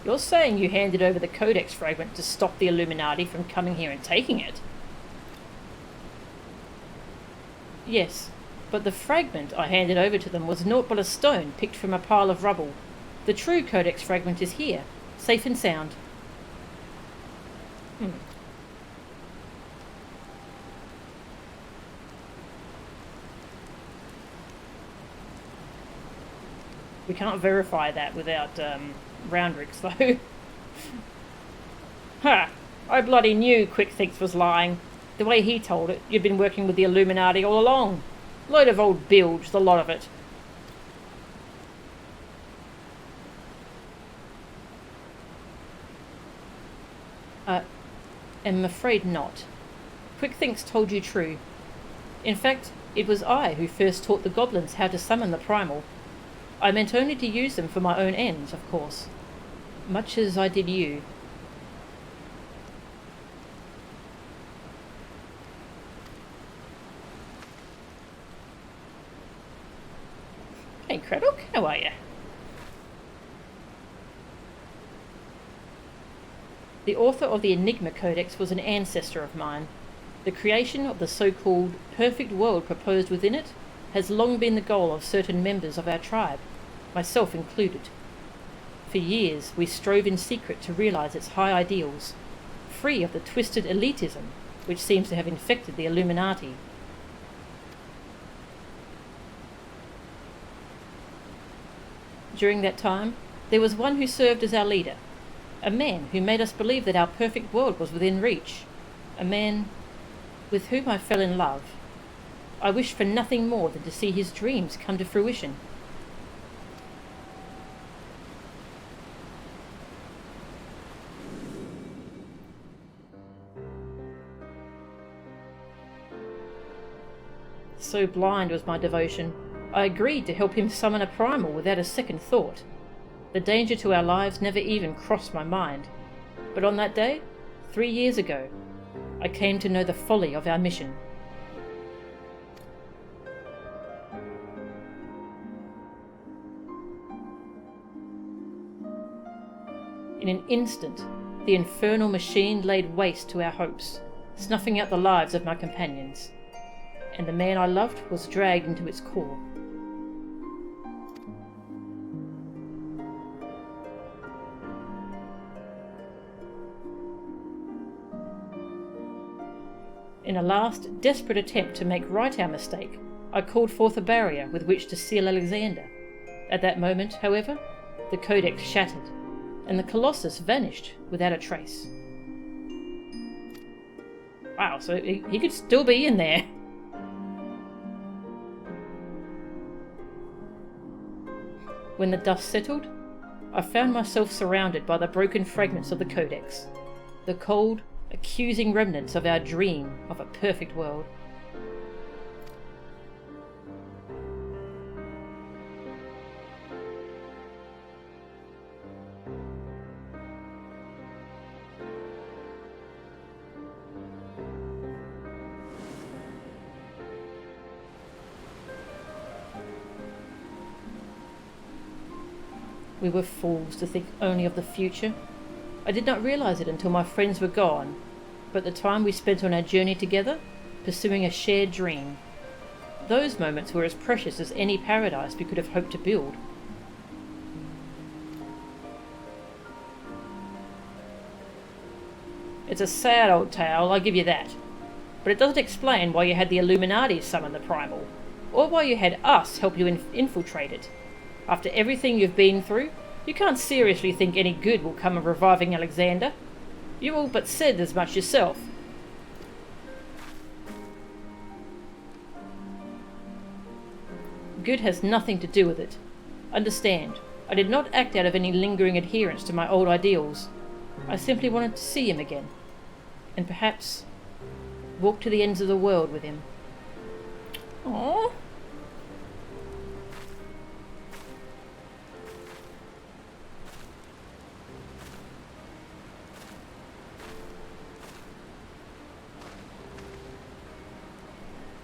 You're saying you handed over the Codex fragment to stop the Illuminati from coming here and taking it? Yes, but the fragment I handed over to them was naught but a stone picked from a pile of rubble. The true Codex fragment is here, safe and sound. We can't verify that without Roundricks, though. Ha! I bloody knew Quickthinks was lying. The way he told it, you'd been working with the Illuminati all along. Load of old bilge, the lot of it. I'm afraid not. Quickthinks told you true. In fact, it was I who first taught the goblins how to summon the Primal. I meant only to use them for my own ends, of course. Much as I did you. Hey, Craddock, how are you? The author of the Enigma Codex was an ancestor of mine. The creation of the so-called perfect world proposed within it has long been the goal of certain members of our tribe, myself included. For years we strove in secret to realize its high ideals, free of the twisted elitism which seems to have infected the Illuminati. During that time, there was one who served as our leader, a man who made us believe that our perfect world was within reach, a man with whom I fell in love. I wished for nothing more than to see his dreams come to fruition. So blind was my devotion, I agreed to help him summon a Primal without a second thought. The danger to our lives never even crossed my mind. But on that day, 3 years ago, I came to know the folly of our mission. In an instant, the infernal machine laid waste to our hopes, snuffing out the lives of my companions. And the man I loved was dragged into its core. In a last, desperate attempt to make right our mistake, I called forth a barrier with which to seal Alexander. At that moment, however, the Codex shattered, and the Colossus vanished without a trace. Wow, so he could still be in there. When the dust settled, I found myself surrounded by the broken fragments of the Codex, the cold, accusing remnants of our dream of a perfect world. We were fools to think only of the future. I did not realize it until my friends were gone, but the time we spent on our journey together, pursuing a shared dream, those moments were as precious as any paradise we could have hoped to build. It's a sad old tale, I'll give you that. But it doesn't explain why you had the Illuminati summon the Primal, or why you had us help you infiltrate it. After everything you've been through, you can't seriously think any good will come of reviving Alexander. You all but said as much yourself. Good has nothing to do with it. Understand, I did not act out of any lingering adherence to my old ideals. I simply wanted to see him again. And perhaps walk to the ends of the world with him. Aww.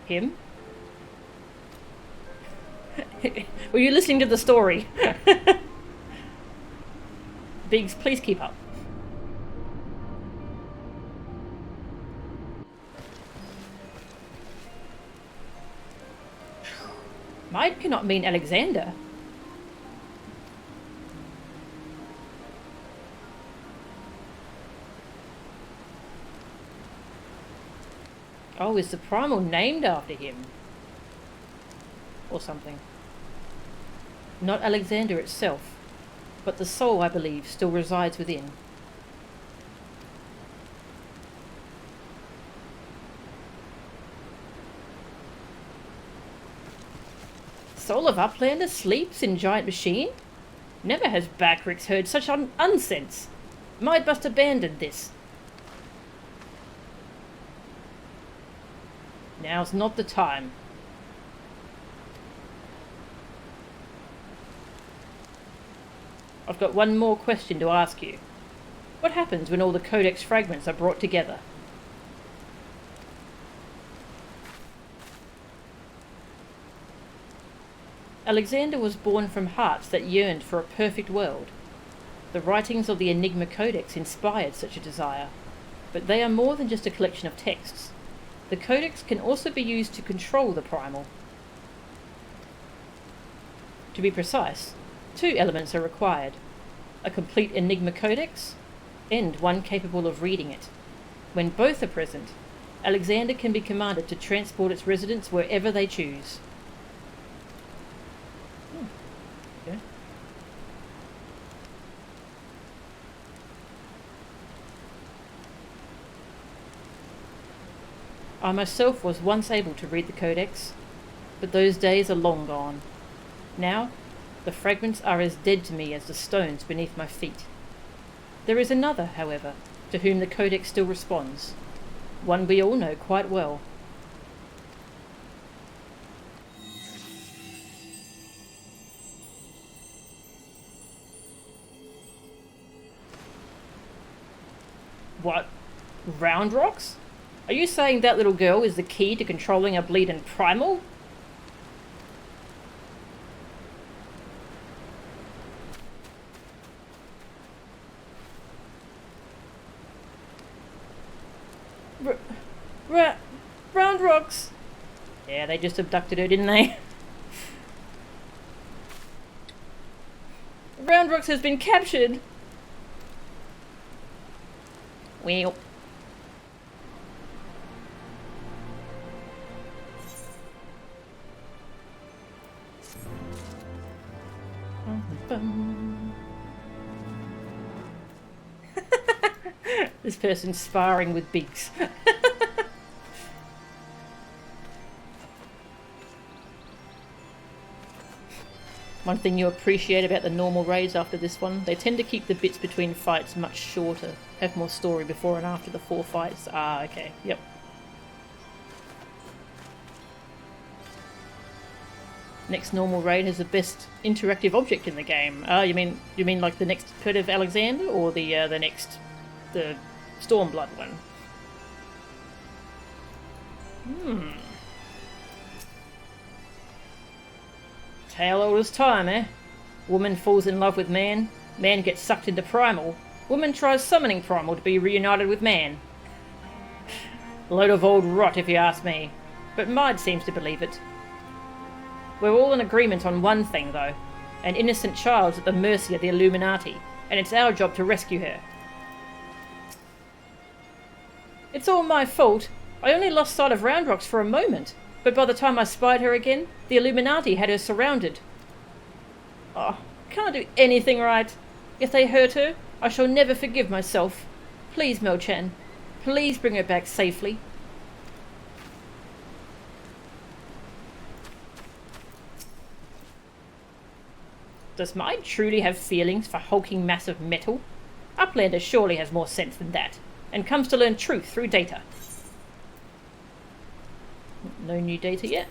Him? Were you listening to the story? Biggs, please keep up. Might cannot mean Alexander. Oh, is the Primal named after him? Or something. Not Alexander itself, but the soul, I believe, still resides within. Soul of Uplander sleeps in giant machine? Never has Backrix heard such unsense. Might must abandon this. Now's not the time. I've got one more question to ask you. What happens when all the Codex fragments are brought together? Alexander was born from hearts that yearned for a perfect world. The writings of the Enigma Codex inspired such a desire, but they are more than just a collection of texts. The Codex can also be used to control the Primal. To be precise, 2 elements are required: a complete Enigma Codex, and one capable of reading it. When both are present, Alexander can be commanded to transport its residents wherever they choose. Okay. I myself was once able to read the Codex, but those days are long gone. Now, the fragments are as dead to me as the stones beneath my feet. There is another, however, to whom the Codex still responds, one we all know quite well. What? Round rocks? Are you saying that little girl is the key to controlling a bleeding Primal? Round rocks? Yeah, they just abducted her, didn't they? Round rocks has been captured. Well. Bum. This person's sparring with Biggs. One thing you appreciate about the normal raids after this one, they tend to keep the bits between fights much shorter, have more story before and after the 4 fights. Ah, okay, yep. Next normal raid has the best interactive object in the game. You mean like the next Pit of Alexander, or the Stormblood one? Tale old as time, eh? Woman falls in love with man, man gets sucked into Primal, woman tries summoning Primal to be reunited with man. Load of old rot if you ask me, but Maid seems to believe it. We're all in agreement on one thing though, an innocent child's at the mercy of the Illuminati, and it's our job to rescue her. It's all my fault. I only lost sight of Round Rocks for a moment. But by the time I spied her again, the Illuminati had her surrounded. Oh, can't do anything right. If they hurt her, I shall never forgive myself. Please, Mo-chan, please bring her back safely. Does Maid truly have feelings for hulking mass of metal? Uplander surely has more sense than that, and comes to learn truth through data. No new data yet.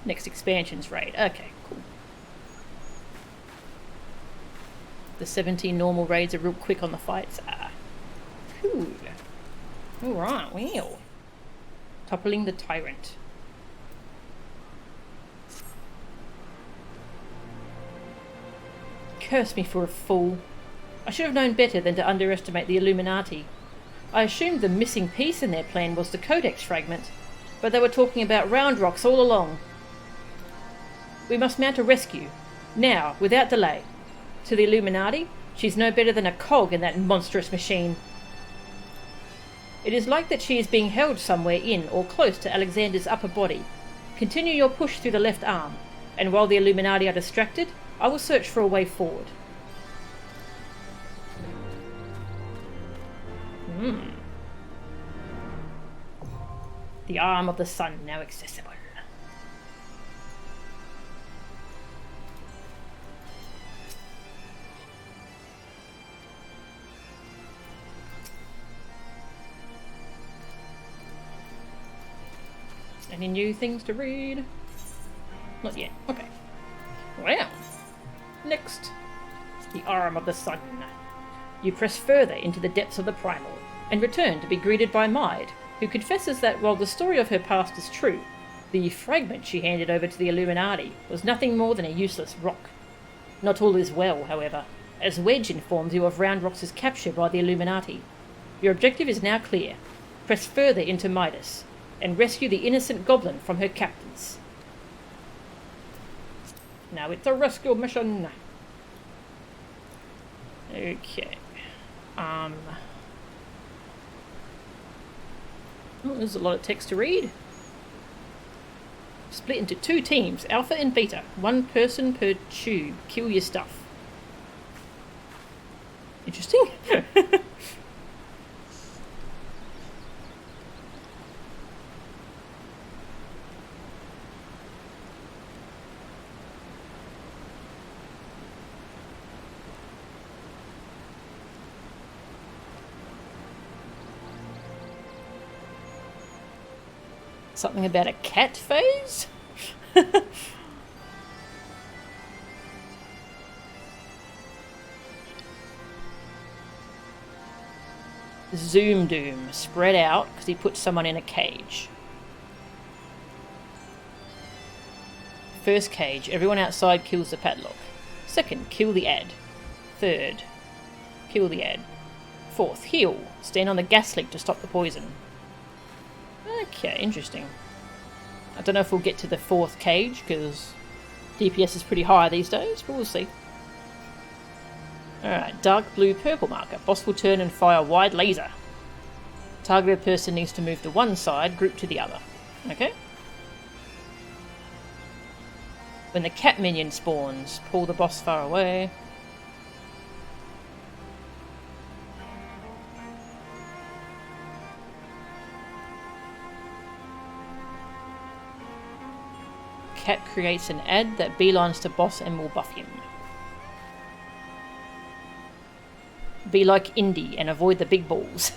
Next expansion's raid. Okay, cool. The 17 normal raids are real quick on the fights. Cool. Alright, well. Toppling the Tyrant. Curse me for a fool. I should have known better than to underestimate the Illuminati. I assumed the missing piece in their plan was the Codex fragment, but they were talking about Round Rocks all along. We must mount a rescue, now, without delay. To the Illuminati, she's no better than a cog in that monstrous machine. It is like that she is being held somewhere in or close to Alexander's upper body. Continue your push through the left arm, and while the Illuminati are distracted, I will search for a way forward. The arm of the sun now accessible. Any new things to read? Not yet. Okay. Well, next, the arm of the sun. You press further into the depths of the Primal, and return to be greeted by Maid, who confesses that while the story of her past is true, the fragment she handed over to the Illuminati was nothing more than a useless rock. Not all is well, however, as Wedge informs you of Round Rocks' capture by the Illuminati. Your objective is now clear. Press further into Midas, and rescue the innocent goblin from her captors. Now it's a rescue mission. Okay. Oh, there's a lot of text to read. Split into 2 teams, Alpha and Beta. 1 person per tube. Kill your stuff. Interesting. Something about a cat phase? Zoom Doom. Spread out because he puts someone in a cage. First cage. Everyone outside kills the padlock. Second, kill the ad. Third, kill the ad. Fourth, heal. Stand on the gas leak to stop the poison. Okay, interesting. I don't know if we'll get to the 4th cage, because DPS is pretty high these days, but we'll see. Alright, dark blue purple marker. Boss will turn and fire wide laser. Targeted person needs to move to one side, group to the other. Okay? When the cat minion spawns, pull the boss far away. Cat creates an ad that beelines to boss and will buff him. Be like Indy and avoid the big balls.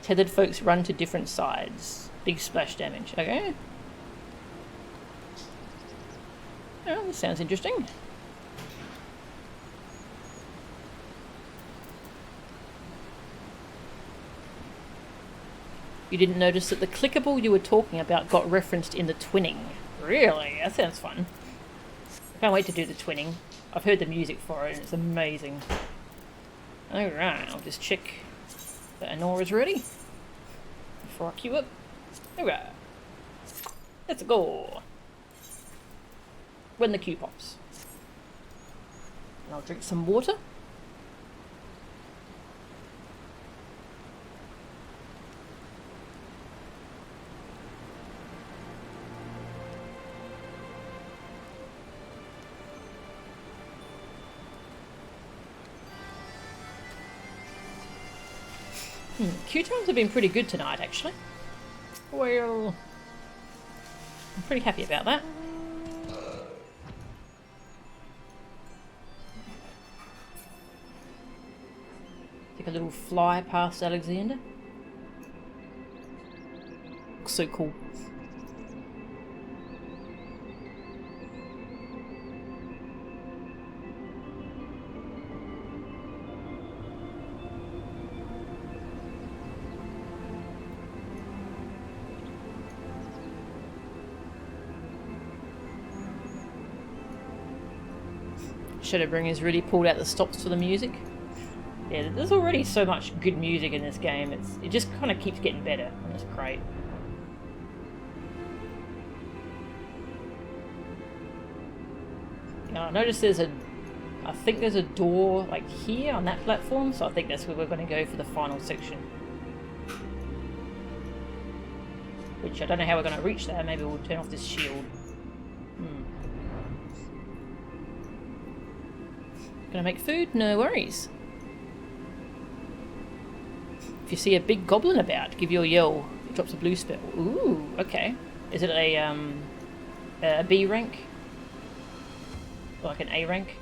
Tethered folks run to different sides. Big splash damage. Okay. Oh, this sounds interesting. You didn't notice that the clickable you were talking about got referenced in the twinning. Really? That sounds fun. I can't wait to do the twinning. I've heard the music for it and it's amazing. Alright, I'll just check that Anora's ready before I queue up. Alright. Let's go. When the queue pops. And I'll drink some water. Queue times have been pretty good tonight, actually. Well, I'm pretty happy about that. Take a little fly past Alexander. Looks so cool. Shadowbringers really pulled out the stops for the music. Yeah, there's already so much good music in this game. It just kind of keeps getting better, and it's great. Now, I noticed I think there's a door like here on that platform, so I think that's where we're going to go for the final section. Which I don't know how we're going to reach there. Maybe we'll turn off this shield. Gonna make food? No worries. If you see a big goblin about, give your yell. It drops a blue spell. Ooh, okay. Is it a B rank? Or like an A rank?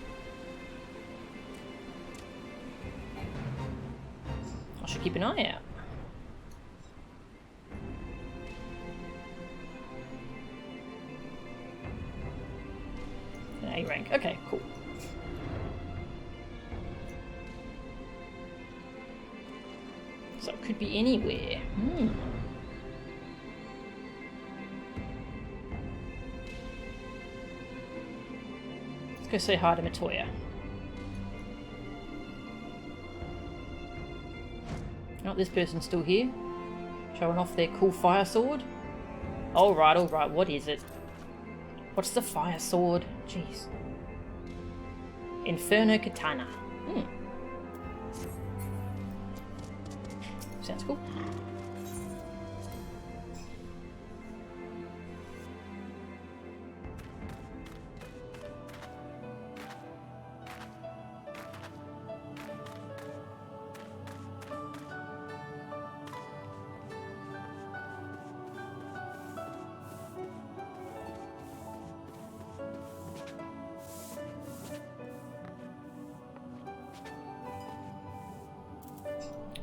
I should keep an eye out. An A rank. Okay, cool. So it could be anywhere. Let's go say hi to Matoya. Oh, this person's still here. Showing off their cool fire sword. Alright, what is it? What's the fire sword? Jeez. Inferno Katana. Sounds cool.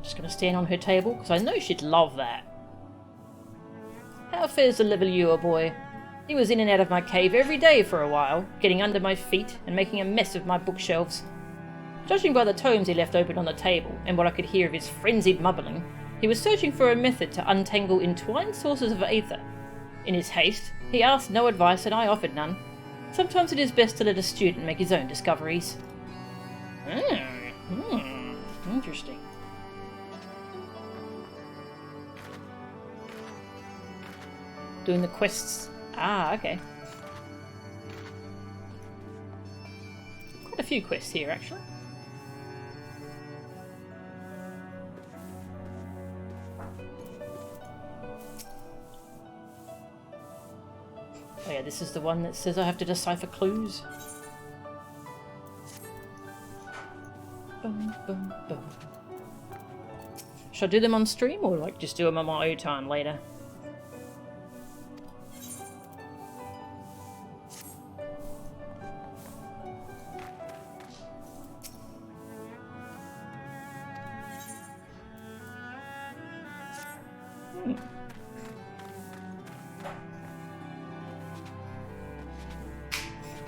Just gonna stand on her table, because I know she'd love that. How fares the Leveluer boy? He was in and out of my cave every day for a while, getting under my feet and making a mess of my bookshelves. Judging by the tomes he left open on the table, and what I could hear of his frenzied mumbling, he was searching for a method to untangle entwined sources of aether. In his haste, he asked no advice and I offered none. Sometimes it is best to let a student make his own discoveries. Interesting. Doing the quests. Ah, okay. Quite a few quests here, actually. this is the one that says I have to decipher clues. Bum, bum, bum. Should I do them on stream or like just do them on my own time later?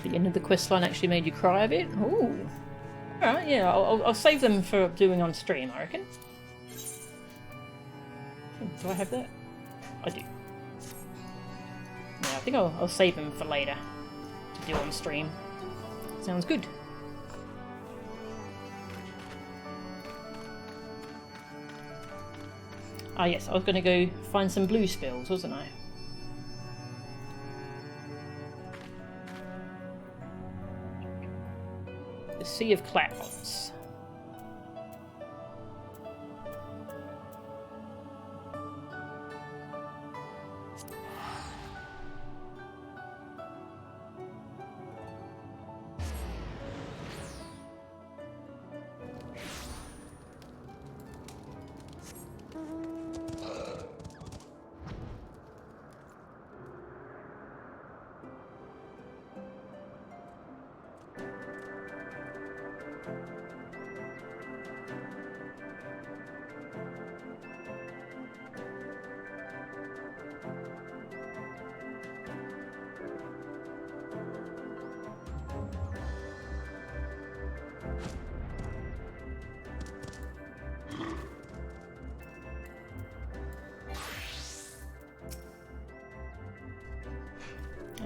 The end of the quest line actually made you cry a bit? Ooh. Alright, yeah, I'll save them for doing on stream, I reckon. Do I have that? I do. Yeah, I think I'll save them for later to do on stream. Sounds good. Ah yes, I was going to go find some blue spills, wasn't I? The Sea of Clouds.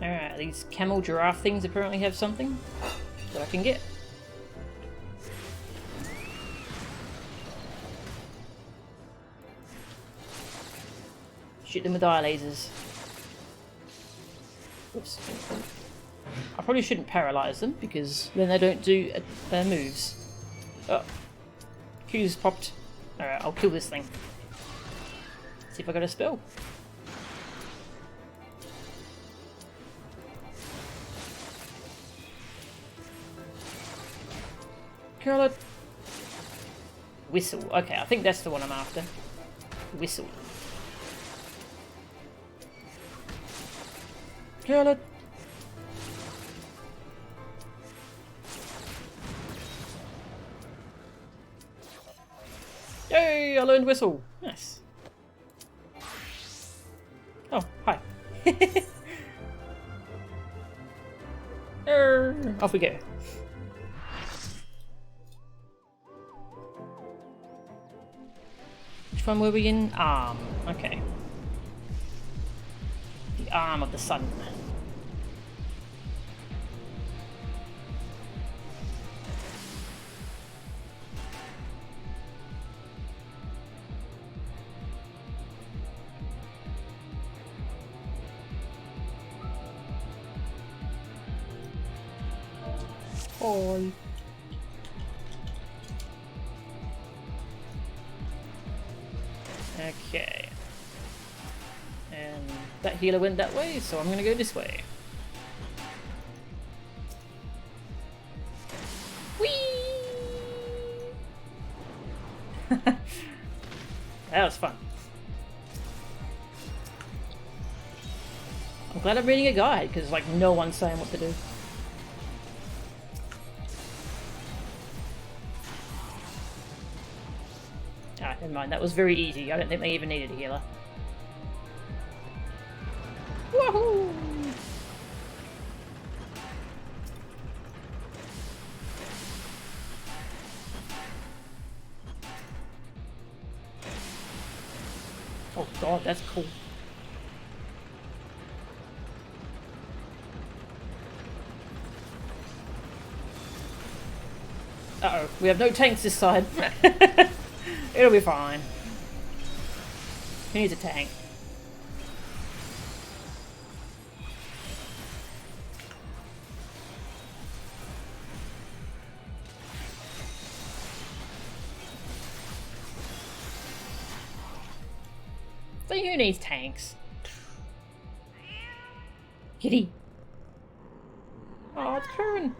Alright, these camel giraffe things apparently have something that I can get. Shoot them with eye lasers. Oops. I probably shouldn't paralyze them because then they don't do moves. Oh. Q's popped. Alright, I'll kill this thing. See if I got a spell. Kill it. Whistle. Okay, I think that's the one I'm after. Whistle. Kill it. Yay! I learned whistle. Nice. Oh, hi. Off we go. Which one were we in? Arm. Okay. The arm of the sun. Oi. Okay. And that healer went that way, so I'm gonna go this way. Whee! That was fun. I'm glad I'm reading a guide, because like no one's saying what to do. Ah, never mind, that was very easy. I don't think they even needed a healer. Woohoo! Oh god, that's cool. Uh-oh, we have no tanks this side. It'll be fine. Who needs a tank? So who needs tanks? Kitty. What's occurring?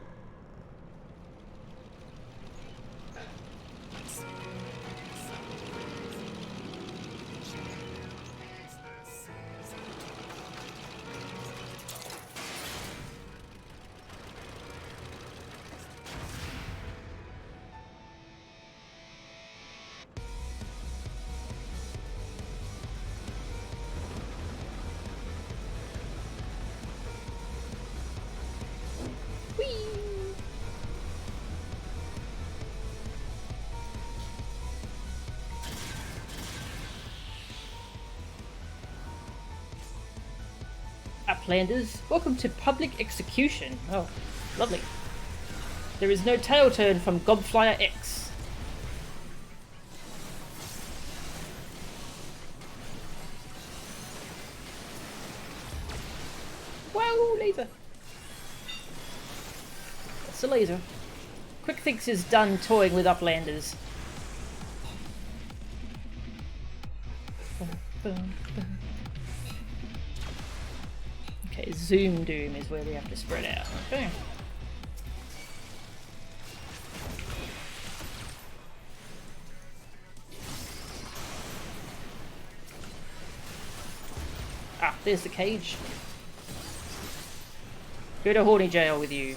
Uplanders, welcome to public execution. Oh, lovely. There is no tail turn from Gobflyer X. Wow, laser. That's a laser. Quick Fix is done toying with Uplanders. Okay, Zoom Doom is where we have to spread out. Okay. Ah, there's the cage. Go to Horny Jail with you.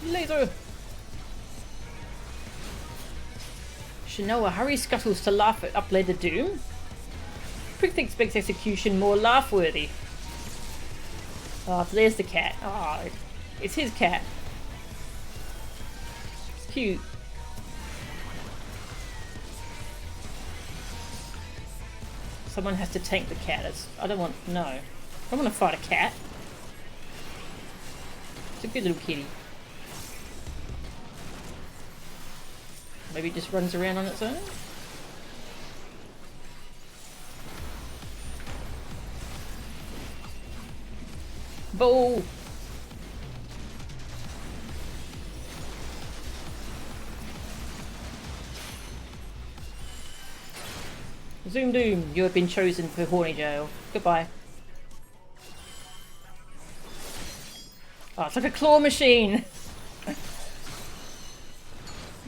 Laser! Shanoa, hurry scuttles to laugh at Uplander Doom? Quick Fix makes execution more laugh-worthy. Oh, there's the cat. Oh, it's his cat. It's cute. Someone has to tank the cat. I don't want... No. I don't want to fight a cat. It's a good little kitty. Maybe it just runs around on its own? Ball! Zoom Doom, you have been chosen for Horny Jail. Goodbye. Oh, it's like a claw machine!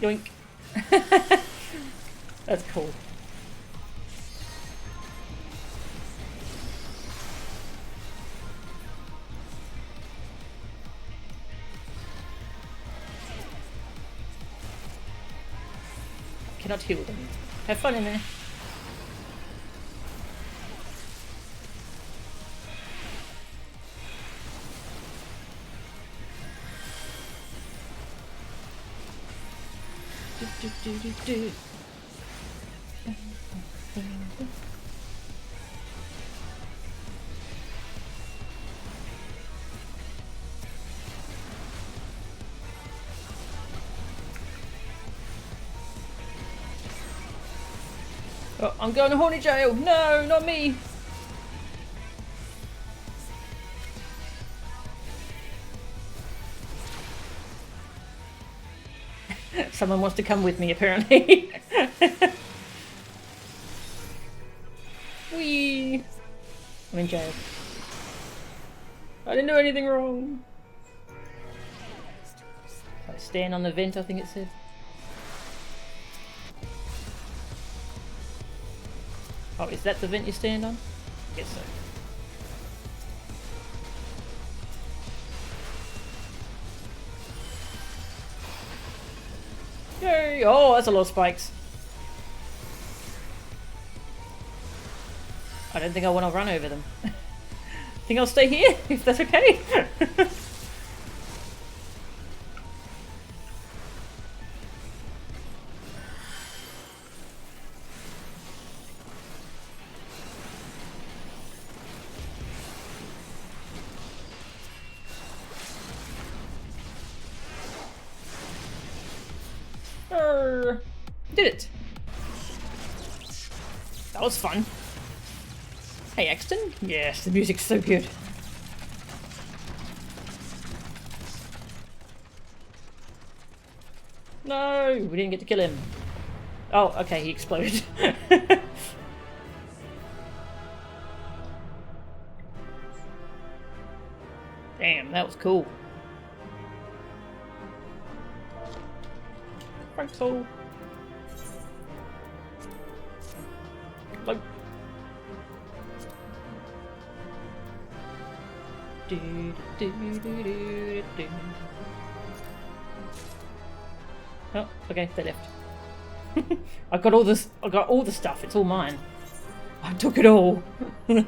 Yoink. That's cool. Cannot heal them. Have fun in there. Do. Oh, I'm going to Horny Jail. No, not me. Someone wants to come with me, apparently. Whee! I'm in jail. I didn't do anything wrong. I stand on the vent, I think it said. Oh, is that the vent you stand on? I guess so. Yay! Oh, that's a lot of spikes. I don't think I want to run over them. I think I'll stay here, if that's okay. Did it. That was fun. Hey, Axton? Yes, the music's so good. No, we didn't get to kill him. Oh, okay, he exploded. Damn, that was cool. Frank's hole. Hello. Oh, okay, they left. I got all this. I got all the stuff. It's all mine. I took it all. For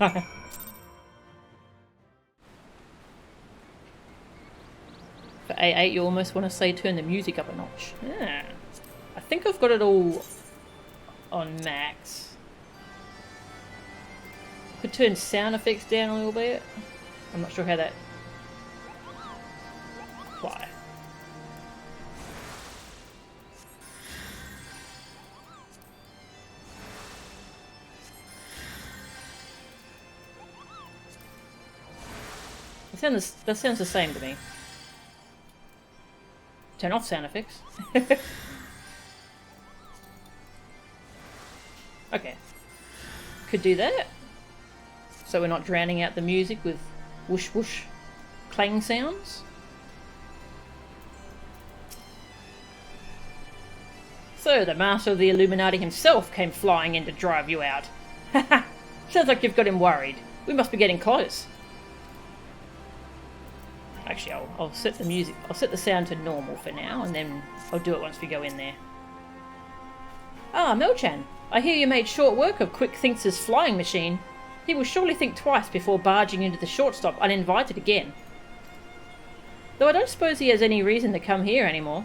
A8, you almost want to say turn the music up a notch. Yeah. I think I've got it all on max. Could turn sound effects down a little bit. I'm not sure how that apply. That sounds the same to me. Turn off sound effects. Okay. Could do that. So we're not drowning out the music with whoosh whoosh clang sounds. So the master of the Illuminati himself came flying in to drive you out. Haha. Sounds like you've got him worried. We must be getting close. Actually, I'll set the music. I'll set the sound to normal for now, and then I'll do it once we go in there. Ah, Melchan. I hear you made short work of Quick Thinks' flying machine. He will surely think twice before barging into the shortstop uninvited again. Though I don't suppose he has any reason to come here anymore.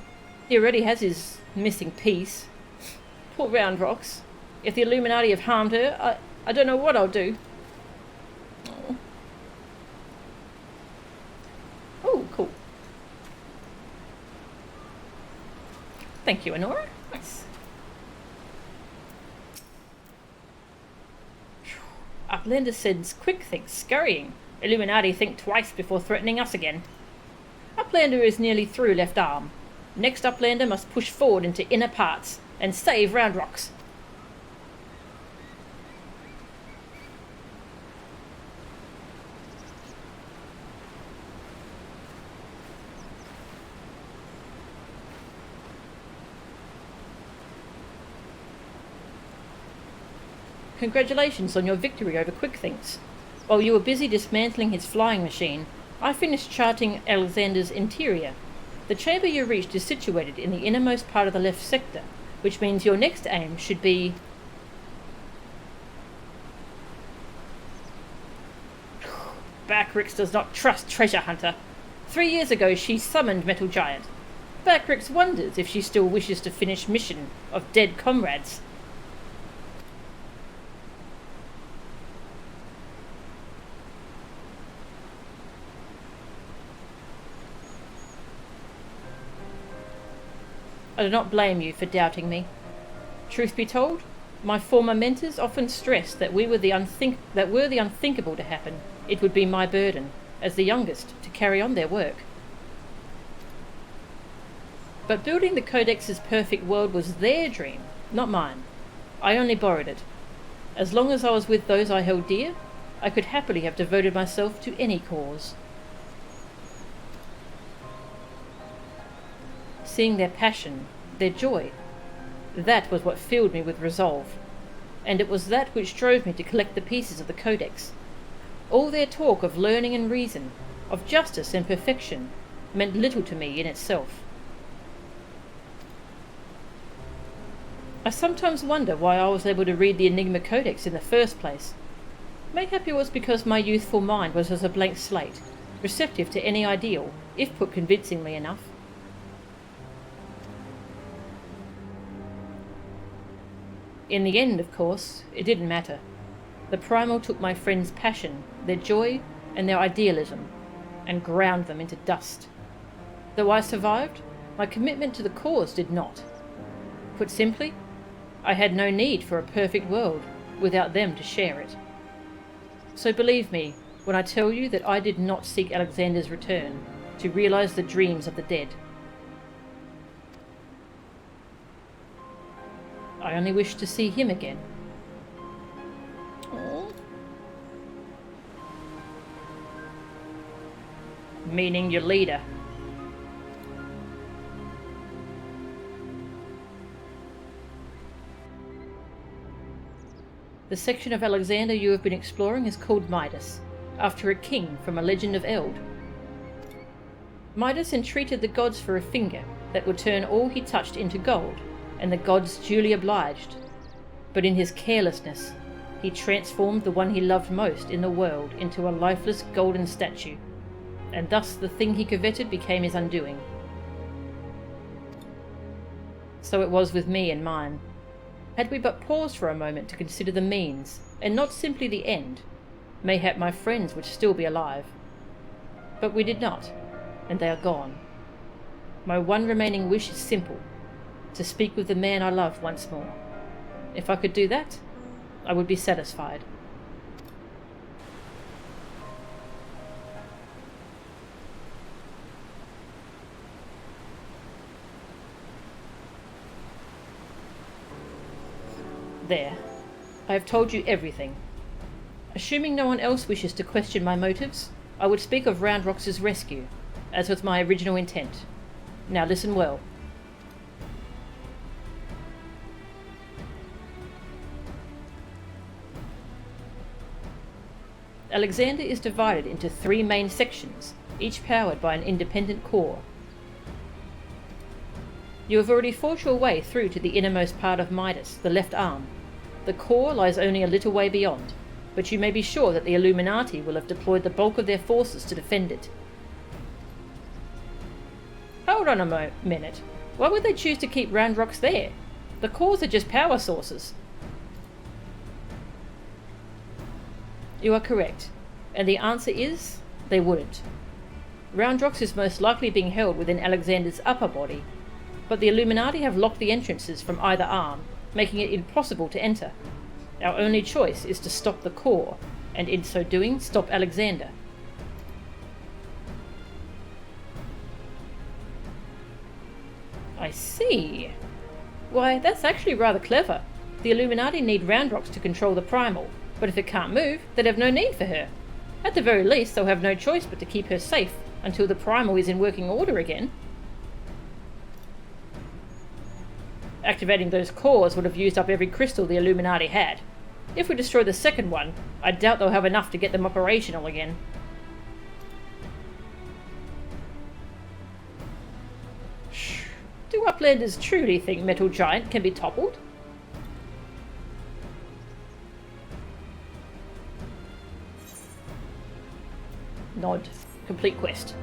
He already has his missing piece. Poor Round Rocks. If the Illuminati have harmed her, I don't know what I'll do. Oh, cool. Thank you, Honora. Nice. Uplander sends Quick Thinks scurrying. Illuminati think twice before threatening us again. Uplander is nearly through left arm. Next Uplander must push forward into inner parts and save Round Rocks. Congratulations on your victory over Quick Thinks. While you were busy dismantling his flying machine, I finished charting Alexander's interior. The chamber you reached is situated in the innermost part of the left sector, which means your next aim should be... Backrix does not trust Treasure Hunter. 3 years ago she summoned Metal Giant. Backrix wonders if she still wishes to finish mission of dead comrades. I do not blame you for doubting me. Truth be told, my former mentors often stressed that were the unthinkable to happen, it would be my burden, as the youngest, to carry on their work. But building the Codex's perfect world was their dream, not mine. I only borrowed it. As long as I was with those I held dear, I could happily have devoted myself to any cause. Seeing their passion, their joy, that was what filled me with resolve, and it was that which drove me to collect the pieces of the Codex. All their talk of learning and reason, of justice and perfection, meant little to me in itself. I sometimes wonder why I was able to read the Enigma Codex in the first place. Mayhap it was because my youthful mind was as a blank slate, receptive to any ideal, if put convincingly enough. In the end, of course, it didn't matter. The Primal took my friends' passion, their joy, and their idealism, and ground them into dust. Though I survived, my commitment to the cause did not. Put simply, I had no need for a perfect world without them to share it. So believe me when I tell you that I did not seek Alexander's return to realize the dreams of the dead. I only wish to see him again. Aww. Meaning your leader. The section of Alexander you have been exploring is called Midas, after a king from a legend of Eld. Midas entreated the gods for a finger that would turn all he touched into gold, and the gods duly obliged. But in his carelessness, he transformed the one he loved most in the world into a lifeless golden statue, and thus the thing he coveted became his undoing. So it was with me and mine. Had we but paused for a moment to consider the means, and not simply the end, mayhap my friends would still be alive. But we did not, and they are gone. My one remaining wish is simple, to speak with the man I love once more. If I could do that, I would be satisfied. There. I have told you everything. Assuming no one else wishes to question my motives, I would speak of Roundrox's rescue, as was my original intent. Now listen well. Alexander is divided into 3 main sections, each powered by an independent core. You have already fought your way through to the innermost part of Midas, the left arm. The core lies only a little way beyond, but you may be sure that the Illuminati will have deployed the bulk of their forces to defend it. Hold on a minute. Why would they choose to keep Roundrox there? The cores are just power sources. You are correct, and the answer is, they wouldn't. Roundrox is most likely being held within Alexander's upper body, but the Illuminati have locked the entrances from either arm, making it impossible to enter. Our only choice is to stop the core, and in so doing, stop Alexander. I see. Why, that's actually rather clever. The Illuminati need Roundrox to control the Primal, but if it can't move, they'd have no need for her. At the very least, they'll have no choice but to keep her safe until the Primal is in working order again. Activating those cores would have used up every crystal the Illuminati had. If we destroy the second one, I doubt they'll have enough to get them operational again. Shh. Do Uplanders truly think Metal Giant can be toppled? Nod. Complete quest.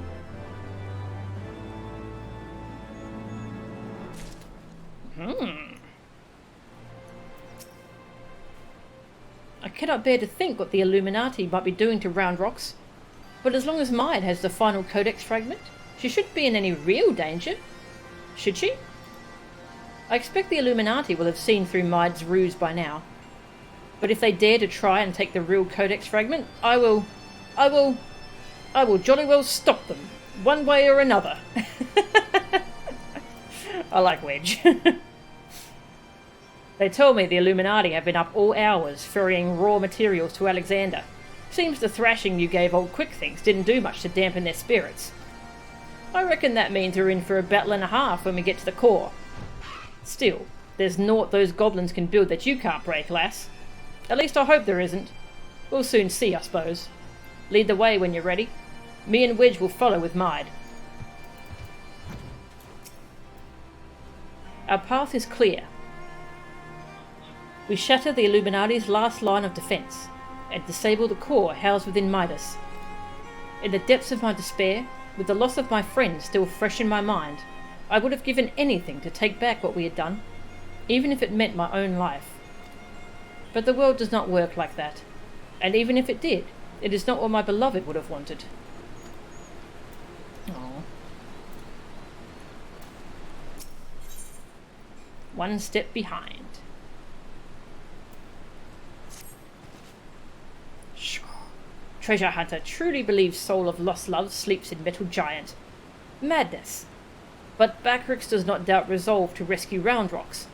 I cannot bear to think what the Illuminati might be doing to Roundrox, but as long as Maid has the final Codex fragment, she shouldn't be in any real danger, should she? I expect the Illuminati will have seen through Maid's ruse by now, but if they dare to try and take the real Codex fragment, I will jolly well stop them, one way or another. I like Wedge. They tell me the Illuminati have been up all hours ferrying raw materials to Alexander. Seems the thrashing you gave old Quick Things didn't do much to dampen their spirits. I reckon that means we're in for a battle and a half when we get to the core. Still, there's naught those goblins can build that you can't break, lass. At least I hope there isn't. We'll soon see, I suppose. Lead the way when you're ready. Me and Wedge will follow with Maid. Our path is clear. We shatter the Illuminati's last line of defence, and disable the core housed within Midas. In the depths of my despair, with the loss of my friends still fresh in my mind, I would have given anything to take back what we had done, even if it meant my own life. But the world does not work like that, and even if it did, it is not what my beloved would have wanted. Aww. One step behind. treasure hunter truly believes soul of lost love sleeps in metal giant. Madness. But Backrix does not doubt resolve to rescue Roundrox.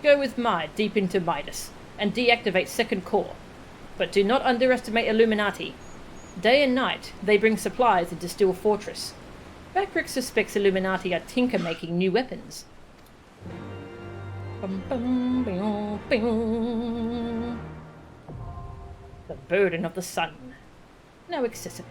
Go with Mide deep into Midas, and deactivate second core. But do not underestimate Illuminati. Day and night, they bring supplies into Steel Fortress. Backrix suspects Illuminati are tinker-making new weapons. The burden of the sun. Now accessible.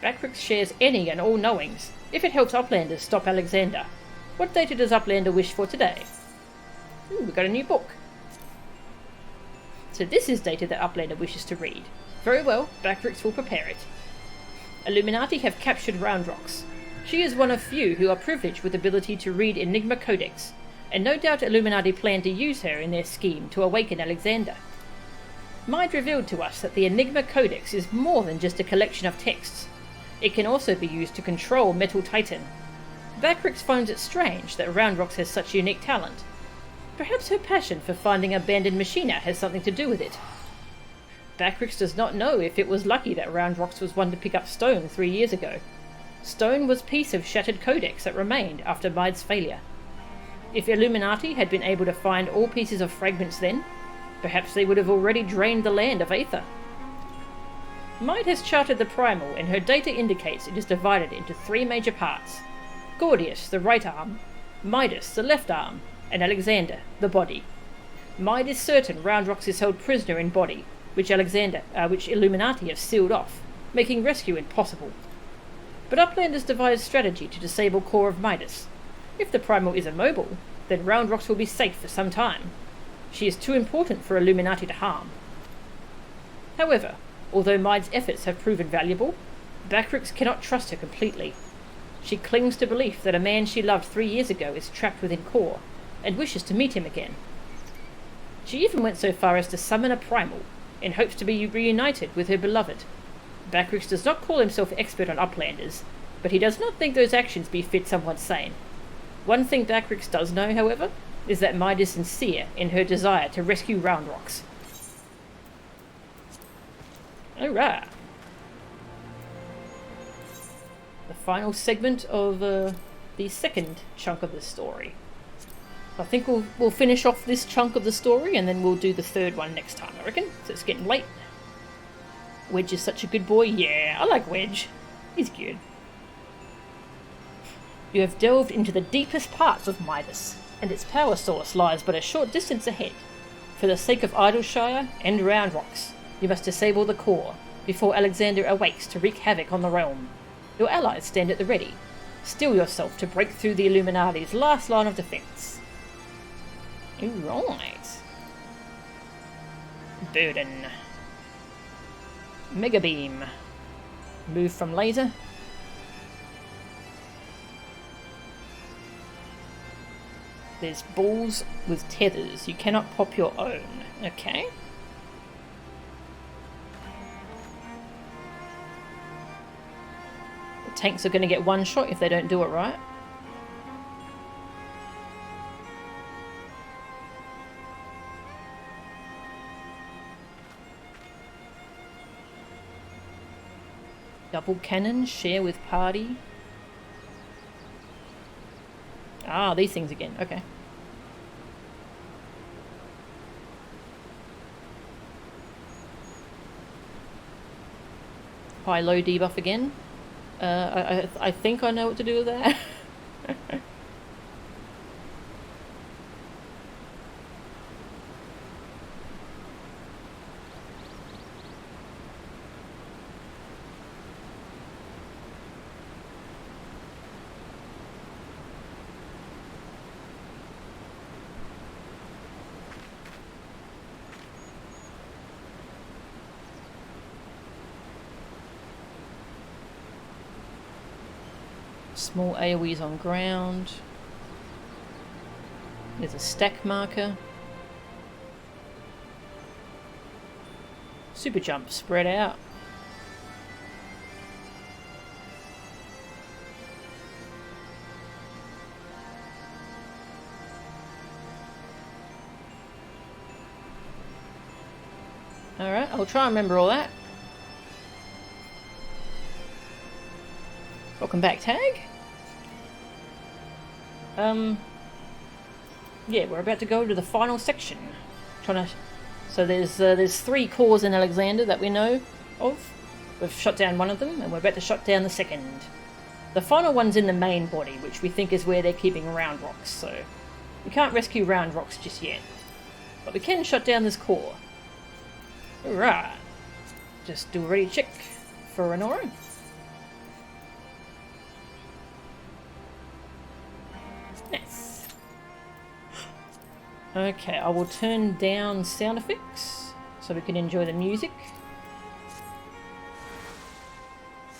Backrix shares any and all knowings, if it helps Uplanders stop Alexander. What data does Uplander wish for today? Ooh, we got a new book. So this is data that Uplander wishes to read. Very well, Backrix will prepare it. Illuminati have captured Roundrox. She is one of few who are privileged with the ability to read Enigma Codex, and no doubt Illuminati plan to use her in their scheme to awaken Alexander. Mide revealed to us that the Enigma Codex is more than just a collection of texts. It can also be used to control Metal Titan. Backrix finds it strange that Roundrox has such unique talent. Perhaps her passion for finding abandoned machina has something to do with it. Backrix does not know if it was lucky that Roundrox was one to pick up Stone 3 years ago. Stone was piece of shattered Codex that remained after Mide's failure. If Illuminati had been able to find all pieces of Fragments then, perhaps they would have already drained the land of Aether. Mide has charted the Primal, and her data indicates it is divided into 3 major parts. Gordius, the right arm, Midas, the left arm, and Alexander, the body. Mide is certain Roundrox is held prisoner in body, which Illuminati have sealed off, making rescue impossible. But Uplanders devised strategy to disable core of Midas. If the Primal is immobile, then Roundrox will be safe for some time. She is too important for Illuminati to harm. However, although Mide's efforts have proven valuable, Backrix cannot trust her completely. She clings to belief that a man she loved 3 years ago is trapped within core, and wishes to meet him again. She even went so far as to summon a Primal, in hopes to be reunited with her beloved. Backrix does not call himself expert on Uplanders, but he does not think those actions befit someone sane. One thing Backrix does know, however, is that Mide is sincere in her desire to rescue Roundrox. Alright. The final segment of the second chunk of the story. I think we'll finish off this chunk of the story and then we'll do the third one next time, I reckon. So it's getting late. Wedge is such a good boy. Yeah, I like Wedge. He's good. You have delved into the deepest parts of Midas, and its power source lies but a short distance ahead. For the sake of Idleshire and Roundrox, you must disable the core before Alexander awakes to wreak havoc on the realm. Your allies stand at the ready. Steel yourself to break through the Illuminati's last line of defense. Alright. Burden. Mega Beam. Move from laser. There's balls with tethers. You cannot pop your own. Okay. The tanks are going to get one shot if they don't do it right. Double cannon, share with party. Ah, these things again, okay. High-low debuff again. I think I know what to do with that. Small AoEs on ground. There's a stack marker. Super jump spread out. Alright, I'll try and remember all that. Welcome back, tag. Yeah, we're about to go to the final section. So there's 3 cores in Alexander that we know of. We've shot down one of them, and we're about to shut down the second. The final one's in the main body, which we think is where they're keeping Round Rocks, so we can't rescue Round Rocks just yet. But we can shut down this core. Alright. Just do a ready check for Renora. Nice. Okay, I will turn down sound effects so we can enjoy the music.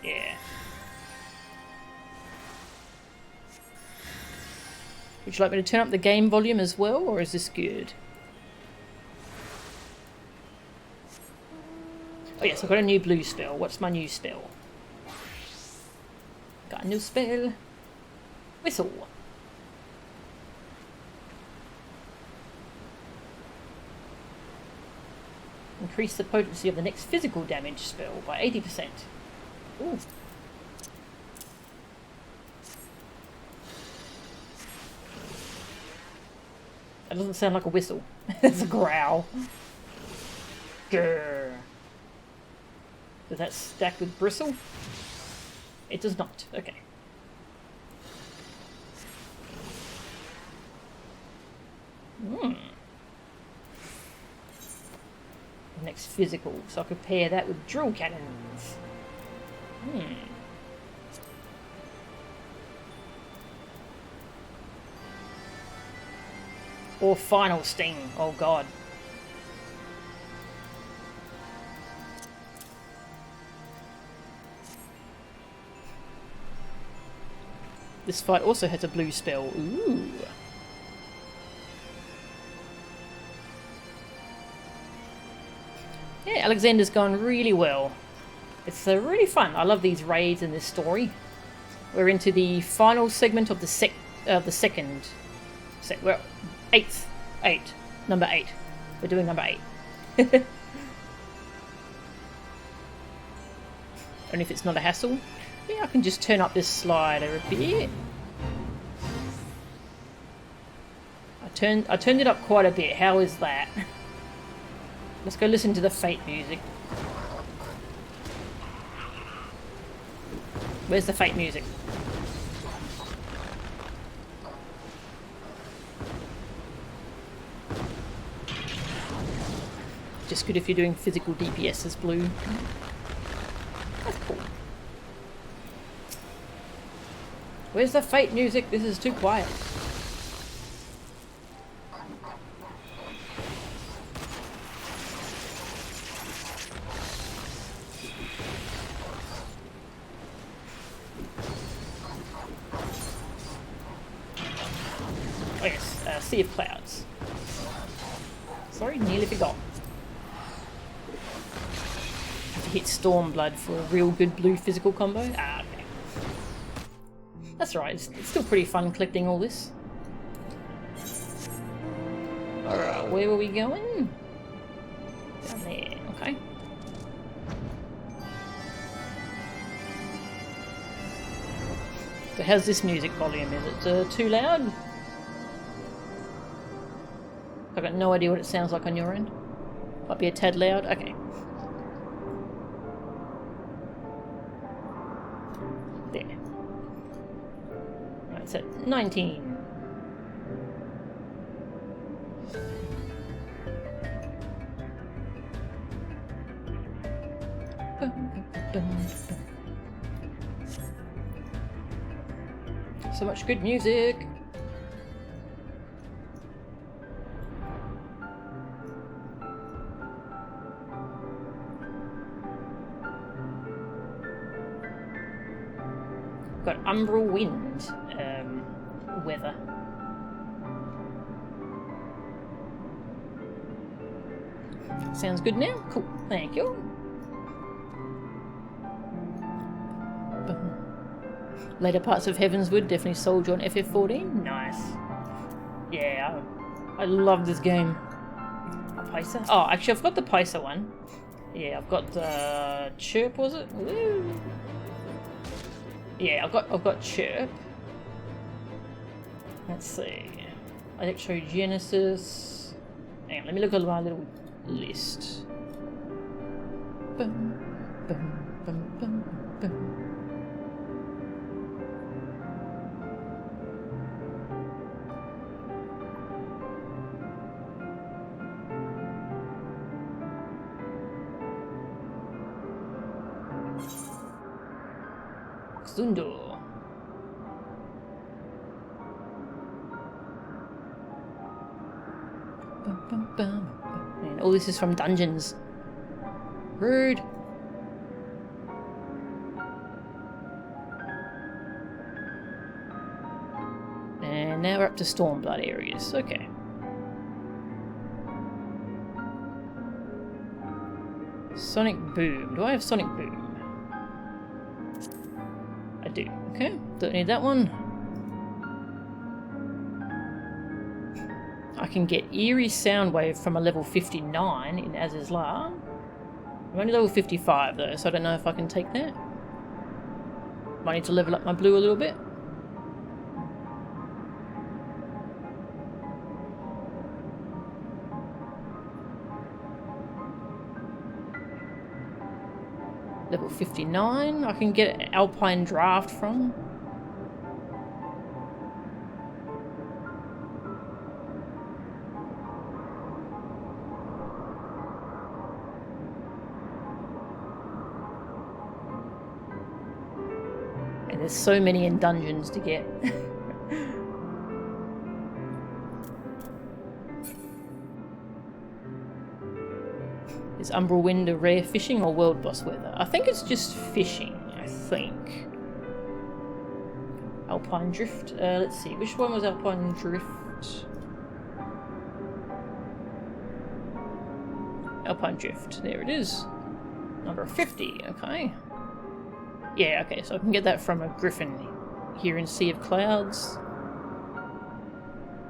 Yeah. Would you like me to turn up the game volume as well, or is this good? Oh yes, I've got a new blue spell. What's my new spell? Got a new spell. Whistle. Increase the potency of the next physical damage spell by 80%. Ooh. That doesn't sound like a whistle. It's a growl. Grr. Does that stack with bristle? It does not. Okay. Next physical, so I could pair that with drill cannons. Or final sting. Oh god. This fight also has a blue spell. Ooh. Yeah, Alexander's gone really well. It's really fun. I love these raids in this story. We're into the final segment of the second. Well, number 8. We're doing number 8. And if it's not a hassle, yeah, I can just turn up this slider a bit. I turned it up quite a bit. How is that? Let's go listen to the Fate music. Where's the Fate music? Just good if you're doing physical DPS as blue. That's cool. Where's the Fate music? This is too quiet. Oh yes, Sea of Clouds. Sorry, nearly forgot. Have to hit Stormblood for a real good blue physical combo. Ah, okay. That's right, it's still pretty fun collecting all this. Alright, where were we going? Down there, okay. So how's this music volume? Is it too loud? I've got no idea what it sounds like on your end. Might be a tad loud. Okay. There. Right, so 19. So much good music. Got umbral wind weather. Sounds good now? Cool, thank you. Later parts of Heavensward definitely sold you on FF14. Nice. Yeah, I love this game. Paisa? Oh, actually, I've got the Paisa one. Yeah, I've got the Chirp, was it? Woo. Yeah, I've got Chirp. Let's see. Electrogenesis. Hang on, let me look at my little list. Bum, bum, bum, bum, bum. Zundo. Bum, bum, bum. Man, all this is from dungeons. Rude. And now we're up to Stormblood areas. Okay. Sonic Boom. Do I have Sonic Boom? I do. Okay. Don't need that one. I can get Eerie Soundwave from a level 59 in Azizlar. I'm only level 55 though, so I don't know if I can take that. Might need to level up my blue a little bit. Level 59, I can get Alpine Draft from. And there's so many in dungeons to get. Is Umbral Wind a rare fishing or world boss weather? I think it's just fishing, I think. Alpine Drift. Let's see, which one was Alpine Drift? Alpine Drift, there it is. Number 50, okay. Yeah, okay, so I can get that from a griffin here in Sea of Clouds.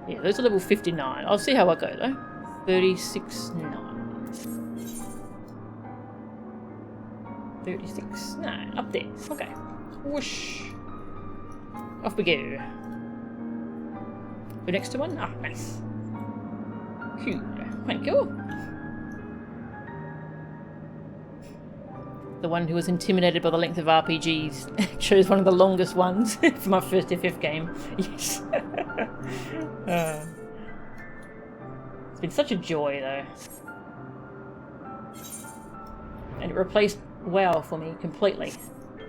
Yeah, those are level 59. I'll see how I go though. 36.9. 36. No, up there. Okay. Whoosh. Off we go. The next one? Ah, nice. Cool. Thank you. The one who was intimidated by the length of RPGs chose one of the longest ones for my first FF game. Yes. It's been such a joy though. And it replaced WoW for me completely. So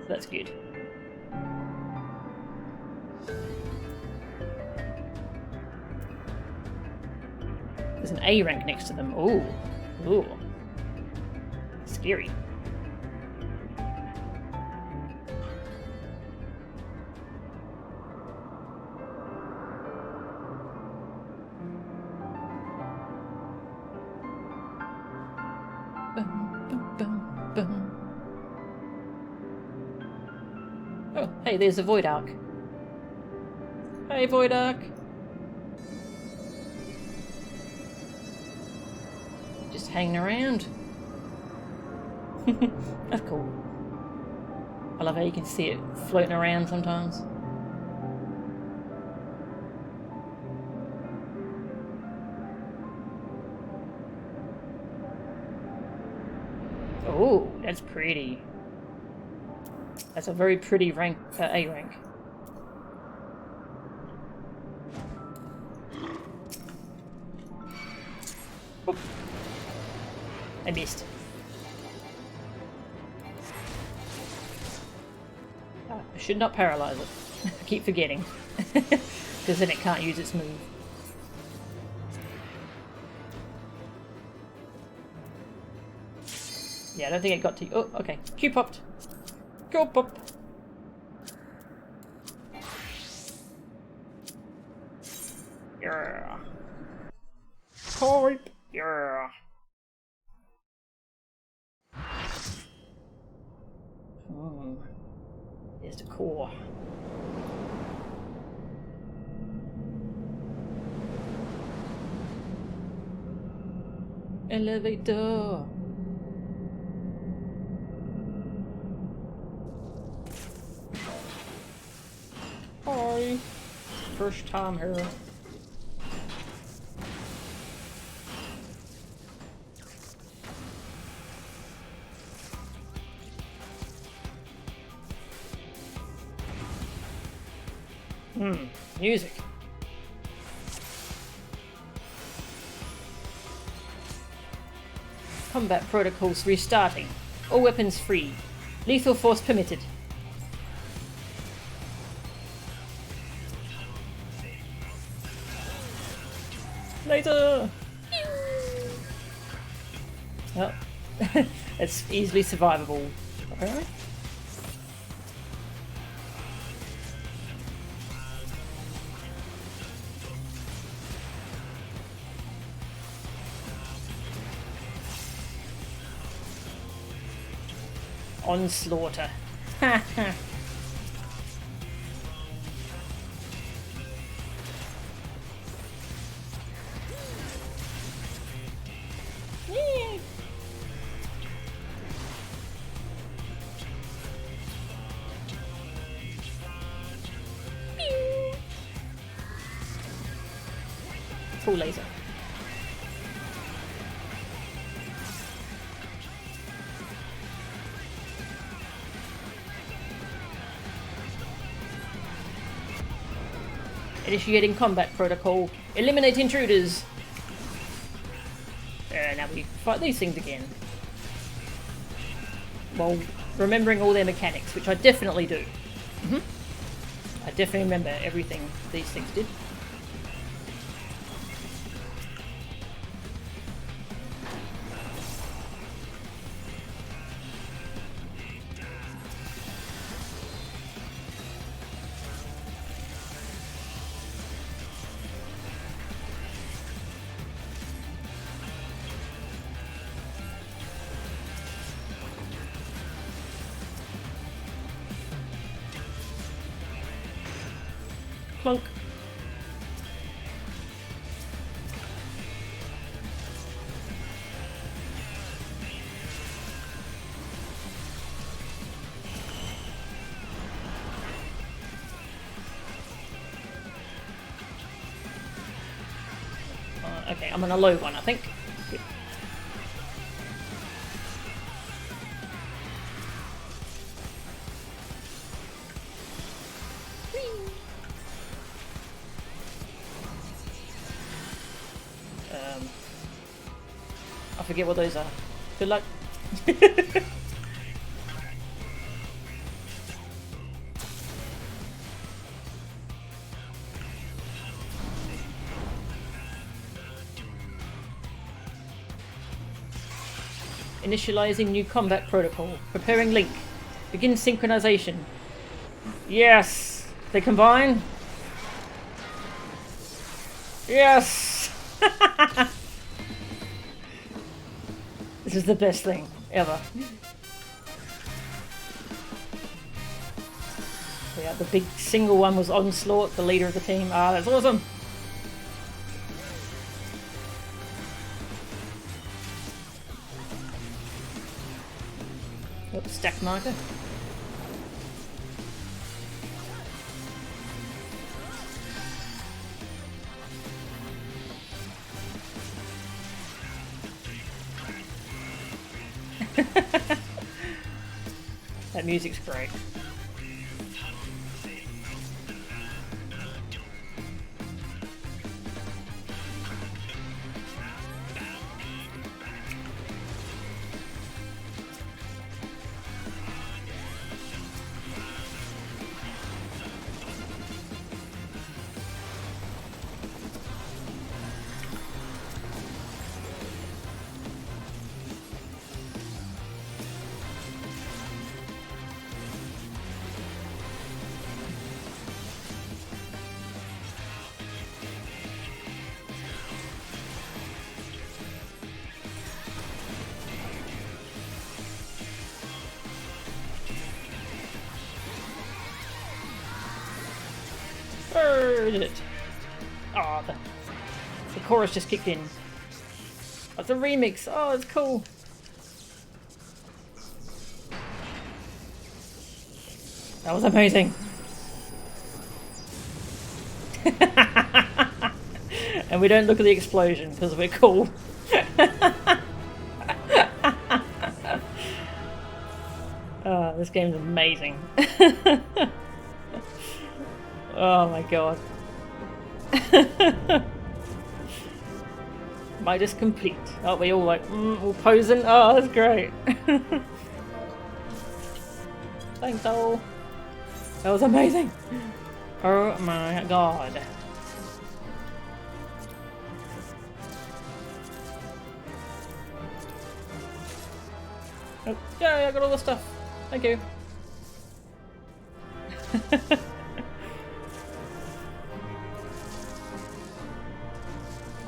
that's good. There's an A rank next to them. Ooh. Ooh. Scary. Oh, hey, there's a Void Arc. Hey, Void Arc. Just hanging around. That's cool. I love how you can see it floating around sometimes. Oh, that's pretty. That's a very pretty rank, A rank. Oh. I missed. I should not paralyze it. I keep forgetting. Because then it can't use its move. Yeah, I don't think it got to you. Oh, okay. Q popped. Go pop. Yeah. Pipe. Yeah. Oh. There's the core. Elevator. Hi. First time here. Music. Combat protocols restarting. All weapons free. Lethal force permitted. Later! Oh. It's easily survivable, apparently. Onslaughter. Full laser. Initiating combat protocol. Eliminate intruders. Now we fight these things again. While remembering all their mechanics, which I definitely do. I definitely remember everything these things did. Clunk. Okay, I'm on a low one, I think. Yep. I forget what those are. Good luck. Initializing new combat protocol. Preparing link. Begin synchronization. Yes! They combine? Yes! This is the best thing ever. Yeah, the big single one was Onslaught, the leader of the team. Ah, that's awesome! Oops, stack marker. That music's great. Did it? Oh, the chorus just kicked in. It's a remix. Oh, it's cool. That was amazing. And we don't look at the explosion because we're cool. Oh, this game's amazing. Oh my god. Midas complete. Aren't we all like, all posing? Oh, that's great. Thanks all. That was amazing. Oh my god. Oh, yeah, I got all the stuff. Thank you.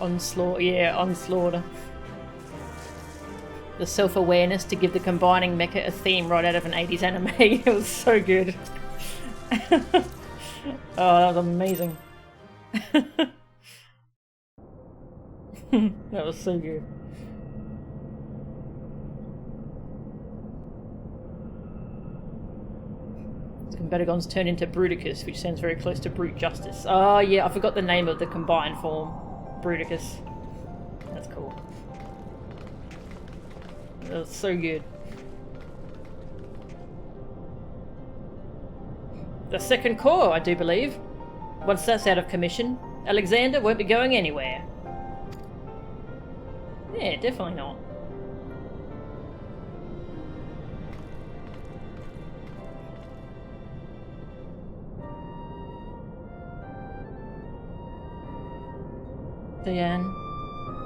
Onslaught, yeah, onslaught. The self-awareness to give the combining mecha a theme right out of an 80s anime. It was so good. Oh, that was amazing. That was so good. Competagons turn into Bruticus, which sounds very close to Brute Justice. Oh yeah, I forgot the name of the combined form. Bruticus. That's cool. That was so good. The second core, I do believe. Once that's out of commission, Alexander won't be going anywhere. Yeah, definitely not. Diane,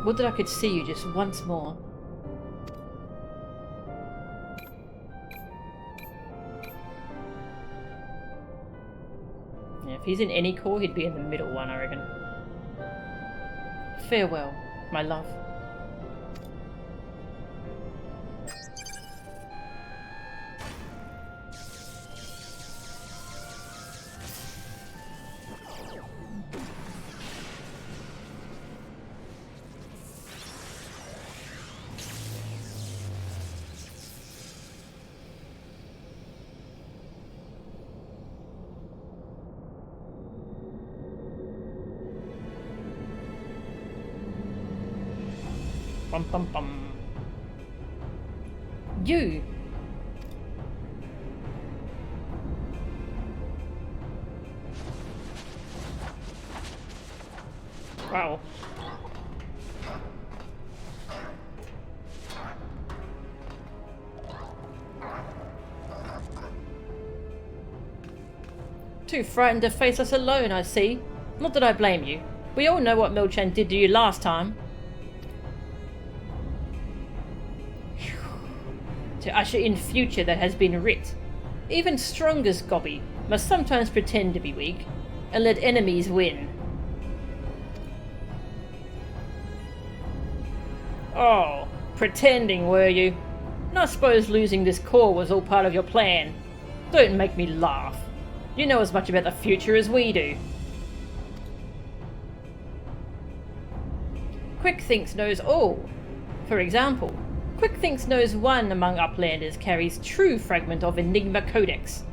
would that I could see you just once more. Yeah, if he's in any core, he'd be in the middle one, I reckon. Farewell, my love. Bum bum bum. You! Wow. Too frightened to face us alone, I see. Not that I blame you. We all know what Milchan did to you last time. To usher in future that has been writ. Even strongest Gobby must sometimes pretend to be weak, and let enemies win. Oh, pretending were you? And I suppose losing this core was all part of your plan. Don't make me laugh. You know as much about the future as we do. Quickthinks knows all. For example, Quickthinks knows one among Uplanders carries true fragment of Enigma Codex.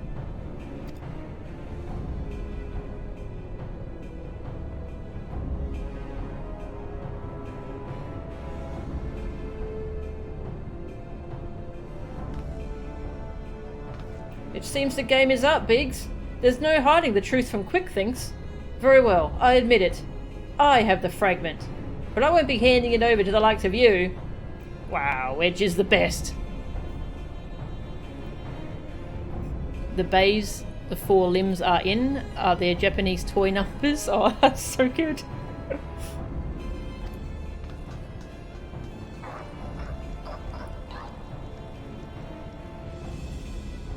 It seems the game is up, Biggs. There's no hiding the truth from Quickthinks. Very well, I admit it. I have the fragment, but I won't be handing it over to the likes of you. Wow, Edge is the best. The bays the four limbs are in are their Japanese toy numbers. Oh, that's so good.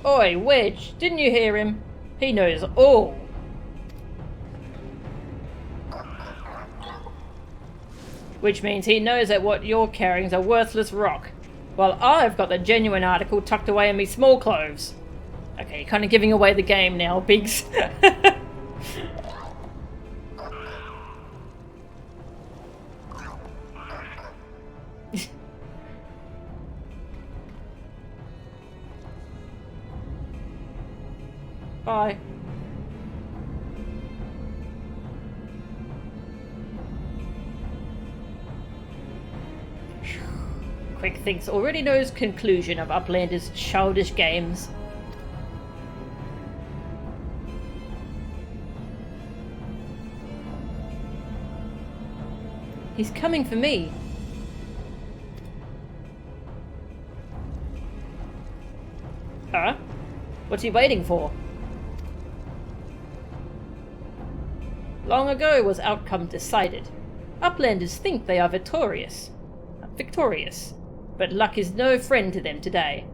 Oi, Wedge, didn't you hear him? He knows all. Which means he knows that what you're carrying's a worthless rock, while I've got the genuine article tucked away in me small clothes. Okay, kind of giving away the game now, Biggs. Bye. Quick thinks already knows conclusion of Uplander's childish games. He's coming for me. Huh? What's he waiting for? Long ago was outcome decided. Uplanders think they are victorious. But luck is no friend to them today.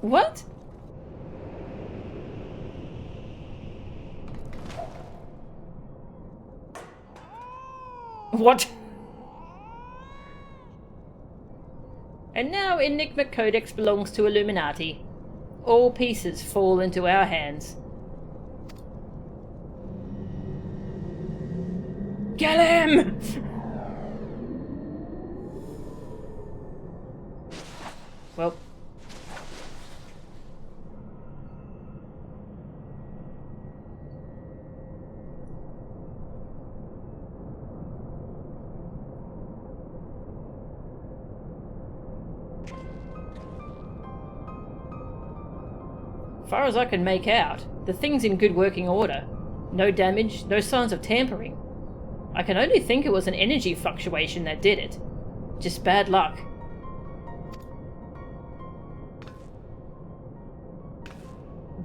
What? What? And now Enigma Codex belongs to Illuminati. All pieces fall into our hands. Get him! Well. Far as I can make out, the thing's in good working order. No damage, no signs of tampering. I can only think it was an energy fluctuation that did it. Just bad luck.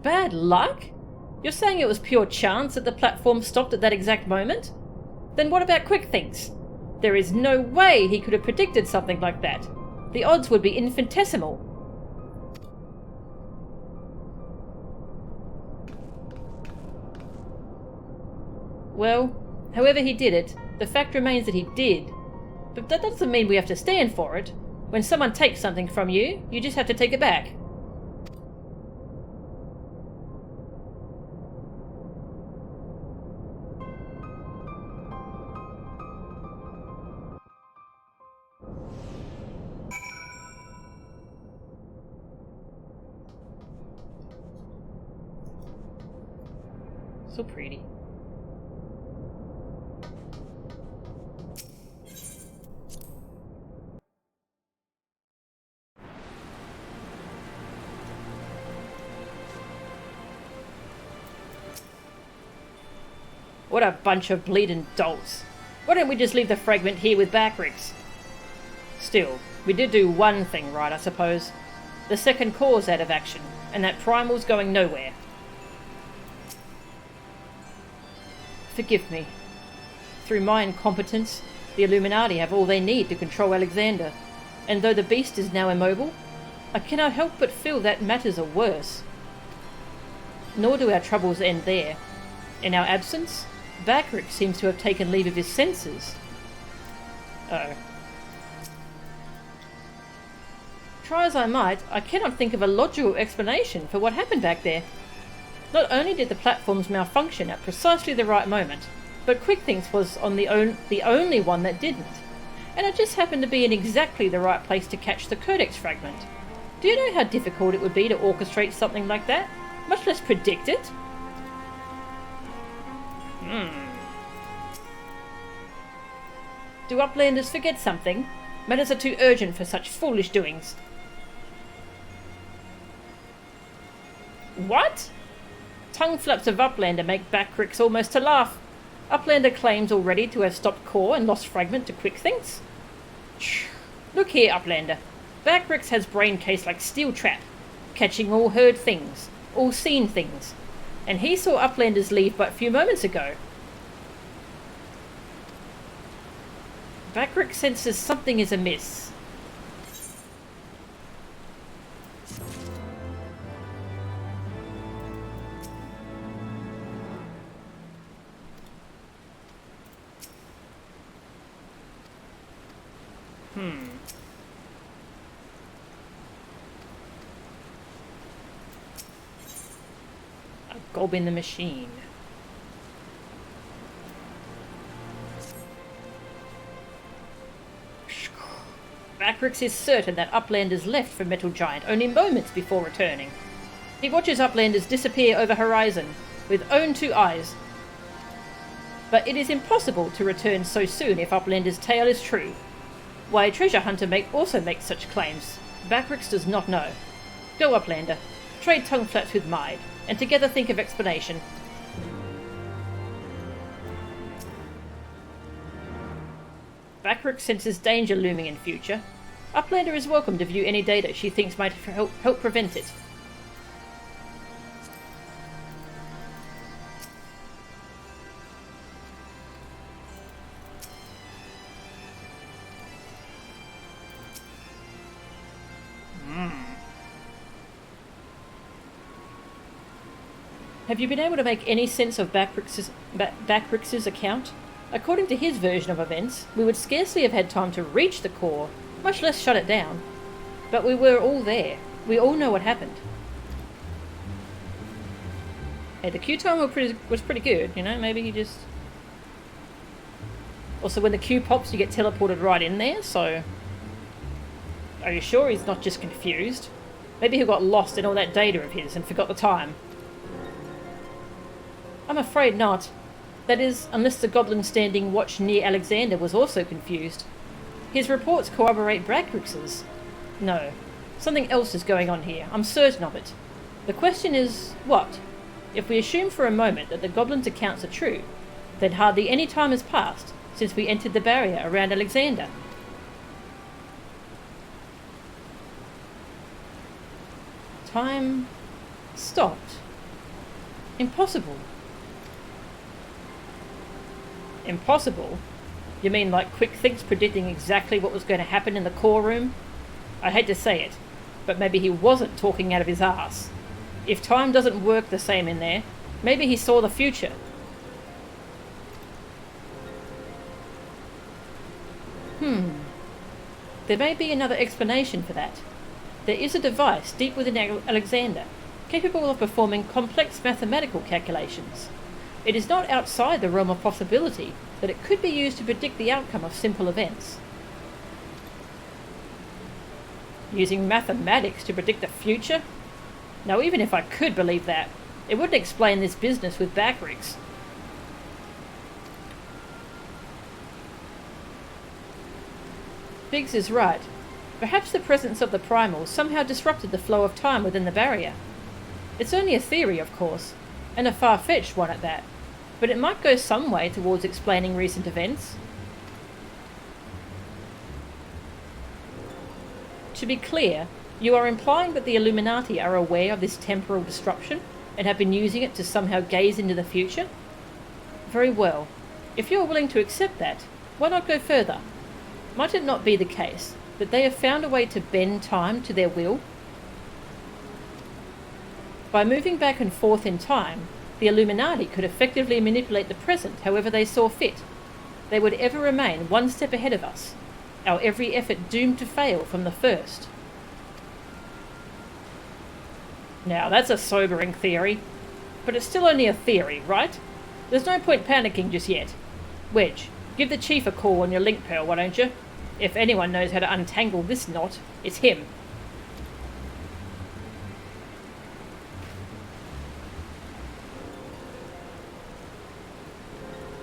Bad luck? You're saying it was pure chance that the platform stopped at that exact moment? Then what about Quick Thinks? There is no way he could have predicted something like that. The odds would be infinitesimal. Well, however he did it, the fact remains that he did. But that doesn't mean we have to stand for it. When someone takes something from you, you just have to take it back. So pretty. What a bunch of bleeding dolts. Why don't we just leave the fragment here with Backrix? Still, we did do one thing right, I suppose. The second core's out of action, and that Primal's going nowhere. Forgive me. Through my incompetence, the Illuminati have all they need to control Alexander, and though the beast is now immobile, I cannot help but feel that matters are worse. Nor do our troubles end there. In our absence, Backrix seems to have taken leave of his senses. Oh. Try as I might, I cannot think of a logical explanation for what happened back there. Not only did the platforms malfunction at precisely the right moment, but Quick Thinks was on the only one that didn't. And it just happened to be in exactly the right place to catch the Codex fragment. Do you know how difficult it would be to orchestrate something like that? Much less predict it? Do Uplanders forget something? Matters are too urgent for such foolish doings. What? Tongue flaps of Uplander make Backrix almost to laugh. Uplander claims already to have stopped core and lost fragment to Quick Thinks. Look here, Uplander. Backrix has brain case like steel trap, catching all heard things, all seen things. And he saw Uplanders leave but a few moments ago. Backrix senses something is amiss. A gob in the machine. Backrix is certain that Uplanders left for Metal Giant only moments before returning. He watches Uplanders disappear over horizon with own two eyes. But it is impossible to return so soon if Uplander's tale is true. Why a treasure hunter also makes such claims, Backrix does not know. Go, Uplander. Trade tongue flaps with Mide, and together think of explanation. Backrix senses danger looming in future. Uplander is welcome to view any data she thinks might help prevent it. Have you been able to make any sense of Backrix's account? According to his version of events, we would scarcely have had time to reach the core, much less shut it down. But we were all there. We all know what happened. Hey, the queue time was pretty good, you know, maybe he just... Also, when the queue pops, you get teleported right in there, so... Are you sure he's not just confused? Maybe he got lost in all that data of his and forgot the time. I'm afraid not. That is, unless the goblin standing watch near Alexander was also confused. His reports corroborate Backrix's. No, something else is going on here. I'm certain of it. The question is, what? If we assume for a moment that the goblin's accounts are true, then hardly any time has passed since we entered the barrier around Alexander. Time stopped. Impossible. Impossible? You mean like quick thinks predicting exactly what was going to happen in the core room? I hate to say it, but maybe he wasn't talking out of his ass. If time doesn't work the same in there, maybe he saw the future. There may be another explanation for that. There is a device deep within Alexander, capable of performing complex mathematical calculations. It is not outside the realm of possibility that it could be used to predict the outcome of simple events. Using mathematics to predict the future? Now, even if I could believe that, it wouldn't explain this business with Backrix. Biggs is right. Perhaps the presence of the Primal somehow disrupted the flow of time within the barrier. It's only a theory, of course, and a far-fetched one at that, but it might go some way towards explaining recent events. To be clear, you are implying that the Illuminati are aware of this temporal disruption and have been using it to somehow gaze into the future? Very well. If you are willing to accept that, why not go further? Might it not be the case that they have found a way to bend time to their will? By moving back and forth in time, the Illuminati could effectively manipulate the present however they saw fit. They would ever remain one step ahead of us, our every effort doomed to fail from the first. Now, that's a sobering theory, but it's still only a theory, right? There's no point panicking just yet. Wedge, give the Chief a call on your link pearl, why don't you? If anyone knows how to untangle this knot, it's him.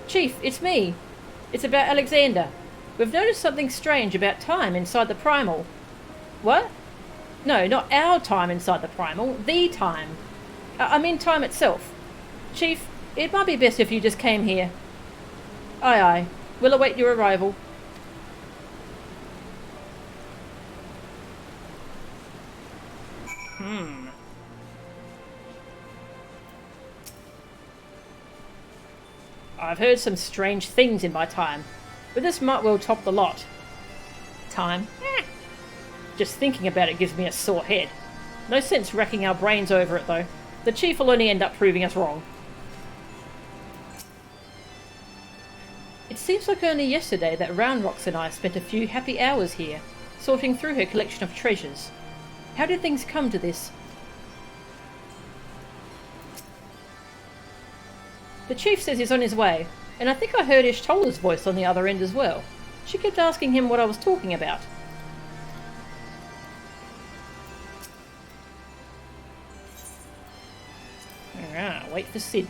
Chief, it's me. It's about Alexander. We've noticed something strange about time inside the Primal. What? No, not our time inside the Primal. The time. I mean time itself. Chief, it might be best if you just came here. Aye, aye. We'll await your arrival. I've heard some strange things in my time, but this might well top the lot. Time? Just thinking about it gives me a sore head. No sense racking our brains over it, though. The Chief will only end up proving us wrong. It seems like only yesterday that Roundrocks and I spent a few happy hours here, sorting through her collection of treasures. How did things come to this? The Chief says he's on his way, and I think I heard Ishtola's voice on the other end as well. She kept asking him what I was talking about. for Sid.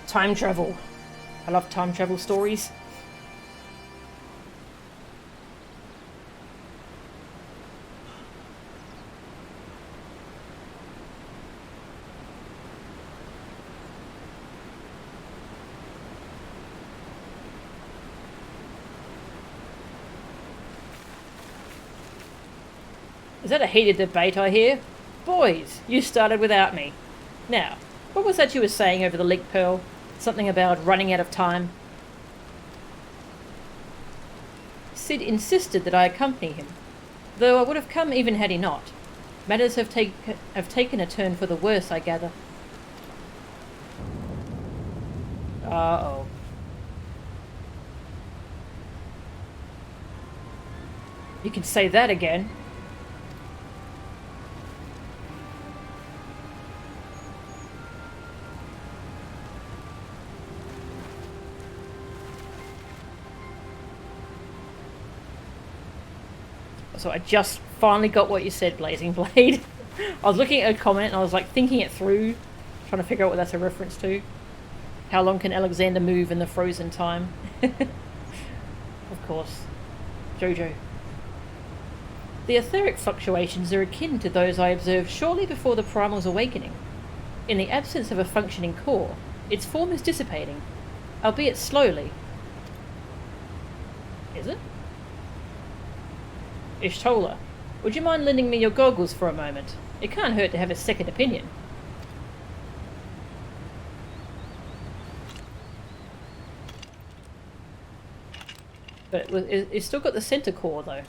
Time travel. I love time travel stories. Is that a heated debate I hear? Boys, you started without me. Now, what was that you were saying over the leak, Pearl? Something about running out of time? Sid insisted that I accompany him, though I would have come even had he not. Matters have taken a turn for the worse, I gather. Uh-oh. You can say that again. So I just finally got what you said, Blazing Blade. I was looking at a comment and I was like thinking it through, trying to figure out what that's a reference to. How long can Alexander move in the frozen time? Of course. Jojo. The etheric fluctuations are akin to those I observed shortly before the Primal's awakening. In the absence of a functioning core, its form is dissipating, albeit slowly. Is it? Ishtola, would you mind lending me your goggles for a moment? It can't hurt to have a second opinion. But it's still got the center core, though.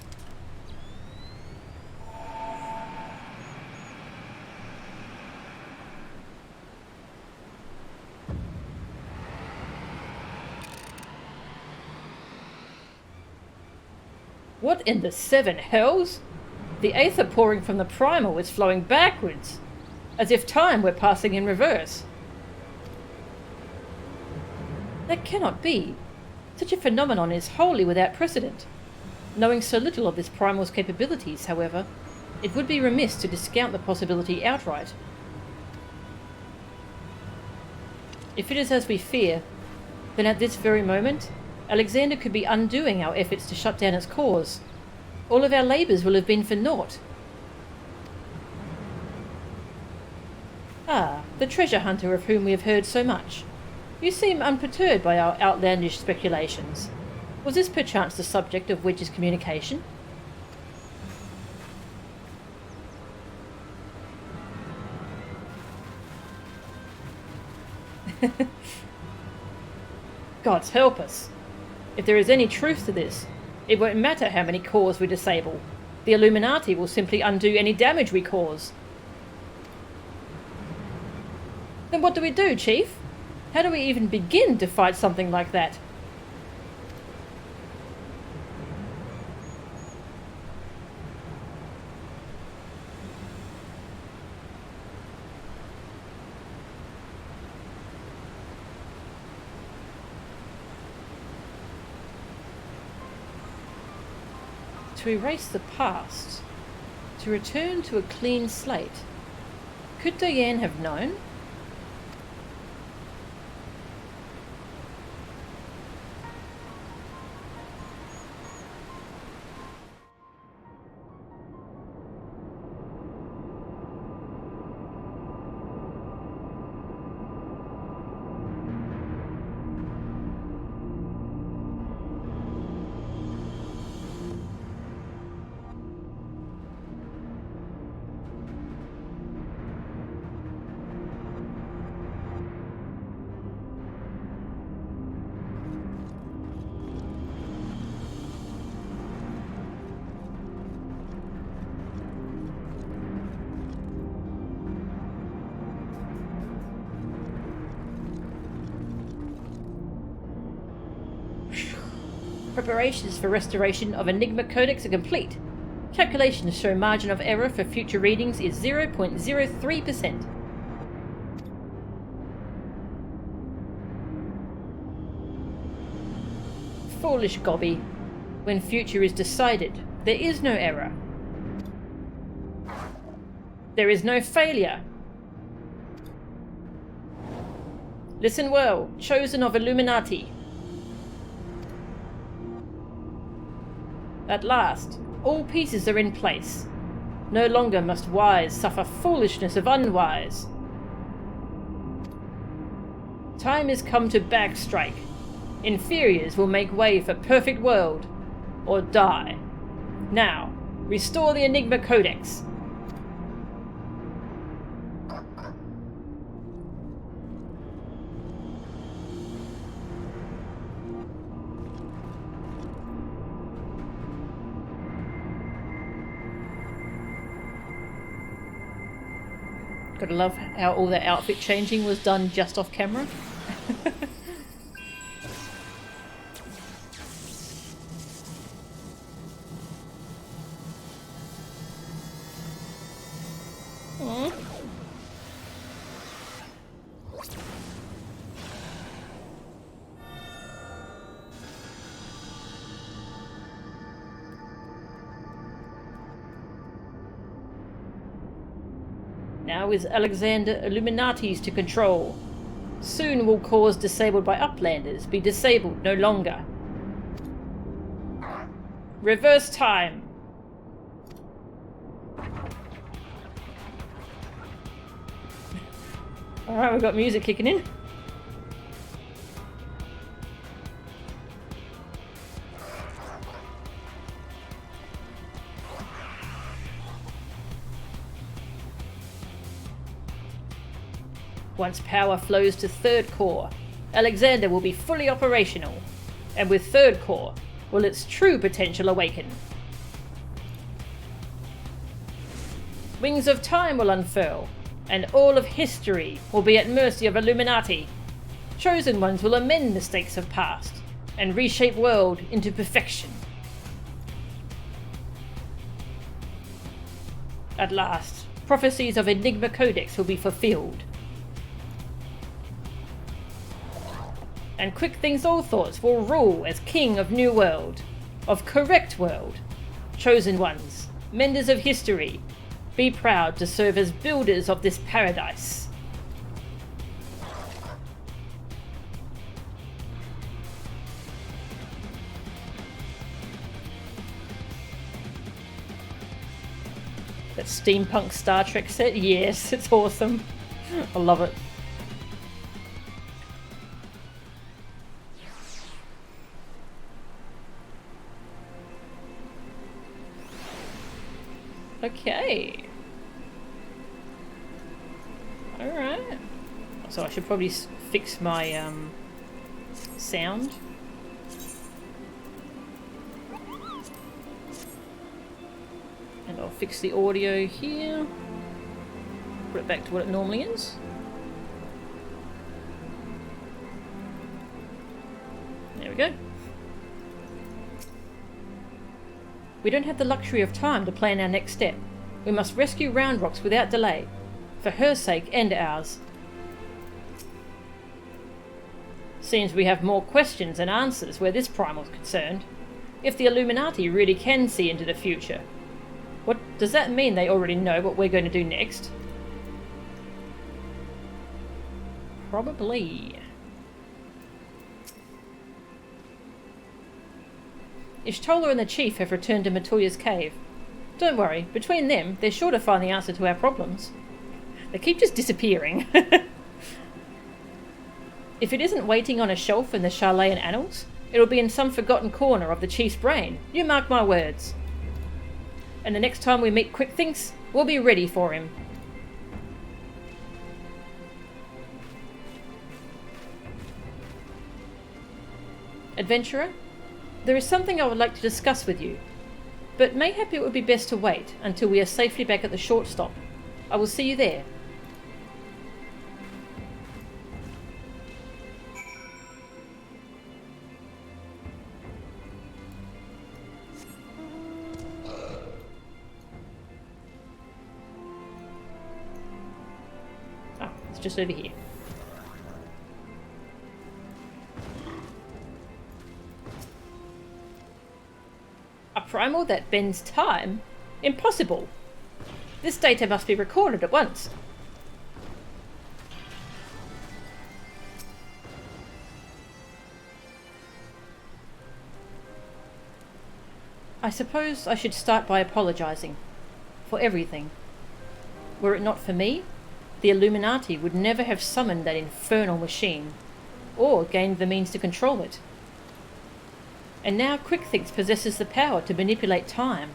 What in the seven hells? The aether pouring from the Primal is flowing backwards, as if time were passing in reverse. That cannot be. Such a phenomenon is wholly without precedent. Knowing so little of this Primal's capabilities, however, it would be remiss to discount the possibility outright. If it is as we fear, then at this very moment, Alexander could be undoing our efforts to shut down its cause. All of our labours will have been for naught. Ah, the treasure hunter of whom we have heard so much. You seem unperturbed by our outlandish speculations. Was this perchance the subject of Wedge's communication? Gods help us. If there is any truth to this, it won't matter how many cores we disable. The Illuminati will simply undo any damage we cause. Then what do we do, Chief? How do we even begin to fight something like that? To erase the past, to return to a clean slate. Could Diane have known? Preparations for restoration of Enigma Codex are complete. Calculations show margin of error for future readings is 0.03%. Foolish Gobby. When future is decided, there is no error. There is no failure. Listen well, chosen of Illuminati. At last, all pieces are in place. No longer must wise suffer foolishness of unwise. Time is come to backstrike. Inferiors will make way for perfect world, or die. Now, restore the Enigma Codex. Gotta love how all that outfit changing was done just off camera. Aww. Now is Alexander Illuminati's to control. Soon will cause disabled by Uplanders be disabled no longer. Reverse time. Alright, we've got music kicking in. Once power flows to third core, Alexander will be fully operational, and with third core, will its true potential awaken. Wings of time will unfurl, and all of history will be at mercy of Illuminati. Chosen ones will amend mistakes of past, and reshape world into perfection. At last, prophecies of Enigma Codex will be fulfilled. And Quick Things All Thoughts will rule as king of New World, of Correct World. Chosen ones, menders of history, be proud to serve as builders of this paradise. That steampunk Star Trek set? Yes, it's awesome. I love it. Okay. Alright. So I should probably fix my sound. And I'll fix the audio here. Put it back to what it normally is. There we go. We don't have the luxury of time to plan our next step. We must rescue Round Rocks without delay, for her sake and ours. Seems we have more questions than answers where this Primal is concerned. If the Illuminati really can see into the future, what does that mean? They already know what we're going to do next? Probably. Ishtola and the Chief have returned to Matoya's cave. Don't worry, between them, they're sure to find the answer to our problems. They keep just disappearing. If it isn't waiting on a shelf in the Charlayan Annals, it'll be in some forgotten corner of the Chief's brain. You mark my words. And the next time we meet Quick Things, we'll be ready for him. Adventurer? There is something I would like to discuss with you, but mayhap it would be best to wait until we are safely back at the short stop. I will see you there. Ah, it's just over here. A Primal that bends time? Impossible! This data must be recorded at once. I suppose I should start by apologizing for everything. Were it not for me, the Illuminati would never have summoned that infernal machine, or gained the means to control it. And now Quickthinks possesses the power to manipulate time,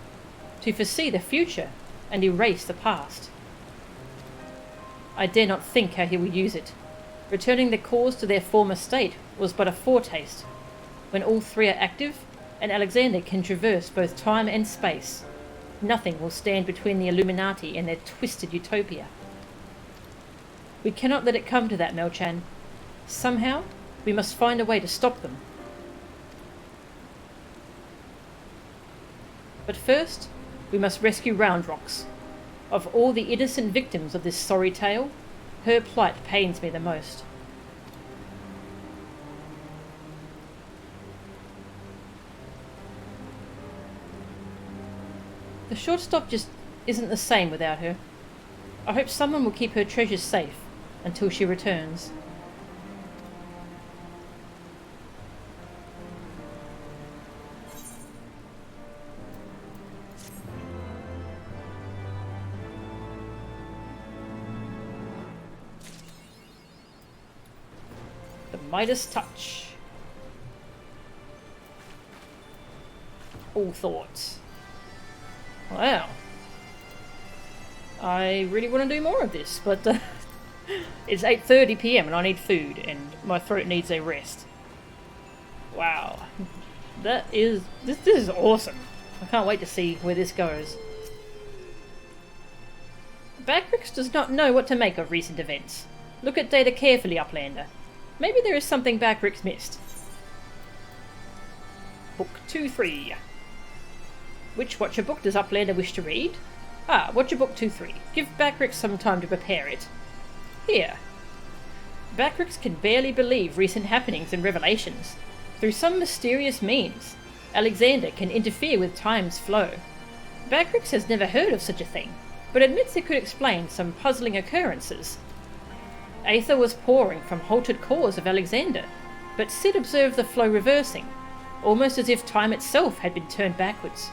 to foresee the future and erase the past. I dare not think how he will use it. Returning the cores to their former state was but a foretaste. When all three are active, and Alexander can traverse both time and space, nothing will stand between the Illuminati and their twisted utopia. We cannot let it come to that, Melchan. Somehow, we must find a way to stop them. But first, we must rescue Roundrocks. Of all the innocent victims of this sorry tale, her plight pains me the most. The shortstop just isn't the same without her. I hope someone will keep her treasures safe until she returns. The Midas Touch. All thoughts. Wow. I really want to do more of this, but it's 8:30 PM and I need food and my throat needs a rest. Wow. This is awesome. I can't wait to see where this goes. Backrix does not know what to make of recent events. Look at data carefully, Uplander. Maybe there is something Backrix missed. Book 2-3. Which Watcher book does Uplander wish to read? Ah, Watcher book 2-3. Give Backrix some time to prepare it. Here. Backrix can barely believe recent happenings and revelations. Through some mysterious means, Alexander can interfere with time's flow. Backrix has never heard of such a thing, but admits it could explain some puzzling occurrences. Aether was pouring from halted cores of Alexander, but Sid observed the flow reversing, almost as if time itself had been turned backwards.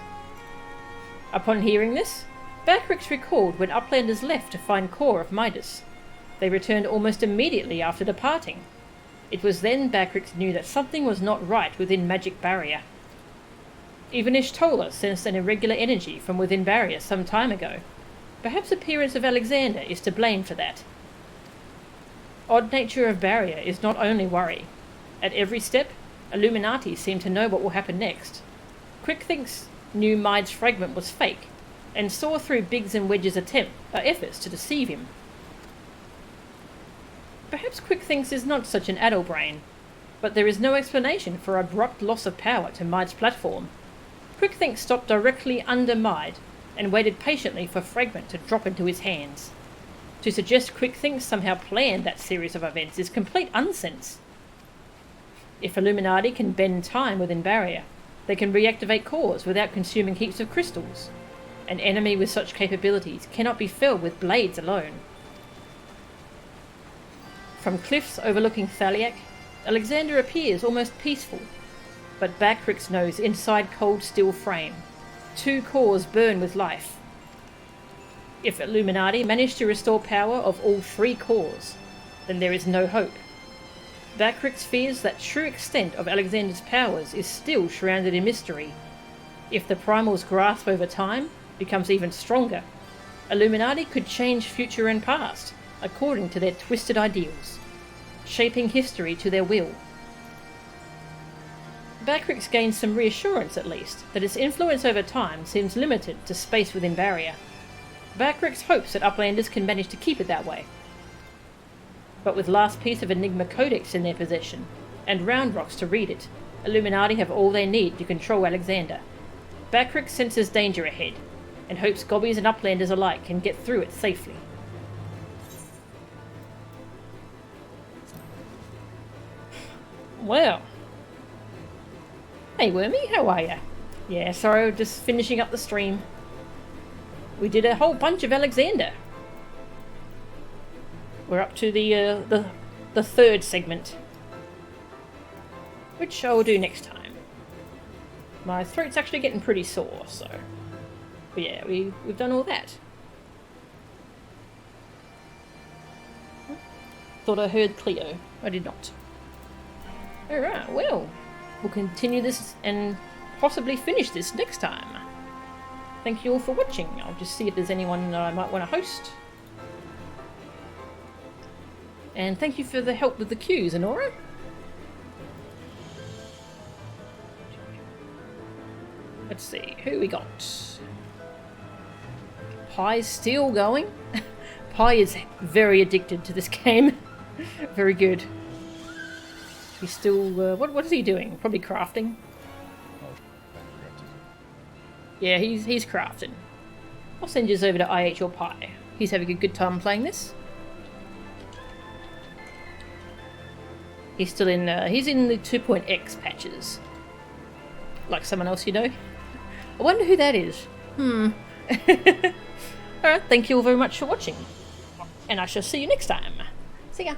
Upon hearing this, Backrix recalled when Uplanders left to find core of Midas. They returned almost immediately after departing. It was then Backrix knew that something was not right within Magic Barrier. Even Ishtola sensed an irregular energy from within Barrier some time ago. Perhaps appearance of Alexander is to blame for that. Odd nature of Barrier is not only worry. At every step, Illuminati seem to know what will happen next. Quickthinks knew Mide's fragment was fake, and saw through Biggs and Wedge's efforts to deceive him. Perhaps Quickthinks is not such an addle-brain, but there is no explanation for abrupt loss of power to Mide's platform. Quickthinks stopped directly under Mide, and waited patiently for Fragment to drop into his hands. To suggest Quickthinks somehow planned that series of events is complete nonsense. If Illuminati can bend time within Barrier, they can reactivate cores without consuming heaps of crystals. An enemy with such capabilities cannot be felled with blades alone. From cliffs overlooking Thaliak, Alexander appears almost peaceful, but Backrix knows inside cold steel frame, 2 cores burn with life. If Illuminati manage to restore power of all 3 cores, then there is no hope. Backrix fears that true extent of Alexander's powers is still shrouded in mystery. If the Primal's grasp over time becomes even stronger, Illuminati could change future and past according to their twisted ideals, shaping history to their will. Backrix gains some reassurance at least that its influence over time seems limited to space within Barrier. Backrix hopes that Uplanders can manage to keep it that way. But with last piece of Enigma Codex in their possession, and Roundrocks to read it, Illuminati have all they need to control Alexander. Backrix senses danger ahead, and hopes Gobbies and Uplanders alike can get through it safely. Well. Hey Wormy, how are ya? Yeah, sorry, just finishing up the stream. We did a whole bunch of Alexander. We're up to the third segment, which I will do next time. My throat's actually getting pretty sore, so... But yeah, we've done all that. Thought I heard Cleo. I did not. Alright, well, we'll continue this and possibly finish this next time. Thank you all for watching. I'll just see if there's anyone that I might want to host. And thank you for the help with the cues, Honora. Let's see, who we got? Pie's still going. Pie is very addicted to this game. Very good. He's still... what is he doing? Probably crafting. Yeah, he's crafting. I'll send yours over to IH or Pie. He's having a good time playing this. He's still in... he's in the 2.x patches. Like someone else you know. I wonder who that is. Alright, thank you all very much for watching. And I shall see you next time. See ya.